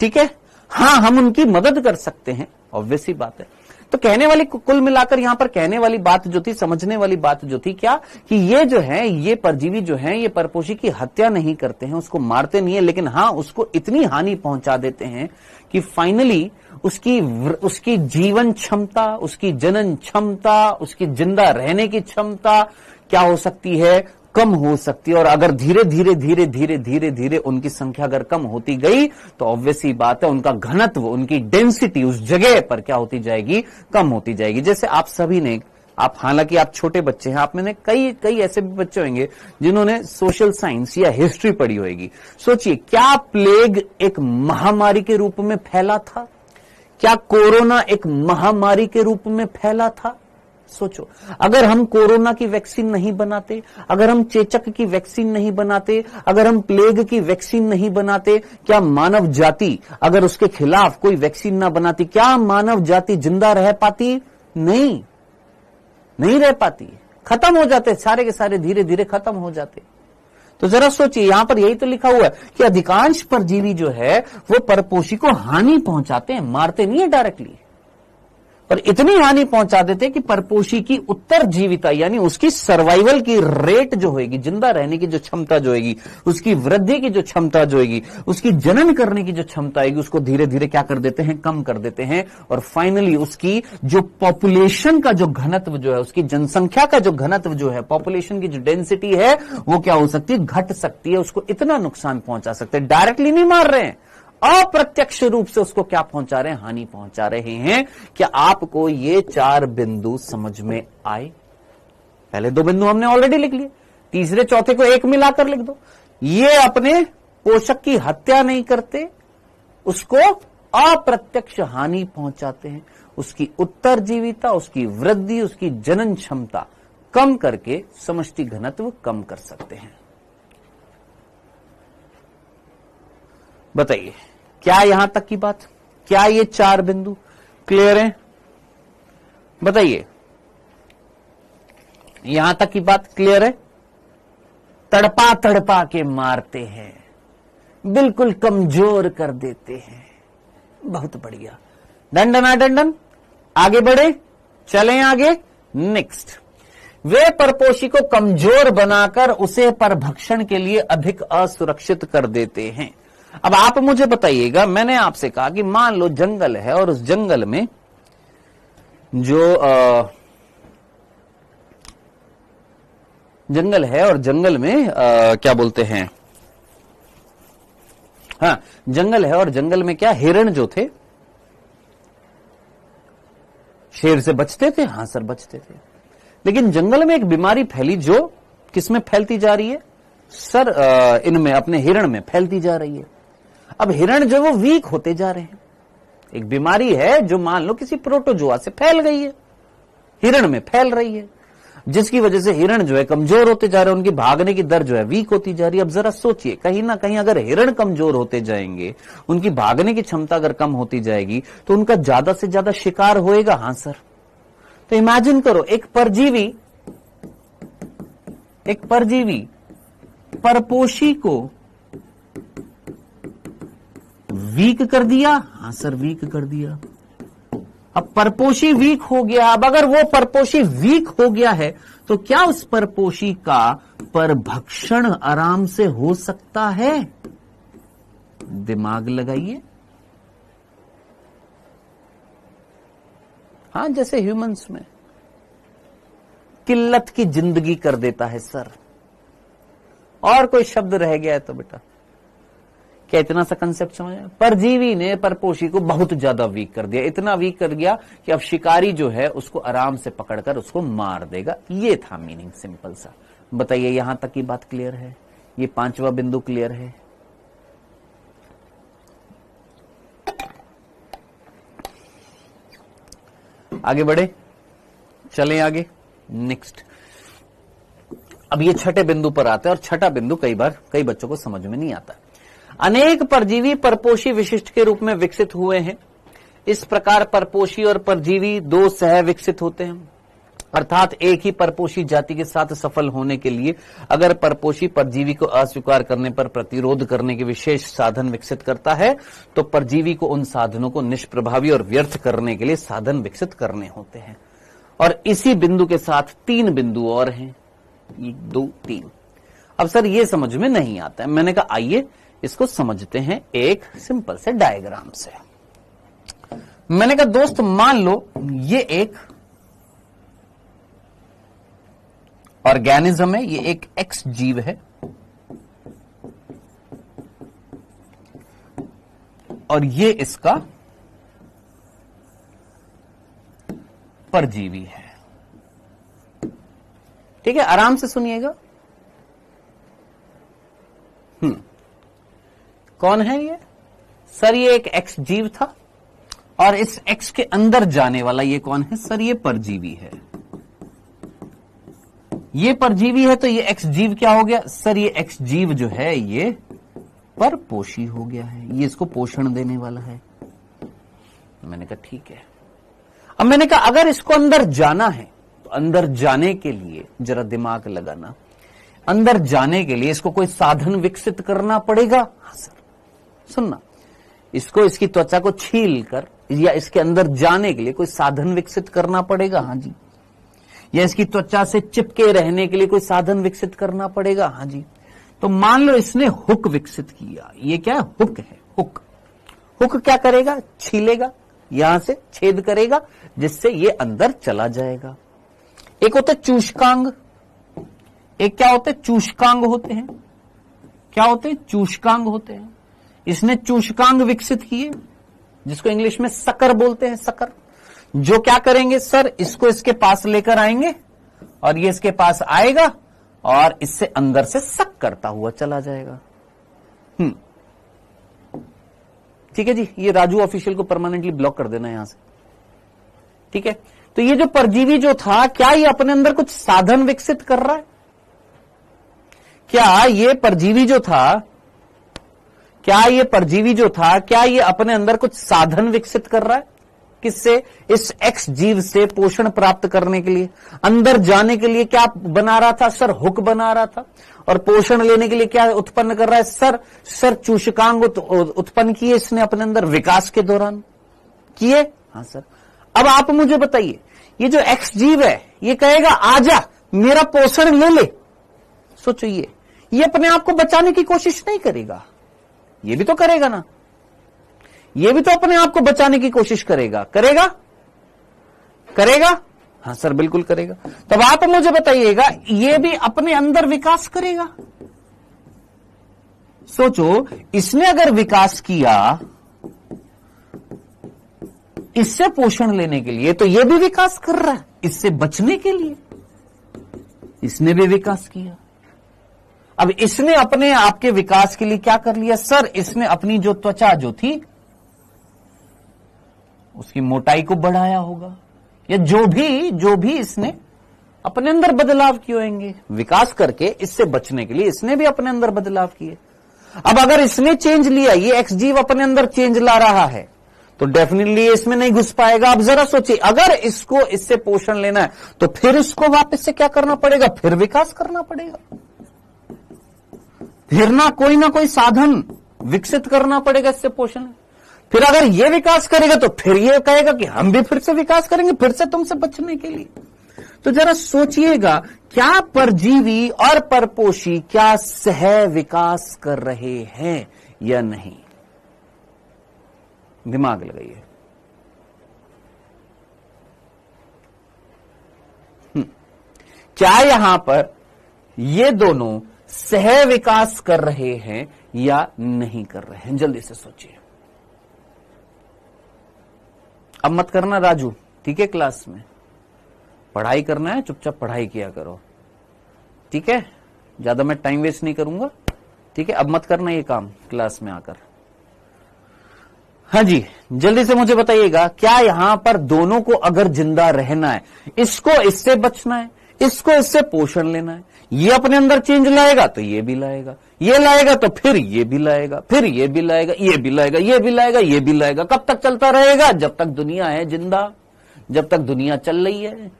ठीक है, हां हम उनकी मदद कर सकते हैं, ऑब्वियस ही बात है। तो कहने वाली, कुल मिलाकर यहां पर कहने वाली बात जो थी, समझने वाली बात जो थी क्या, कि ये जो है, ये परजीवी जो है, ये परपोषी की हत्या नहीं करते हैं, उसको मारते नहीं है, लेकिन हां उसको इतनी हानि पहुंचा देते हैं कि फाइनली उसकी जीवन क्षमता, उसकी जनन क्षमता, उसकी जिंदा रहने की क्षमता क्या हो सकती है, कम हो सकती है। और अगर धीरे धीरे धीरे धीरे धीरे धीरे उनकी संख्या अगर कम होती गई, तो ऑब्वियस ही बात है उनका घनत्व, उनकी डेंसिटी उस जगह पर क्या होती जाएगी, कम होती जाएगी। जैसे आप सभी ने, आप हालांकि आप छोटे बच्चे हैं, आप में कई ऐसे भी बच्चे होंगे जिन्होंने सोशल साइंस या हिस्ट्री पढ़ी होगी। सोचिए, क्या प्लेग एक महामारी के रूप में फैला था? क्या कोरोना एक महामारी के रूप में फैला था? सोचो, अगर हम कोरोना की वैक्सीन नहीं बनाते, अगर हम चेचक की वैक्सीन नहीं बनाते, अगर हम प्लेग की वैक्सीन नहीं बनाते, क्या मानव जाति अगर उसके खिलाफ कोई वैक्सीन ना बनाती, क्या मानव जाति जिंदा रह पाती? नहीं रह पाती, खत्म हो जाते सारे के सारे, धीरे धीरे खत्म हो जाते। तो जरा सोचिए, यहां पर यही तो लिखा हुआ है कि अधिकांश परजीवी जो है वो परपोषी को हानि पहुंचाते हैं, मारते नहीं है डायरेक्टली, पर इतनी हानि पहुंचा देते कि परपोषी की उत्तरजीविता यानी उसकी सर्वाइवल की रेट जो होगी, जिंदा रहने की जो क्षमता जो होगी, उसकी वृद्धि की जो क्षमता जो होगी, उसकी जनन करने की जो क्षमता आएगी, उसको धीरे धीरे क्या कर देते हैं, कम कर देते हैं। और फाइनली उसकी जो पॉपुलेशन का जो घनत्व जो है, उसकी जनसंख्या का जो घनत्व जो है, पॉपुलेशन की जो डेंसिटी है, वो क्या हो सकती है, घट सकती है। उसको इतना नुकसान पहुंचा सकते हैं, डायरेक्टली नहीं मार रहे हैं, अप्रत्यक्ष रूप से उसको क्या पहुंचा रहे हैं, हानि पहुंचा रहे हैं। क्या आपको ये 4 बिंदु समझ में आए? पहले 2 बिंदु हमने ऑलरेडी लिख लिए, तीसरे चौथे को एक मिलाकर लिख दो। ये अपने पोषक की हत्या नहीं करते, उसको अप्रत्यक्ष हानि पहुंचाते हैं, उसकी उत्तरजीविता, उसकी वृद्धि, उसकी जनन क्षमता कम करके समष्टि घनत्व कम कर सकते हैं। बताइए, क्या यहां तक की बात, क्या ये 4 बिंदु क्लियर है? बताइए, यहां तक की बात क्लियर है? तड़पा तड़पा के मारते हैं, बिल्कुल कमजोर कर देते हैं। बहुत बढ़िया, डंडन आगे बढ़े, चलें आगे। नेक्स्ट, वे परपोषी को कमजोर बनाकर उसे परभक्षण के लिए अधिक असुरक्षित कर देते हैं। अब आप मुझे बताइएगा, मैंने आपसे कहा कि मान लो जंगल है और उस जंगल में जो जंगल है और जंगल में क्या बोलते हैं, हाँ जंगल है और जंगल में क्या हिरण जो थे शेर से बचते थे? हाँ सर बचते थे। लेकिन जंगल में एक बीमारी फैली जो किसमें फैलती जा रही है सर? इनमें, अपने हिरण में फैलती जा रही है। अब हिरण जो वो वीक होते जा रहे हैं। एक बीमारी है जो मान लो किसी प्रोटोजोआ से फैल गई है, हिरण में फैल रही है, जिसकी वजह से हिरण जो है कमजोर होते जा रहे हैं, उनकी भागने की दर जो है वीक होती जा रही है। अब जरा सोचिए, कहीं ना कहीं अगर हिरण कमजोर होते जाएंगे, उनकी भागने की क्षमता अगर कम होती जाएगी, तो उनका ज्यादा से ज्यादा शिकार होएगा। हाँ सर, तो इमेजिन करो एक परजीवी परपोषी को वीक कर दिया। हाँ सर, वीक कर दिया। अब परपोषी वीक हो गया। अब अगर वो परपोषी वीक हो गया है तो क्या उस परपोषी का परभक्षण आराम से हो सकता है? दिमाग लगाइए। हाँ, जैसे ह्यूमंस में किल्लत की जिंदगी कर देता है सर। और कोई शब्द रह गया है तो बेटा क्या इतना सा कंसेप्ट समझ आया? परजीवी ने परपोषी को बहुत ज्यादा वीक कर दिया, इतना वीक कर दिया कि अब शिकारी जो है उसको आराम से पकड़कर उसको मार देगा। ये था मीनिंग, सिंपल सा। बताइए यहां तक की बात क्लियर है? ये 5वां बिंदु क्लियर है? आगे बढ़े, चलें आगे। नेक्स्ट, अब ये छठे बिंदु पर आते हैं और छठा बिंदु कई बच्चों को समझ में नहीं आता। अनेक परजीवी परपोषी विशिष्ट के रूप में विकसित हुए हैं। इस प्रकार परपोषी और परजीवी दो सह विकसित होते हैं, अर्थात एक ही परपोषी जाति के साथ सफल होने के लिए अगर परपोषी परजीवी को अस्वीकार करने पर प्रतिरोध करने के विशेष साधन विकसित करता है तो परजीवी को उन साधनों को निष्प्रभावी और व्यर्थ करने के लिए साधन विकसित करने होते हैं। और इसी बिंदु के साथ 3 बिंदु और हैं, 1 2 3। अब सर ये समझ में नहीं आता है। मैंने कहा आइए इसको समझते हैं एक सिंपल से डायग्राम से। मैंने कहा दोस्त मान लो ये एक ऑर्गेनिज्म है, ये एक एक्स जीव है और ये इसका परजीवी है। ठीक है, आराम से सुनिएगा। कौन है ये सर? ये एक एक्स जीव था और इस एक्स के अंदर जाने वाला ये कौन है सर? ये परजीवी है। ये परजीवी है तो ये एक्स जीव क्या हो गया सर? ये एक्स जीव जो है ये परपोषी हो गया है, ये इसको पोषण देने वाला है। मैंने कहा ठीक है। अब मैंने कहा अगर इसको अंदर जाना है तो अंदर जाने के लिए जरा दिमाग लगाना, अंदर जाने के लिए इसको कोई साधन विकसित करना पड़ेगा। हाँ सर, सुनना, इसको इसकी त्वचा को छील कर या इसके अंदर जाने के लिए कोई साधन विकसित करना पड़ेगा। हाँ जी। या इसकी त्वचा से चिपके रहने के लिए कोई साधन विकसित करना पड़ेगा। हाँ जी। तो मान लो इसने हुक विकसित किया। ये क्या है? हुक है। हुक क्या करेगा? छीलेगा, यहां से छेद करेगा जिससे ये अंदर चला जाएगा। एक होता है चूषकांग, एक क्या होते हैं? चूषकांग होते हैं। क्या होते हैं? चूषकांग होते हैं। इसने चूषकांग विकसित किए जिसको इंग्लिश में सकर बोलते हैं। सकर जो क्या करेंगे सर? इसको इसके पास लेकर आएंगे और ये इसके पास आएगा और इससे अंदर से सक करता हुआ चला जाएगा। ठीक है जी, ये राजू ऑफिशियल को परमानेंटली ब्लॉक कर देना यहां से। ठीक है, तो ये जो परजीवी जो था, क्या ये अपने अंदर कुछ साधन विकसित कर रहा है? क्या ये परजीवी जो था, क्या ये अपने अंदर कुछ साधन विकसित कर रहा है? किससे? इस एक्स जीव से पोषण प्राप्त करने के लिए, अंदर जाने के लिए क्या बना रहा था सर? हुक बना रहा था। और पोषण लेने के लिए क्या उत्पन्न कर रहा है सर? चूषकांग उत्पन्न किए इसने अपने अंदर विकास के दौरान किए। हाँ सर। अब आप मुझे बताइए, ये जो एक्स जीव है ये कहेगा आजा मेरा पोषण ले ले। सोचो, ये अपने आप को बचाने की कोशिश नहीं करेगा, ये भी तो करेगा ना, ये भी तो अपने आप को बचाने की कोशिश करेगा। करेगा? हाँ सर बिल्कुल करेगा। तब आप मुझे बताइएगा, ये भी अपने अंदर विकास करेगा। सोचो, इसने अगर विकास किया इससे पोषण लेने के लिए, तो ये भी विकास कर रहा है इससे बचने के लिए, इसने भी विकास किया। अब इसने अपने आपके विकास के लिए क्या कर लिया सर? इसने अपनी जो त्वचा जो थी उसकी मोटाई को बढ़ाया होगा, या जो भी इसने अपने अंदर बदलाव किए होंगे विकास करके, इससे बचने के लिए इसने भी अपने अंदर बदलाव किए। अब अगर इसने चेंज लिया, ये एक्स जीव अपने अंदर चेंज ला रहा है, तो डेफिनेटली इसमें नहीं घुस पाएगा। अब जरा सोचिए, अगर इसको इससे पोषण लेना है तो फिर इसको वापस से क्या करना पड़ेगा? फिर विकास करना पड़ेगा, फिर ना कोई साधन विकसित करना पड़ेगा इससे पोषण। फिर अगर ये विकास करेगा तो फिर ये कहेगा कि हम भी फिर से विकास करेंगे, फिर से तुमसे बचने के लिए। तो जरा सोचिएगा, क्या परजीवी और परपोषी क्या सह विकास कर रहे हैं या नहीं? दिमाग लगाइए। क्या यहां पर ये दोनों सह विकास कर रहे हैं या नहीं कर रहे हैं? जल्दी से सोचिए। अब मत करना राजू, ठीक है? क्लास में पढ़ाई करना है, चुपचाप पढ़ाई किया करो, ठीक है? ज्यादा मैं टाइम वेस्ट नहीं करूंगा, ठीक है? अब मत करना ये काम क्लास में आकर। हाँ जी, जल्दी से मुझे बताइएगा, क्या यहां पर दोनों को अगर जिंदा रहना है, इसको इससे बचना है, इसको इससे पोषण लेना है, ये अपने अंदर चेंज लाएगा तो ये भी लाएगा, ये लाएगा तो फिर ये भी लाएगा, फिर ये भी लाएगा, ये भी लाएगा, ये भी लाएगा, ये भी लाएगा। कब तक चलता रहेगा? जब तक दुनिया है जिंदा, जब तक दुनिया चल रही है।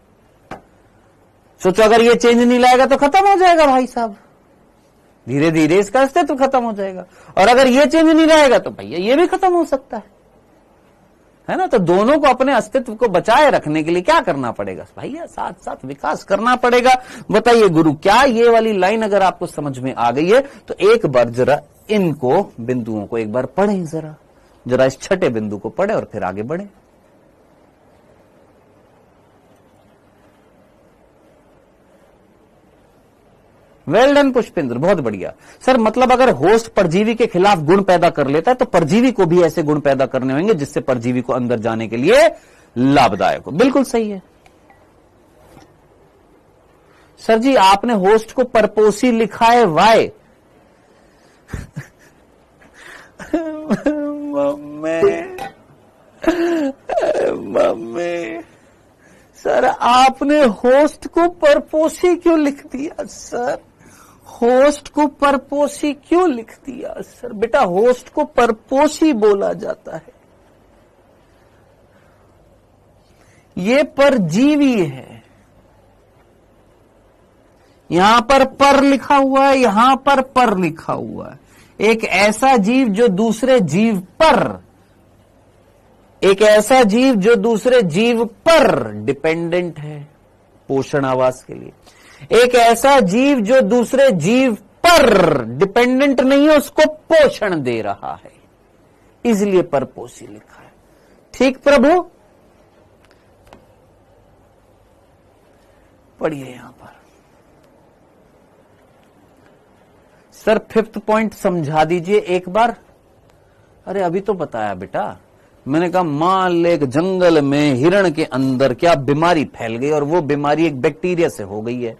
सोचो, अगर ये चेंज नहीं लाएगा तो खत्म हो जाएगा भाई साहब, धीरे धीरे इसका अस्तित्व खत्म हो जाएगा। और अगर ये चेंज नहीं लाएगा तो भैया ये भी खत्म हो सकता है ना? तो दोनों को अपने अस्तित्व को बचाए रखने के लिए क्या करना पड़ेगा भैया? साथ साथ विकास करना पड़ेगा। बताइए गुरु, क्या ये वाली लाइन अगर आपको समझ में आ गई है तो एक बार जरा इनको बिंदुओं को एक बार पढ़ें, जरा इस छठे बिंदु को पढ़े और फिर आगे बढ़े। वेल डन पुष्पेंद्र, बहुत बढ़िया सर। मतलब अगर होस्ट परजीवी के खिलाफ गुण पैदा कर लेता है तो परजीवी को भी ऐसे गुण पैदा करने होंगे जिससे परजीवी को अंदर जाने के लिए लाभदायक हो। बिल्कुल सही है सर जी। आपने होस्ट को परपोसी लिखा है वाय। मम्मी सर, आपने होस्ट को परपोसी क्यों लिख दिया सर? होस्ट को परपोसी क्यों लिख दिया सर? बेटा, होस्ट को परपोसी बोला जाता है, ये परजीवी है। यहां पर लिखा हुआ है, यहां पर लिखा हुआ है। एक ऐसा जीव जो दूसरे जीव पर, एक ऐसा जीव जो दूसरे जीव पर डिपेंडेंट है पोषण आवास के लिए। एक ऐसा जीव जो दूसरे जीव पर डिपेंडेंट नहीं है, उसको पोषण दे रहा है, इसलिए परपोषी लिखा है। ठीक प्रभु, पढ़िए यहां पर। सर 5th पॉइंट समझा दीजिए एक बार। अरे अभी तो बताया बेटा, मैंने कहा मान ले एक जंगल में हिरण के अंदर क्या बीमारी फैल गई और वो बीमारी एक बैक्टीरिया से हो गई है।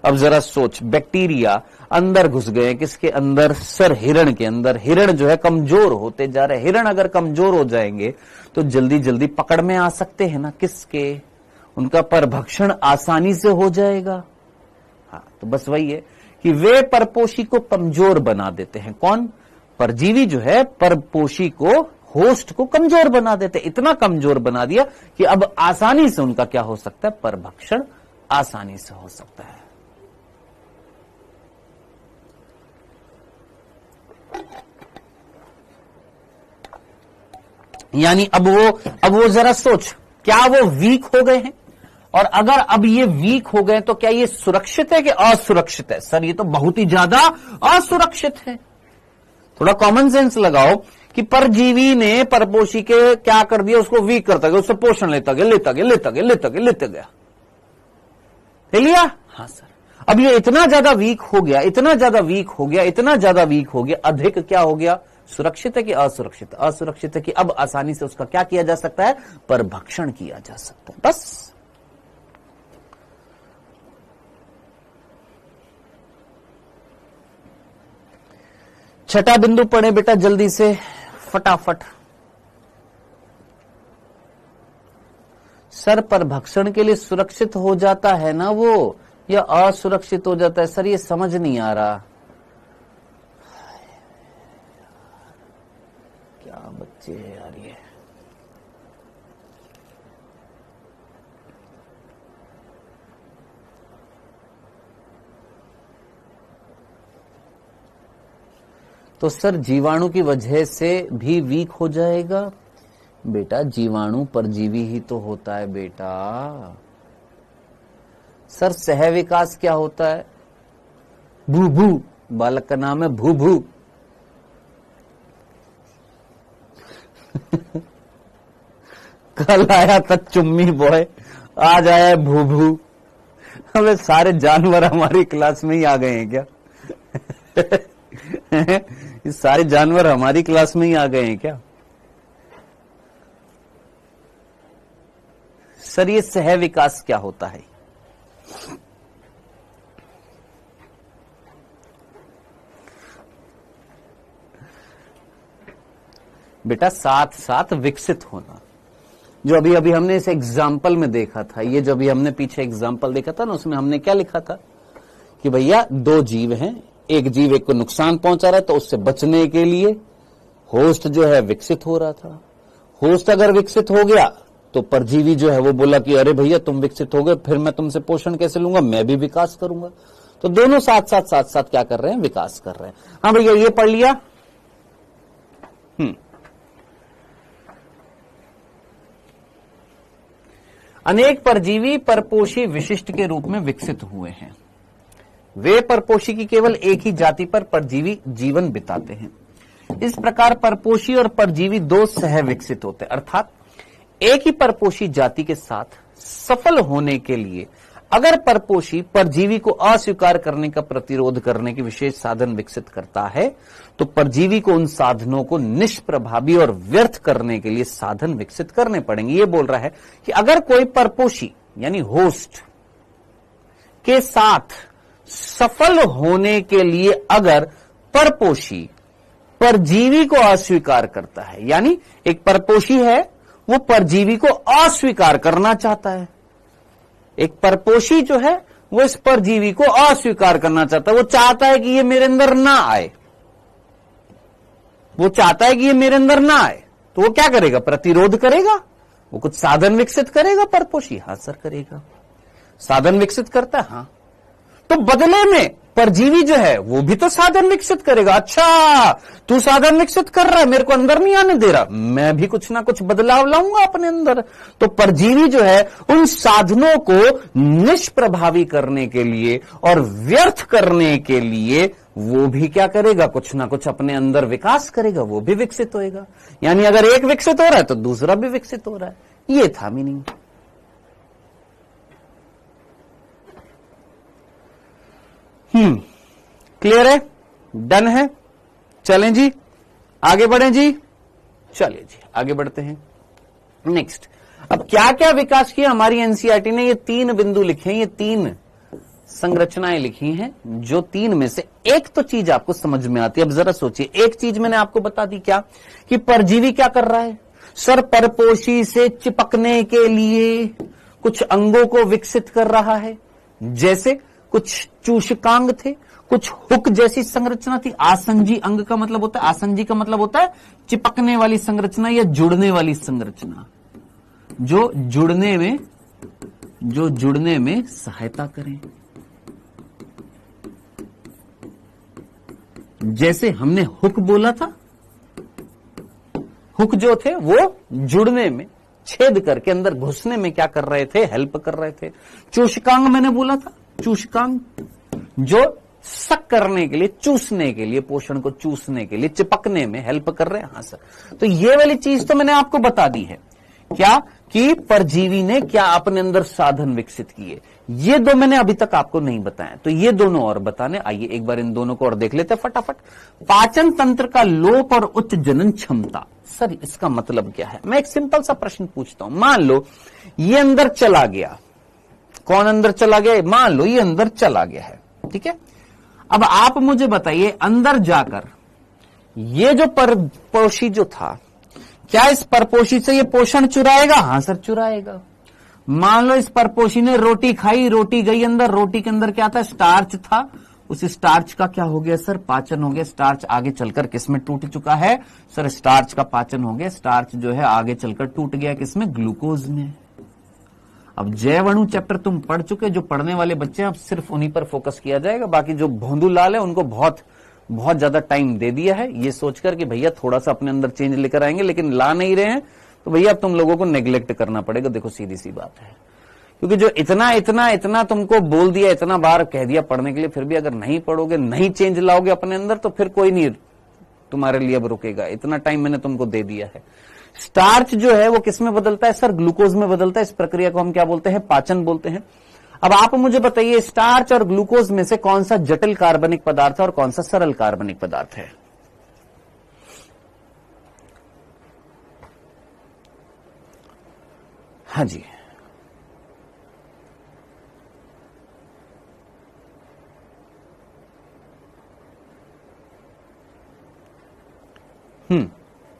अब जरा सोच, बैक्टीरिया अंदर घुस गए, किसके अंदर सर? हिरण के अंदर। हिरण जो है कमजोर होते जा रहे। हिरण अगर कमजोर हो जाएंगे तो जल्दी जल्दी पकड़ में आ सकते हैं ना, किसके? उनका परभक्षण आसानी से हो जाएगा। हाँ, तो बस वही है कि वे परपोषी को कमजोर बना देते हैं। कौन? परजीवी जो है परपोषी को, होस्ट को कमजोर बना देते, इतना कमजोर बना दिया कि अब आसानी से उनका क्या हो सकता है, परभक्षण आसानी से हो सकता है। यानी अब वो जरा सोच, क्या वो वीक हो गए हैं? और अगर अब ये वीक हो गए तो क्या ये सुरक्षित है कि असुरक्षित है? सर ये तो बहुत ही ज्यादा असुरक्षित है। थोड़ा कॉमन सेंस लगाओ कि परजीवी ने परपोषी के क्या कर दिया, उसको वीक करता गया, उससे पोषण लेता गया, लेता गया। ले लिया? हाँ सर। अब ये इतना ज्यादा वीक हो गया, अधिक क्या हो गया? सुरक्षित है कि असुरक्षित? असुरक्षित है कि अब आसानी से उसका क्या किया जा सकता है, परभक्षण किया जा सकता है। बस छठा बिंदु पढ़े बेटा जल्दी से, फटाफट। सर परभक्षण के लिए सुरक्षित हो जाता है ना वो, या असुरक्षित हो जाता है? सर ये समझ नहीं आ रहा। क्या बच्चे हैं यार ये। तो सर जीवाणु की वजह से भी वीक हो जाएगा? बेटा जीवाणु परजीवी ही तो होता है बेटा। सर सह विकास क्या होता है? भू, बालक का नाम है भू। कल आया था चुम्मी बॉय, आज आया भू। हमें सारे जानवर हमारी क्लास में ही आ गए हैं क्या? ये सारे जानवर हमारी क्लास में ही आ गए हैं क्या? सर ये सह विकास क्या होता है? बेटा साथ साथ विकसित होना, जो अभी हमने इस एग्जाम्पल में देखा था, ये जो अभी हमने पीछे एग्जाम्पल देखा था ना, उसमें हमने क्या लिखा था कि भैया दो जीव हैं, एक जीव एक को नुकसान पहुंचा रहा है, तो उससे बचने के लिए होस्ट जो है विकसित हो रहा था। होस्ट अगर विकसित हो गया तो परजीवी जो है वो बोला कि अरे भैया तुम विकसित हो गए, फिर मैं तुमसे पोषण कैसे लूंगा, मैं भी विकास करूंगा। तो दोनों साथ साथ क्या कर रहे हैं, विकास कर रहे हैं। हाँ भैया ये पढ़ लिया। अनेक परजीवी परपोषी विशिष्ट के रूप में विकसित हुए हैं। वे परपोषी की केवल एक ही जाति पर परजीवी जीवन बिताते हैं। इस प्रकार परपोषी और परजीवी दो सह विकसित होते हैं, अर्थात एक ही परपोषी जाति के साथ सफल होने के लिए अगर परपोषी परजीवी को अस्वीकार करने का प्रतिरोध करने की विशेष साधन विकसित करता है, तो परजीवी को उन साधनों को निष्प्रभावी और व्यर्थ करने के लिए साधन विकसित करने पड़ेंगे। ये बोल रहा है कि अगर कोई परपोषी यानी होस्ट के साथ सफल होने के लिए अगर परपोषी परजीवी को अस्वीकार करता है, यानी एक परपोषी है वो परजीवी को अस्वीकार करना चाहता है, एक परपोषी जो है वो इस परजीवी को अस्वीकार करना चाहता है, वो चाहता है कि ये मेरे अंदर ना आए, तो वो क्या करेगा, प्रतिरोध करेगा, वो कुछ साधन विकसित करेगा परपोषी। हाँ सर करेगा, साधन विकसित करता है। हाँ तो बदले में परजीवी जो है वो भी तो साधन विकसित करेगा। अच्छा तू साधन विकसित कर रहा है, मेरे को अंदर नहीं आने दे रहा, मैं भी कुछ ना कुछ बदलाव लाऊंगा अपने अंदर। तो परजीवी जो है उन साधनों को निष्प्रभावी करने के लिए और व्यर्थ करने के लिए वो भी क्या करेगा, कुछ ना कुछ अपने अंदर विकास करेगा, वो भी विकसित होएगा। यानी अगर एक विकसित हो रहा है तो दूसरा भी विकसित हो रहा है। ये था मीनिंग। क्लियर है, डन है। चलें जी आगे बढ़ें जी, चलिए जी आगे बढ़ते हैं। नेक्स्ट, अब क्या क्या विकास किया हमारी एनसीईआरटी ने, ये 3 बिंदु लिखे हैं, ये 3 संरचनाएं लिखी हैं, जो 3 में से एक तो चीज आपको समझ में आती है। अब जरा सोचिए, एक चीज मैंने आपको बता दी क्या, कि परजीवी क्या कर रहा है, सर परपोषी से चिपकने के लिए कुछ अंगों को विकसित कर रहा है। जैसे कुछ चूषकांग थे, कुछ हुक जैसी संरचना थी। आसंजी अंग का मतलब होता है, आसंजी का मतलब होता है चिपकने वाली संरचना या जुड़ने वाली संरचना, जो जुड़ने में सहायता करें। जैसे हमने हुक बोला था, हुक जो थे वो जुड़ने में, छेद करके अंदर घुसने में क्या कर रहे थे, हेल्प कर रहे थे। चूषकांग मैंने बोला था, चूषकांग जो सक करने के लिए, चूसने के लिए, पोषण को चूसने के लिए, चिपकने में हेल्प कर रहे हैं। हाँ सर, तो ये वाली चीज तो मैंने आपको बता दी है, क्या कि परजीवी ने क्या अपने अंदर साधन विकसित किए। ये दो मैंने अभी तक आपको नहीं बताया, तो ये दोनों और बताने। आइए एक बार इन दोनों को और देख लेते हैं फटाफट। पाचन तंत्र का लोप और उच्च जनन क्षमता, सर इसका मतलब क्या है? मैं एक सिंपल सा प्रश्न पूछता हूं। मान लो ये अंदर चला गया, कौन अंदर चला गया? मान लो ये अंदर चला गया है, ठीक है। अब आप मुझे बताइए, अंदर जाकर ये जो परपोषी जो था, क्या इस परपोषी से ये पोषण चुराएगा? हाँ सर, चुराएगा। मान लो इस परपोषी ने रोटी खाई, रोटी गई अंदर, रोटी के अंदर क्या था? स्टार्च था। उस स्टार्च का क्या हो गया सर? पाचन हो गया। स्टार्च आगे चलकर किसमें टूट चुका है सर? स्टार्च का पाचन हो गया। स्टार्च जो है आगे चलकर टूट गया किसमें? ग्लूकोज में। अब जैव अणु चैप्टर तुम पढ़ चुके, जो पढ़ने वाले बच्चे हैं अब सिर्फ उन्हीं पर फोकस किया जाएगा। बाकी जो भोंदू लाल है उनको बहुत ज्यादा टाइम दे दिया है, ये सोचकर कि भैया थोड़ा सा अपने अंदर चेंज लेकर आएंगे, लेकिन ला नहीं रहे हैं, तो भैया अब तुम लोगों को नेग्लेक्ट करना पड़ेगा। देखो सीधी सी बात है, क्योंकि जो इतना तुमको बोल दिया, इतना बार कह दिया पढ़ने के लिए, फिर भी अगर नहीं पढ़ोगे, नहीं चेंज लाओगे अपने अंदर, तो फिर कोई नहीं तुम्हारे लिए अब रुकेगा। इतना टाइम मैंने तुमको दे दिया है। स्टार्च जो है वो किस में बदलता है सर? ग्लूकोज में बदलता है। इस प्रक्रिया को हम क्या बोलते हैं? पाचन बोलते हैं। अब आप मुझे बताइए, स्टार्च और ग्लूकोज में से कौन सा जटिल कार्बनिक पदार्थ है और कौन सा सरल कार्बनिक पदार्थ है? हाँ जी,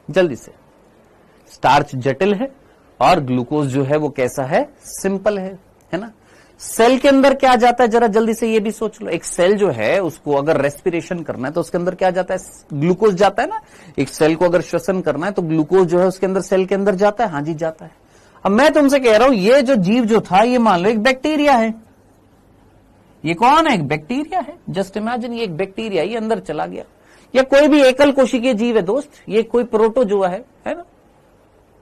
जल्दी से। स्टार्च जटिल है और ग्लूकोज जो है वो कैसा है? सिंपल है ना। सेल के अंदर क्या जाता है, जरा जल्दी से ये भी सोच लो। एक सेल जो है उसको अगर रेस्पिरेशन करना है तो उसके अंदर क्या जाता है? ग्लूकोज जाता है ना। एक सेल को अगर श्वसन करना है तो ग्लूकोज जो है उसके अंदर, सेल के अंदर जाता है। हाँ जी, जाता है। अब मैं तुमसे कह रहा हूं, ये जो जीव जो था, ये मान लो एक बैक्टीरिया है। ये कौन है? एक बैक्टीरिया है। जस्ट इमेजिन, ये एक बैक्टीरिया, ये अंदर चला गया। या कोई भी एकल कोशिकीय जीव है दोस्त, ये कोई प्रोटोजोआ है ना,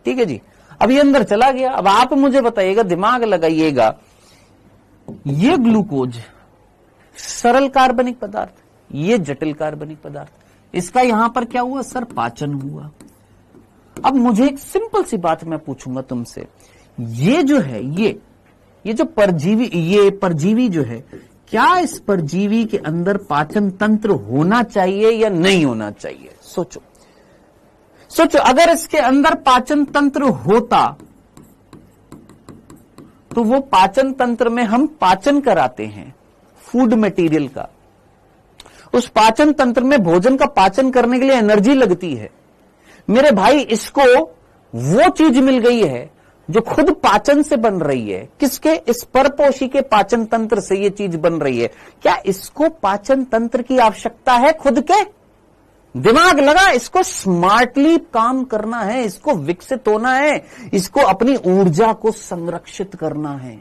ठीक है जी। अब ये अंदर चला गया। अब आप मुझे बताइएगा, दिमाग लगाइएगा, ये ग्लूकोज सरल कार्बनिक पदार्थ, ये जटिल कार्बनिक पदार्थ, इसका यहां पर क्या हुआ सर? पाचन हुआ। अब मुझे एक सिंपल सी बात मैं पूछूंगा तुमसे, ये जो है, ये जो परजीवी, ये परजीवी जो है, क्या इस परजीवी के अंदर पाचन तंत्र होना चाहिए या नहीं होना चाहिए? सोचो, अगर इसके अंदर पाचन तंत्र होता तो वो पाचन तंत्र में हम पाचन कराते हैं फूड मटेरियल का। उस पाचन तंत्र में भोजन का पाचन करने के लिए एनर्जी लगती है। मेरे भाई, इसको वो चीज मिल गई है जो खुद पाचन से बन रही है। किसके? इस परपोषी के पाचन तंत्र से ये चीज बन रही है। क्या इसको पाचन तंत्र की आवश्यकता है खुद के? दिमाग लगा, इसको स्मार्टली काम करना है, इसको विकसित होना है, इसको अपनी ऊर्जा को संरक्षित करना है।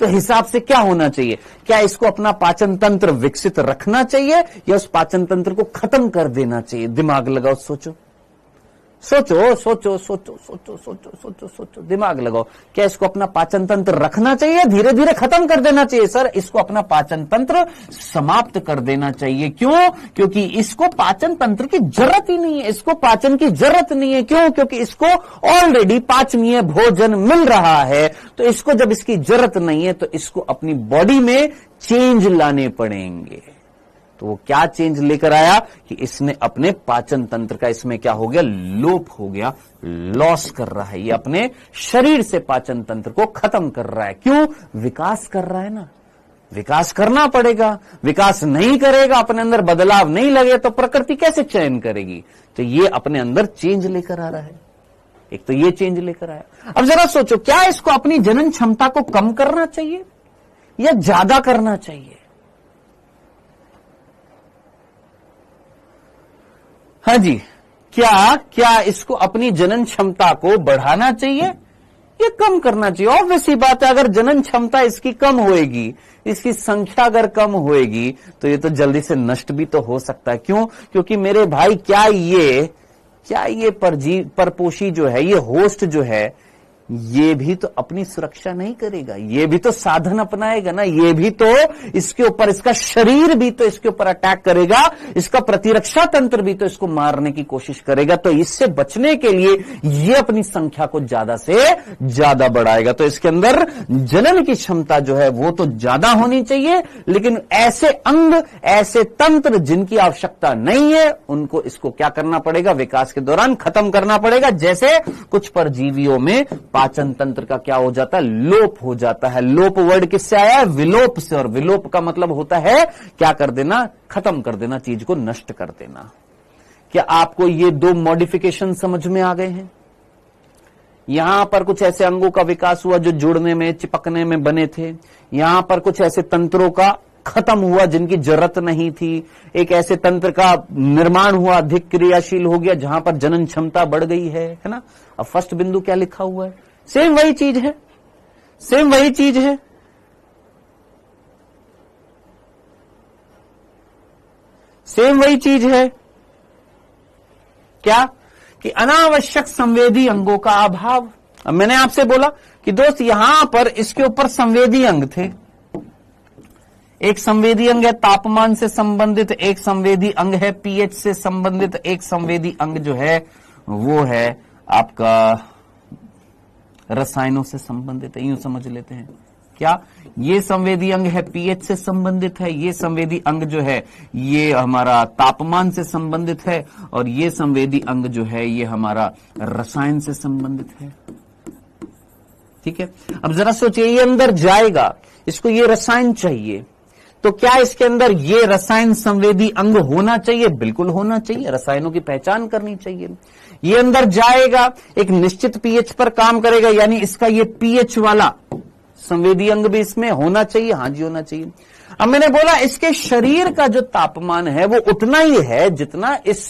तो हिसाब से क्या होना चाहिए? क्या इसको अपना पाचन तंत्र विकसित रखना चाहिए या उस पाचन तंत्र को खत्म कर देना चाहिए? दिमाग लगाओ, सोचो, दिमाग लगाओ। क्या इसको अपना पाचन तंत्र रखना चाहिए, धीरे धीरे खत्म कर देना चाहिए? सर, इसको अपना पाचन तंत्र समाप्त कर देना चाहिए। क्यों? क्योंकि इसको पाचन तंत्र की जरूरत ही नहीं है, इसको पाचन की जरूरत नहीं है। क्यों? क्योंकि इसको ऑलरेडी पाचनीय भोजन मिल रहा है। तो इसको जब इसकी जरूरत नहीं है तो इसको अपनी बॉडी में चेंज लाने पड़ेंगे। तो वो क्या चेंज लेकर आया कि इसने अपने पाचन तंत्र का, इसमें क्या हो गया? लोप हो गया, लॉस कर रहा है। ये अपने शरीर से पाचन तंत्र को खत्म कर रहा है। क्यों? विकास कर रहा है ना, विकास करना पड़ेगा। विकास नहीं करेगा, अपने अंदर बदलाव नहीं लगे तो प्रकृति कैसे चयन करेगी? तो ये अपने अंदर चेंज लेकर आ रहा है। एक तो ये चेंज लेकर आया। अब जरा सोचो, क्या इसको अपनी जनन क्षमता को कम करना चाहिए या ज्यादा करना चाहिए? हाँ जी, क्या इसको अपनी जनन क्षमता को बढ़ाना चाहिए या कम करना चाहिए? ऑब्वियस ही बात है, अगर जनन क्षमता इसकी कम होएगी, इसकी संख्या अगर कम होएगी, तो ये तो जल्दी से नष्ट भी तो हो सकता है। क्यों? क्योंकि मेरे भाई क्या ये परपोषी जो है, ये होस्ट जो है, ये भी तो अपनी सुरक्षा नहीं करेगा, ये भी तो साधन अपनाएगा ना, ये भी तो इसके ऊपर, इसका शरीर भी तो इसके ऊपर अटैक करेगा, इसका प्रतिरक्षा तंत्र भी तो इसको मारने की कोशिश करेगा। तो इससे बचने के लिए ये अपनी संख्या को ज्यादा से ज्यादा बढ़ाएगा। तो इसके अंदर जनन की क्षमता जो है वो तो ज्यादा होनी चाहिए, लेकिन ऐसे अंग, ऐसे तंत्र जिनकी आवश्यकता नहीं है, उनको इसको क्या करना पड़ेगा? विकास के दौरान खत्म करना पड़ेगा। जैसे कुछ परजीवियों में पाचन तंत्र का क्या हो जाता है? लोप हो जाता है। लोप वर्ड किससे आया है? विलोप से। और विलोप का मतलब होता है क्या कर देना? खत्म कर देना, चीज को नष्ट कर देना। क्या आपको ये दो मॉडिफिकेशन समझ में आ गए हैं? यहां पर कुछ ऐसे अंगों का विकास हुआ जो जुड़ने में, चिपकने में बने थे। यहां पर कुछ ऐसे तंत्रों का खत्म हुआ जिनकी जरूरत नहीं थी। एक ऐसे तंत्र का निर्माण हुआ, अधिक क्रियाशील हो गया, जहां पर जनन क्षमता बढ़ गई है ना। अब फर्स्ट बिंदु क्या लिखा हुआ है? सेम वही चीज है, सेम वही चीज है। सेम वही चीज है। क्या? कि अनावश्यक संवेदी अंगों का अभाव। अब मैंने आपसे बोला कि दोस्त यहां पर इसके ऊपर संवेदी अंग थे। एक संवेदी अंग है तापमान से संबंधित, एक संवेदी अंग है पीएच से संबंधित, एक संवेदी अंग जो है वो है आपका रसायनों से संबंधित है। यूं समझ लेते हैं। क्या? ये संवेदी अंग है पीएच से संबंधित है, ये संवेदी अंग जो है ये हमारा तापमान से संबंधित है, और ये संवेदी अंग जो है ये हमारा रसायन से संबंधित है। ठीक है। अब जरा सोचिए, ये अंदर जाएगा, इसको ये रसायन चाहिए, तो क्या इसके अंदर ये रसायन संवेदी अंग होना चाहिए? बिल्कुल होना चाहिए। रसायनों की पहचान करनी चाहिए। ये अंदर जाएगा, एक निश्चित पीएच पर काम करेगा, यानी इसका ये पीएच वाला संवेदी अंग भी इसमें होना चाहिए। हाँ जी, होना चाहिए। अब मैंने बोला इसके शरीर का जो तापमान है वो उतना ही है जितना इस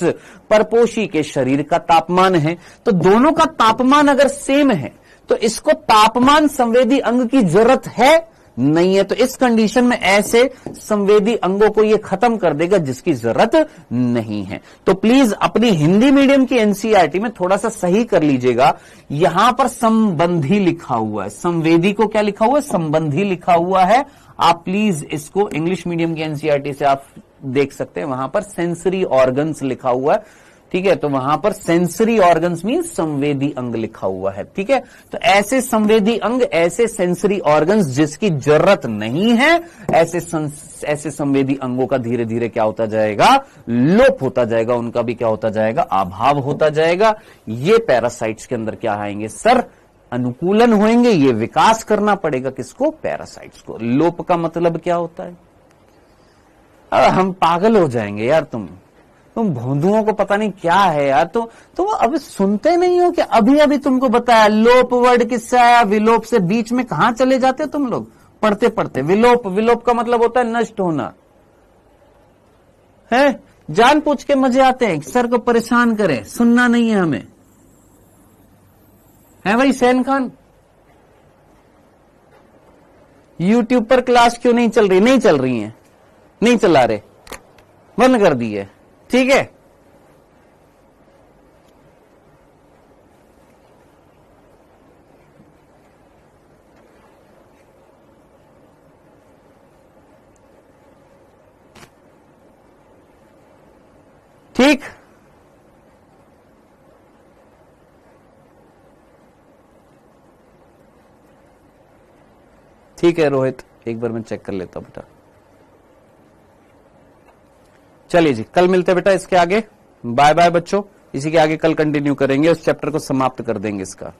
परपोषी के शरीर का तापमान है। तो दोनों का तापमान अगर सेम है तो इसको तापमान संवेदी अंग की जरूरत है नहीं है। तो इस कंडीशन में ऐसे संवेदी अंगों को ये खत्म कर देगा जिसकी जरूरत नहीं है। तो प्लीज अपनी हिंदी मीडियम की एनसीईआरटी में थोड़ा सा सही कर लीजिएगा। यहां पर संबंधी लिखा हुआ है, संवेदी को क्या लिखा हुआ है? संबंधी लिखा हुआ है। आप प्लीज इसको इंग्लिश मीडियम की एनसीईआरटी से आप देख सकते हैं, वहां पर सेंसरी ऑर्गन्स लिखा हुआ है। ठीक है, तो वहां पर सेंसरी ऑर्गन्स मीन संवेदी अंग लिखा हुआ है। ठीक है, तो ऐसे संवेदी अंग, ऐसे सेंसरी ऑर्गन्स जिसकी जरूरत नहीं है, ऐसे संवेदी अंगों का धीरे धीरे क्या होता जाएगा? लोप होता जाएगा, उनका भी क्या होता जाएगा? अभाव होता जाएगा। ये पैरासाइट्स के अंदर क्या आएंगे सर? अनुकूलन होंगे। ये विकास करना पड़ेगा किसको? पैरासाइट्स को। लोप का मतलब क्या होता है? हम पागल हो जाएंगे यार। तुम भोंदुओं को पता नहीं क्या है यार। तो अब सुनते नहीं हो कि अभी अभी तुमको बताया लोप वर्ड किससे आया? विलोप से। बीच में कहां चले जाते हो तुम लोग पढ़ते पढ़ते? विलोप का मतलब होता है नष्ट होना है। जान पूछ के मजे आते हैं, सर को परेशान करें, सुनना नहीं है हमें, है भाई सैन खान? यूट्यूब पर क्लास क्यों नहीं चल रही? नहीं चल रही है, नहीं चला रहे, बंद कर दी है। ठीक है, ठीक। ठीक है रोहित, एक बार मैं चेक कर लेता हूं बेटा। चलिए जी, कल मिलते हैं बेटा इसके आगे। बाय बाय बच्चों, इसी के आगे कल कंटिन्यू करेंगे, उस चैप्टर को समाप्त कर देंगे इसका।